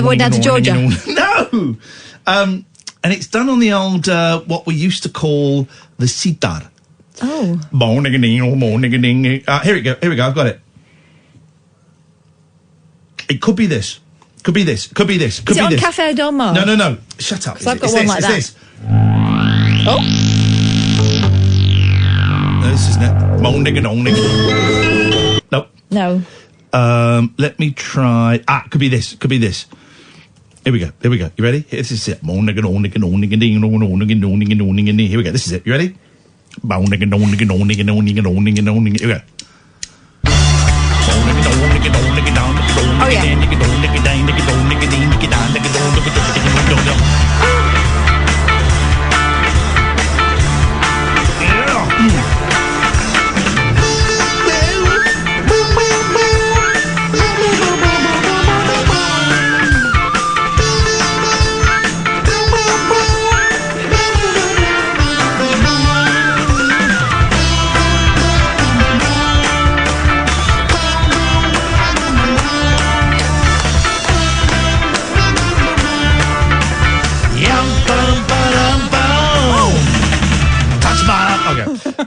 Went Down to Georgia. No, and it's done on the old what we used to call the sitar. Oh. Here we go. I've got it. It could be this. Could be this. Could be this. Could Is it be on this. Cafe Del Mar? No. Shut up. 'Cause I've got It's one this, like it's that. This. Oh. No, this isn't it. Nope. No. Let me try. Could be this. Could be this. Here we go. You ready? This is it. Here we go. This is it. You ready? Here we go. Oh, yeah.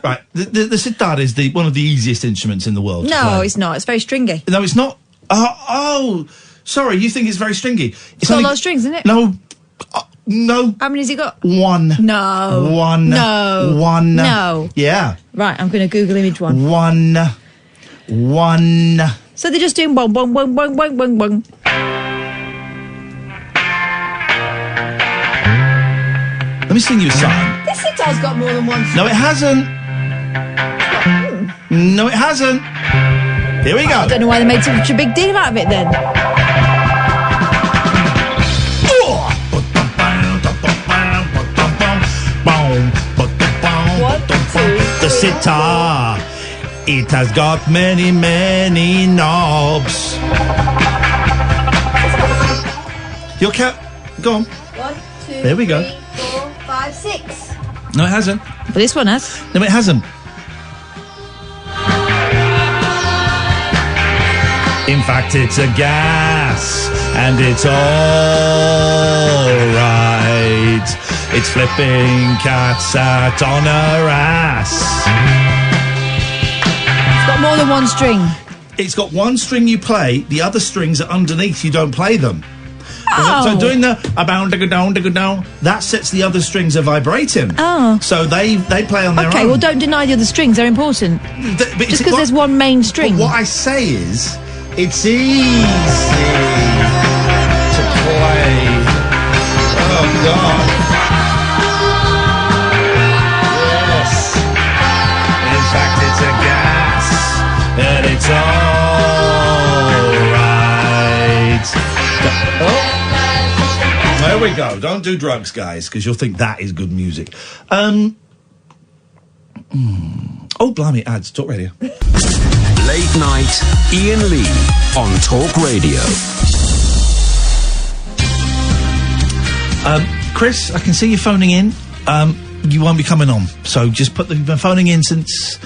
Right, the sitar is one of the easiest instruments in the world. to No, play. it's not. It's very stringy. No, it's not. Sorry, you think it's very stringy. It's got a lot of strings, isn't it? No. No. How many has it got? One. No. One. No. One. No. Yeah. Right, I'm going to Google image one. One. So they're just doing one. Let me sing you a song. This sitar's got more than one. No, it hasn't. No, it hasn't. Here we go. I don't know why they made such a big deal out of it then. The sitar, it has got many, many knobs. Your cat, go on. 1, 2, There we go. 3, 4, 5, 6. No, it hasn't. But this one has. No, it hasn't. In fact, it's a gas, and it's all right. It's flipping cats out on her ass. It's got more than one string. It's got one string you play, the other strings are underneath, you don't play them. Oh. So doing the a-bound, digga-down, that sets the other strings are vibrating. Oh. So they play on their Okay, own. well, don't deny the other strings. They're important. But Just because there's one main string. What I say is, it's easy to play. Oh, God. Yes. In fact, it's a gas, and it's all right. Oh. There we go. Don't do drugs, guys, because you'll think that is good music. Oh, blimey, ads. Talk Radio. Late night, Iain Lee on Talk Radio. Chris, I can see you phoning in. You won't be coming on, so just you've been phoning in since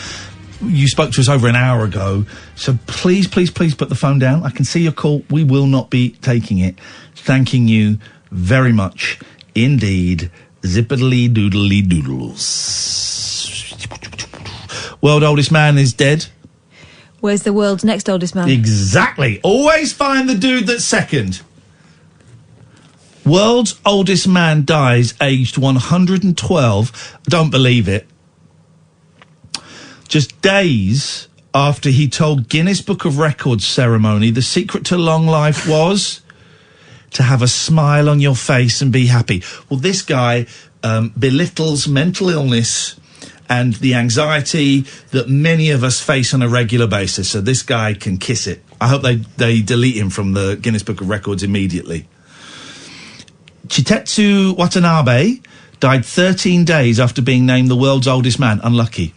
you spoke to us over an hour ago. So please put the phone down. I can see your call. We will not be taking it. Thanking you very much indeed. Zippity doodly doodles. World oldest man is dead. Where's the world's next oldest man? Exactly. Always find the dude that's second. World's oldest man dies aged 112. Don't believe it. Just days after he told Guinness Book of Records ceremony the secret to long life was to have a smile on your face and be happy. Well, this guy belittles mental illness and the anxiety that many of us face on a regular basis. So this guy can kiss it. I hope they delete him from the Guinness Book of Records immediately. Chitetsu Watanabe died 13 days after being named the world's oldest man. Unlucky.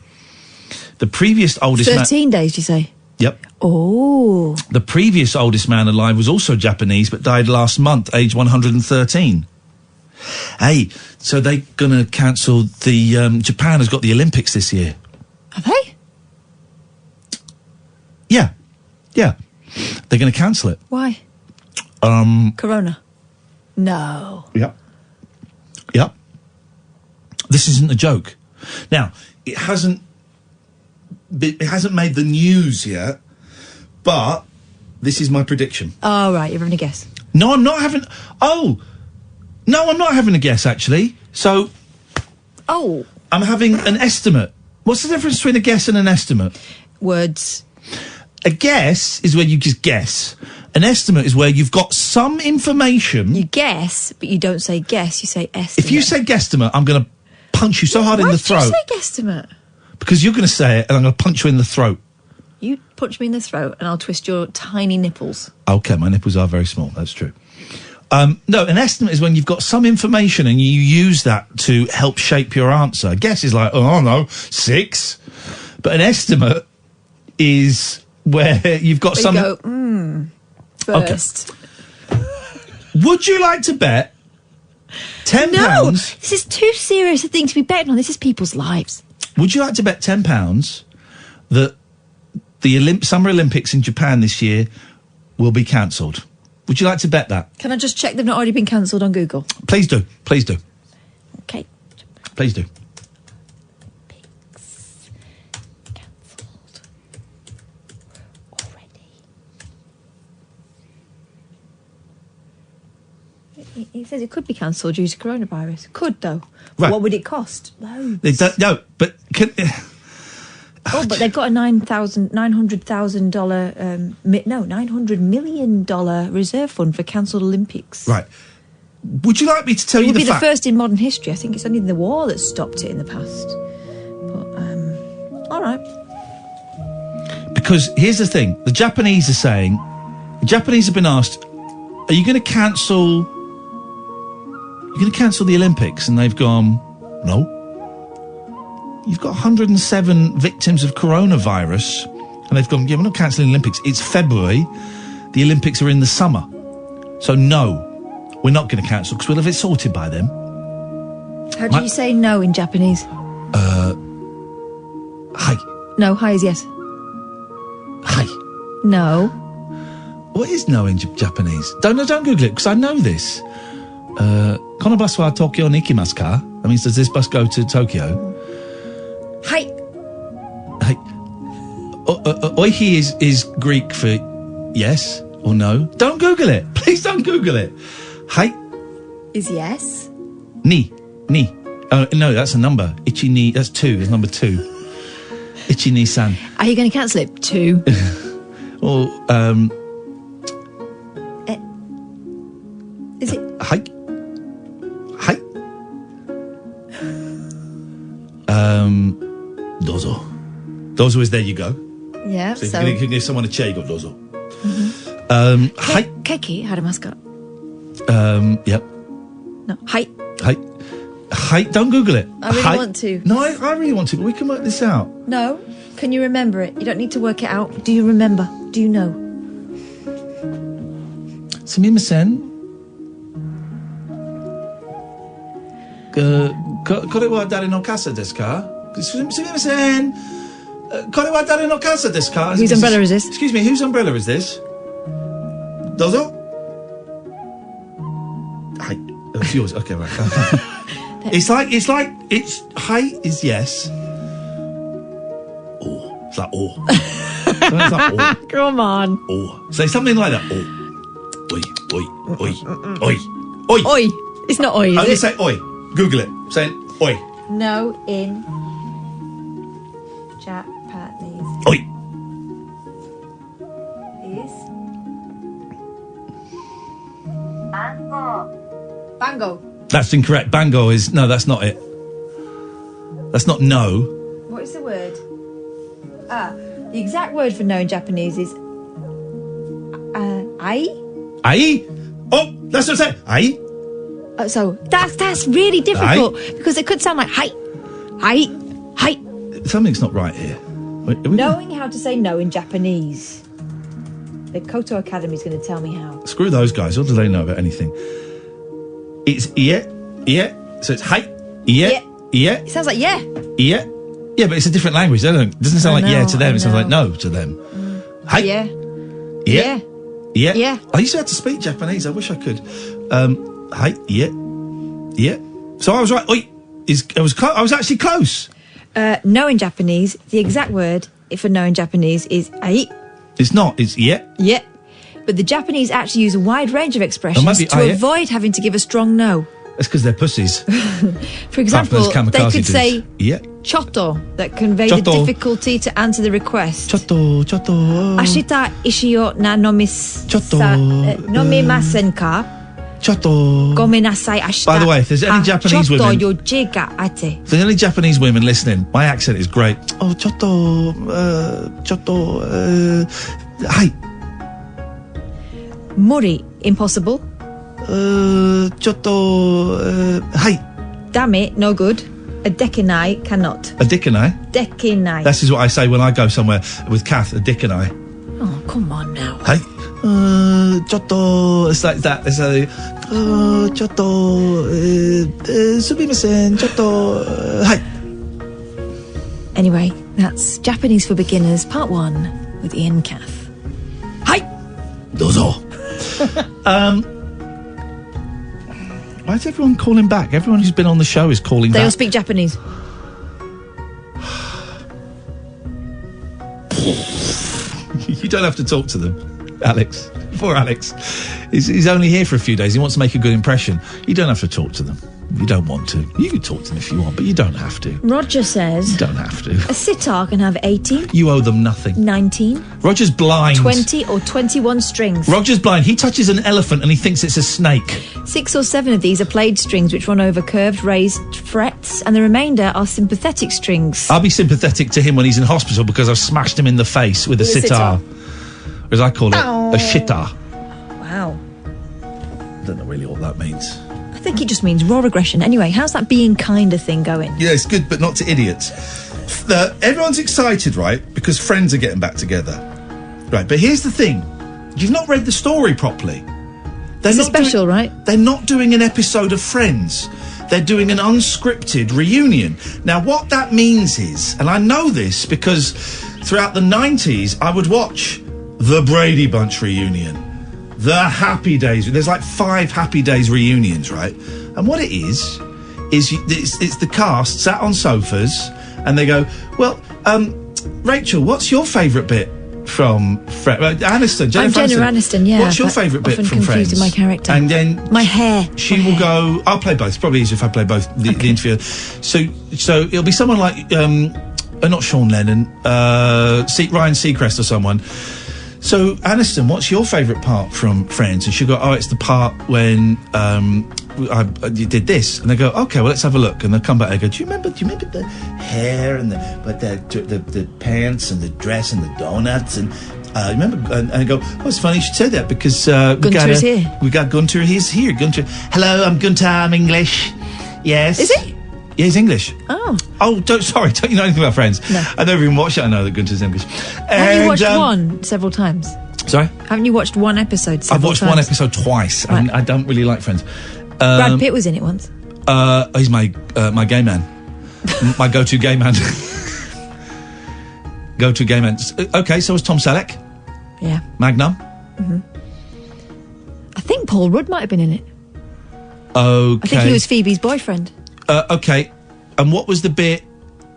The previous oldest man... 13 days, you say? Yep. Oh. The previous oldest man alive was also Japanese, but died last month, aged 113. Hey, so they're going to cancel the... Japan has got the Olympics this year. Have they? Yeah. Yeah. They're going to cancel it. Why? Corona? No. Yep. Yep. This isn't a joke. Now, it hasn't made the news yet, but this is my prediction. Oh, right, you're having a guess. No, I'm not having... Oh! No, I'm not having a guess, actually. So... Oh. I'm having an estimate. What's the difference between a guess and an estimate? Words. A guess is where you just guess. An estimate is where you've got some information... You guess, but you don't say guess, you say estimate. If you say guesstimate, I'm going to punch you so hard in the throat. Why did you say guesstimate? Because you're going to say it, and I'm going to punch you in the throat. You punch me in the throat, and I'll twist your tiny nipples. Okay, my nipples are very small, that's true. No, an estimate is when you've got some information and you use that to help shape your answer. A guess is like, oh, I don't know, 6. But an estimate is where you've got some... You go, first. Okay. Would you like to bet £10? No, this is too serious a thing to be betting on. This is people's lives. Would you like to bet £10 that the Summer Olympics in Japan this year will be cancelled? Would you like to bet that? Can I just check they've not already been cancelled on Google? Please do. Please do. Okay. Please do. He says it could be cancelled due to coronavirus. Could, though. Right. What would it cost? Loads. They don't, no, but... But they've got a $900 million reserve fund for cancelled Olympics. Right. Would you like me to tell you the fact? It would be the first in modern history. I think it's only the war that stopped it in the past. But, all right. Because here's the thing. The Japanese are saying... The Japanese have been asked, are you going to cancel... You're going to cancel the Olympics? And they've gone, no. You've got 107 victims of coronavirus, and they've gone, yeah, we're not cancelling the Olympics. It's February. The Olympics are in the summer. So, no, we're not going to cancel, because we'll have it sorted by then. How do you say no in Japanese? Hi. No, hi is yes. Hi. No. What is no in Japanese? Don't Google it, because I know this. Kono basu wa Tokyo ni ikimasu ka? That means, does this bus go to Tokyo? Hi. Hi. Oihi is Greek for yes or no. Don't Google it. Please don't Google it. Hi. Is yes. Ni. Oh, no, that's a number. Ichi ni, that's 2, is number 2. Ichi ni san. Are you going to cancel it? 2. Or, is it? Hi. Dozo. Dozo is there you go. Yeah, so... you can give someone a chair, you got dozo. Hi. Keki harimasu ka? Yep. No. Hi. Don't Google it. I really want to. No, I really want to, but we can work this out. No. Can you remember it? You don't need to work it out. Do you remember? Do you know? Sumimasen. Kore wa dare no kasa desu ka? Sumimasen. Kore wa dare no kasa desu ka? Whose umbrella is this? Excuse me, whose umbrella is this? Dozo? Hi. It's yours. Okay, right. It's hi is yes. Oh. It's like oh. It's like oh. Come on. Oh. Say something like that. Oh. Oi. Oi. It's not oi, is Only it? say oi. Google it. Say oi. No in Japanese. Oi. Is Bango. That's incorrect. Bango is... No, that's not it. That's not no. What is the word? The exact word for no in Japanese is ai. Ai? Oh, that's what I said. Ai? So that's really difficult because it could sound like hi. Something's not right here. Knowing how to say no in Japanese. The Koto Academy is going to tell me how. Screw those guys. What do they know about anything? It's yeah. So it's hi. Yeah. It sounds like yeah. Yeah. Yeah, but it's a different language. It doesn't sound like yeah to them. It sounds like no to them. Hi. Yeah. I used to have to speak Japanese. I wish I could. Hi. Yeah. So I was right. Oi. I was actually close. No in Japanese, the exact word for no in Japanese is ai. It's not. It's yeah. Yeah. But the Japanese actually use a wide range of expressions to avoid having to give a strong no. That's because they're pussies. For example, they could say yeah. Chotto, that convey the difficulty to answer the request. Chotto. Ashita ishio na nomimasen ka? Chotto. Gomenasai ashita. By the way, if there's any Japanese women... If there's any Japanese women listening, my accent is great. Oh, chotto. Hi. Mori, impossible. Hi. Dame, no good. A dekinai cannot. A dickinai? Dekinai. This is what I say when I go somewhere with Kath, a dickinai. Oh, come on now. Hi. Chotto. It's like that. It's like, chotto. Sumimasen. Chotto. Hi. Anyway, that's Japanese for Beginners, Part 1, with Iain and Kath. Hi. Dozo. Why is everyone calling back? Everyone who's been on the show is calling back. They all speak Japanese. You don't have to talk to them, Alex. Poor Alex. He's only here for a few days. He wants to make a good impression. You don't have to talk to them. You don't want to. You can talk to them if you want, but you don't have to. Roger says... You don't have to. A sitar can have 18... You owe them nothing. 19... Roger's blind. 20 or 21 strings. Roger's blind. He touches an elephant and he thinks it's a snake. 6 or 7 of these are played strings which run over curved, raised frets, and the remainder are sympathetic strings. I'll be sympathetic to him when he's in hospital because I've smashed him in the face with a sitar. Or as I call it, a shitar. Wow. I don't know really what that means. I think it just means raw aggression. Anyway, how's that being kinder thing going? Yeah, it's good, but not to idiots. Everyone's excited, right? Because Friends are getting back together. Right, but here's the thing. You've not read the story properly. It's a special, right? They're not doing an episode of Friends. They're doing an unscripted reunion. Now, what that means is, and I know this because throughout the 90s, I would watch the Brady Bunch reunion. The Happy Days. There's like 5 Happy Days reunions, right? And what it is it's the cast sat on sofas and they go, well, Rachel, what's your favourite bit from Aniston? Jennifer Aniston, yeah. What's your favourite bit from Friends? In my character. And then my hair. She will go, I'll play both. It's probably easier if I play both the interview. So it'll be someone like, not Sean Lennon, Ryan Seacrest or someone. So, Aniston, what's your favourite part from Friends? And she'll go, it's the part when you did this. And they go, okay, well, let's have a look. And they'll come back and go, do you remember the hair and the pants and the dress and the donuts? And remember? And I go, it's funny you should say that because Gunter's here. We got Gunter. He's here. Gunter. Hello, I'm Gunter. I'm English. Yes. Is he? Yeah, he's English. Oh, don't you know anything about Friends? No. I never even watched it. I know that Gunter's English. Have you watched one several times? Sorry? Haven't you watched one episode several times? I've watched one episode twice. Right. I don't really like Friends. Brad Pitt was in it once. He's my gay man. My go-to gay man. Go-to gay man. Okay, so was Tom Selleck. Yeah. Magnum. Mm-hmm. I think Paul Rudd might have been in it. Okay. I think he was Phoebe's boyfriend. Okay, and what was the bit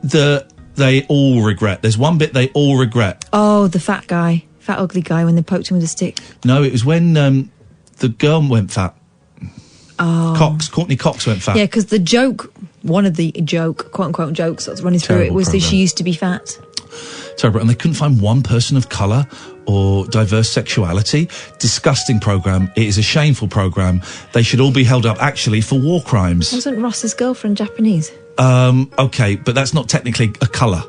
that they all regret? There's one bit they all regret. Oh, the fat ugly guy, when they poked him with a stick. No, it was when the girl went fat. Oh. Courtney Cox went fat. Yeah, because the joke, one of the quote-unquote jokes that's running through it was that she used to be fat. Terrible, and they couldn't find one person of colour or diverse sexuality. Disgusting programme. It is a shameful programme. They should all be held up, actually, for war crimes. Wasn't Ross's girlfriend Japanese? Okay, but that's not technically a colour.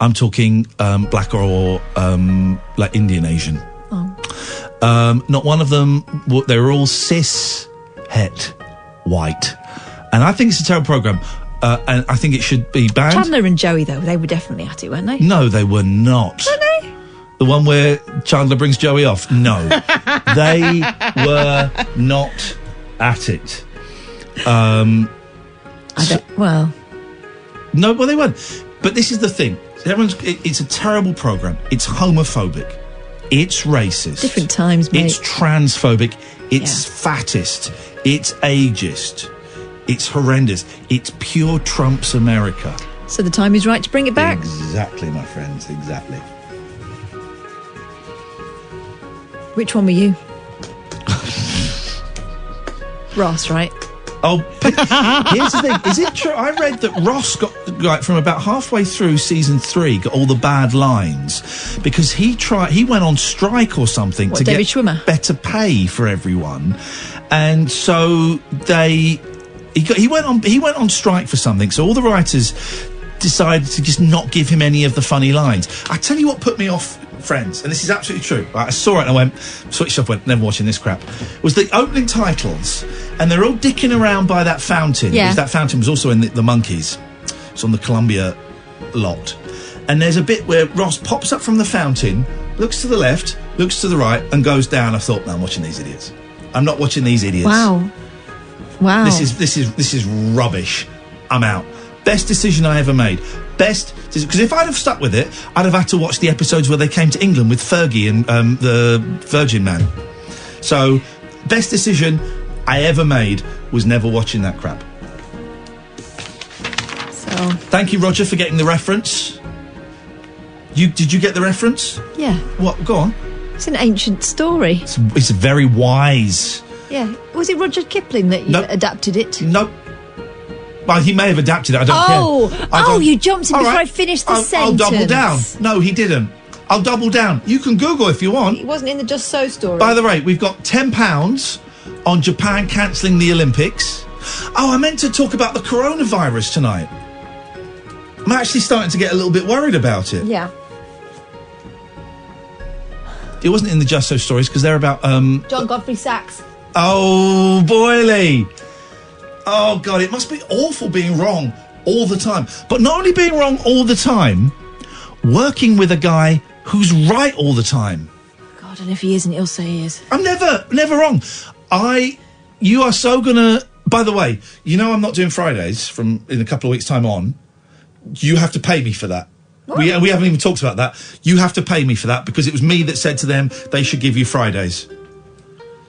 I'm talking black or like Indian Asian. Oh. Not one of them. They were all cis, het, white, and I think it's a terrible programme. And I think it should be banned. Chandler and Joey, though, they were definitely at it, weren't they? No, they were not. Were they? The one where Chandler brings Joey off? No. They were not at it. Well. No, well, they weren't. But this is the thing. It's a terrible programme. It's homophobic. It's racist. Different times, mate. It's transphobic. It's fattist. It's ageist. It's horrendous. It's pure Trump's America. So the time is right to bring it back. Exactly, my friends. Exactly. Which one were you? Ross, right? Oh, here's the thing. Is it true? I read that Ross got, like, from about halfway through season 3, got all the bad lines because he went on strike or something to David get Schwimmer? better pay for everyone, and so he went on strike for something. So all the writers decided to just not give him any of the funny lines. I tell you what put me off, friends, and this is absolutely true. Right, I saw it and I went, switched off, went, never watching this crap. Was the opening titles, and they're all dicking around by that fountain. Yeah. Because that fountain was also in the Monkeys. It's on the Columbia lot. And there's a bit where Ross pops up from the fountain, looks to the left, looks to the right, and goes down. I thought, no, I'm watching these idiots. I'm not watching these idiots. Wow. This is rubbish. I'm out. Best decision I ever made. Because if I'd have stuck with it, I'd have had to watch the episodes where they came to England with Fergie and the Virgin Man. So, best decision I ever made was never watching that crap. So. Thank you, Roger, for getting the reference. Did you get the reference? Yeah. What? Go on. It's an ancient story. It's very wise. Yeah. Was it Rudyard Kipling that you adapted it? Nope. Well, he may have adapted it. I don't care. You jumped in All before right. I finished the I'll sentence. double down. No, he didn't. I'll double down. You can Google if you want. It wasn't in the Just So story. By the way, we've got £10 on Japan cancelling the Olympics. Oh, I meant to talk about the coronavirus tonight. I'm actually starting to get a little bit worried about it. Yeah. It wasn't in the Just So stories because they're about John Godfrey Sachs. Oh, boily. Oh, God, it must be awful being wrong all the time. But not only being wrong all the time, working with a guy who's right all the time. God, and if he isn't, he'll say he is. I'm never wrong. You are so gonna... By the way, you know I'm not doing Fridays from in a couple of weeks' time on. You have to pay me for that. We haven't even talked about that. You have to pay me for that because it was me that said to them they should give you Fridays.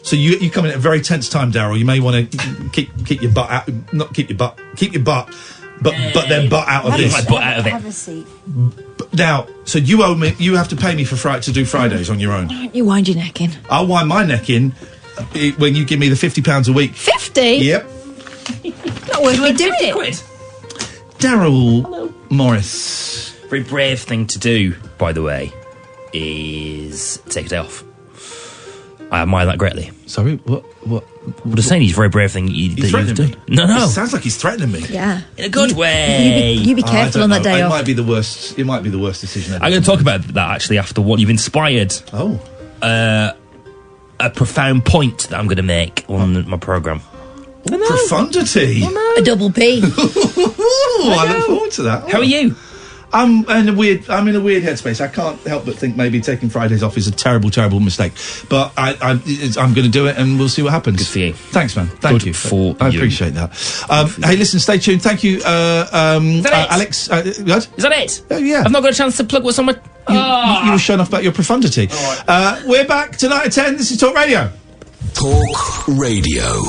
So you come in at a very tense time, Daryl. You may want to keep your butt out. Not keep your butt. Keep your butt. But then butt out of this. Have a seat. Now, so you owe me. You have to pay me for to do Fridays on your own. You wind your neck in. I'll wind my neck in when you give me the £50 a week. 50? Yep. Not worth me doing it. Daryl Morris. Very brave thing to do, by the way, is take a day off. I admire that greatly. Sorry, what? I'm just saying, he's a very brave thing that you've done. No. It sounds like he's threatening me. Yeah. In a good way. You be careful on that day off. It might be the worst. It might be the worst decision ever. I'm going to talk about that actually after what you've inspired. Oh. A profound point that I'm going to make on my programme. Profundity. A double P. I look forward to that. How are you? I'm in a weird headspace. I can't help but think maybe taking Fridays off is a terrible, terrible mistake. But I'm going to do it, and we'll see what happens. Good for you. Thanks, man. Thank you. I appreciate that. Hey, listen, stay tuned. Thank you, Alex. What? Is that it? Yeah. I've not got a chance to plug what's on my... You were showing off about your profundity. We're back tonight at 10. This is Talk Radio. Talk Radio.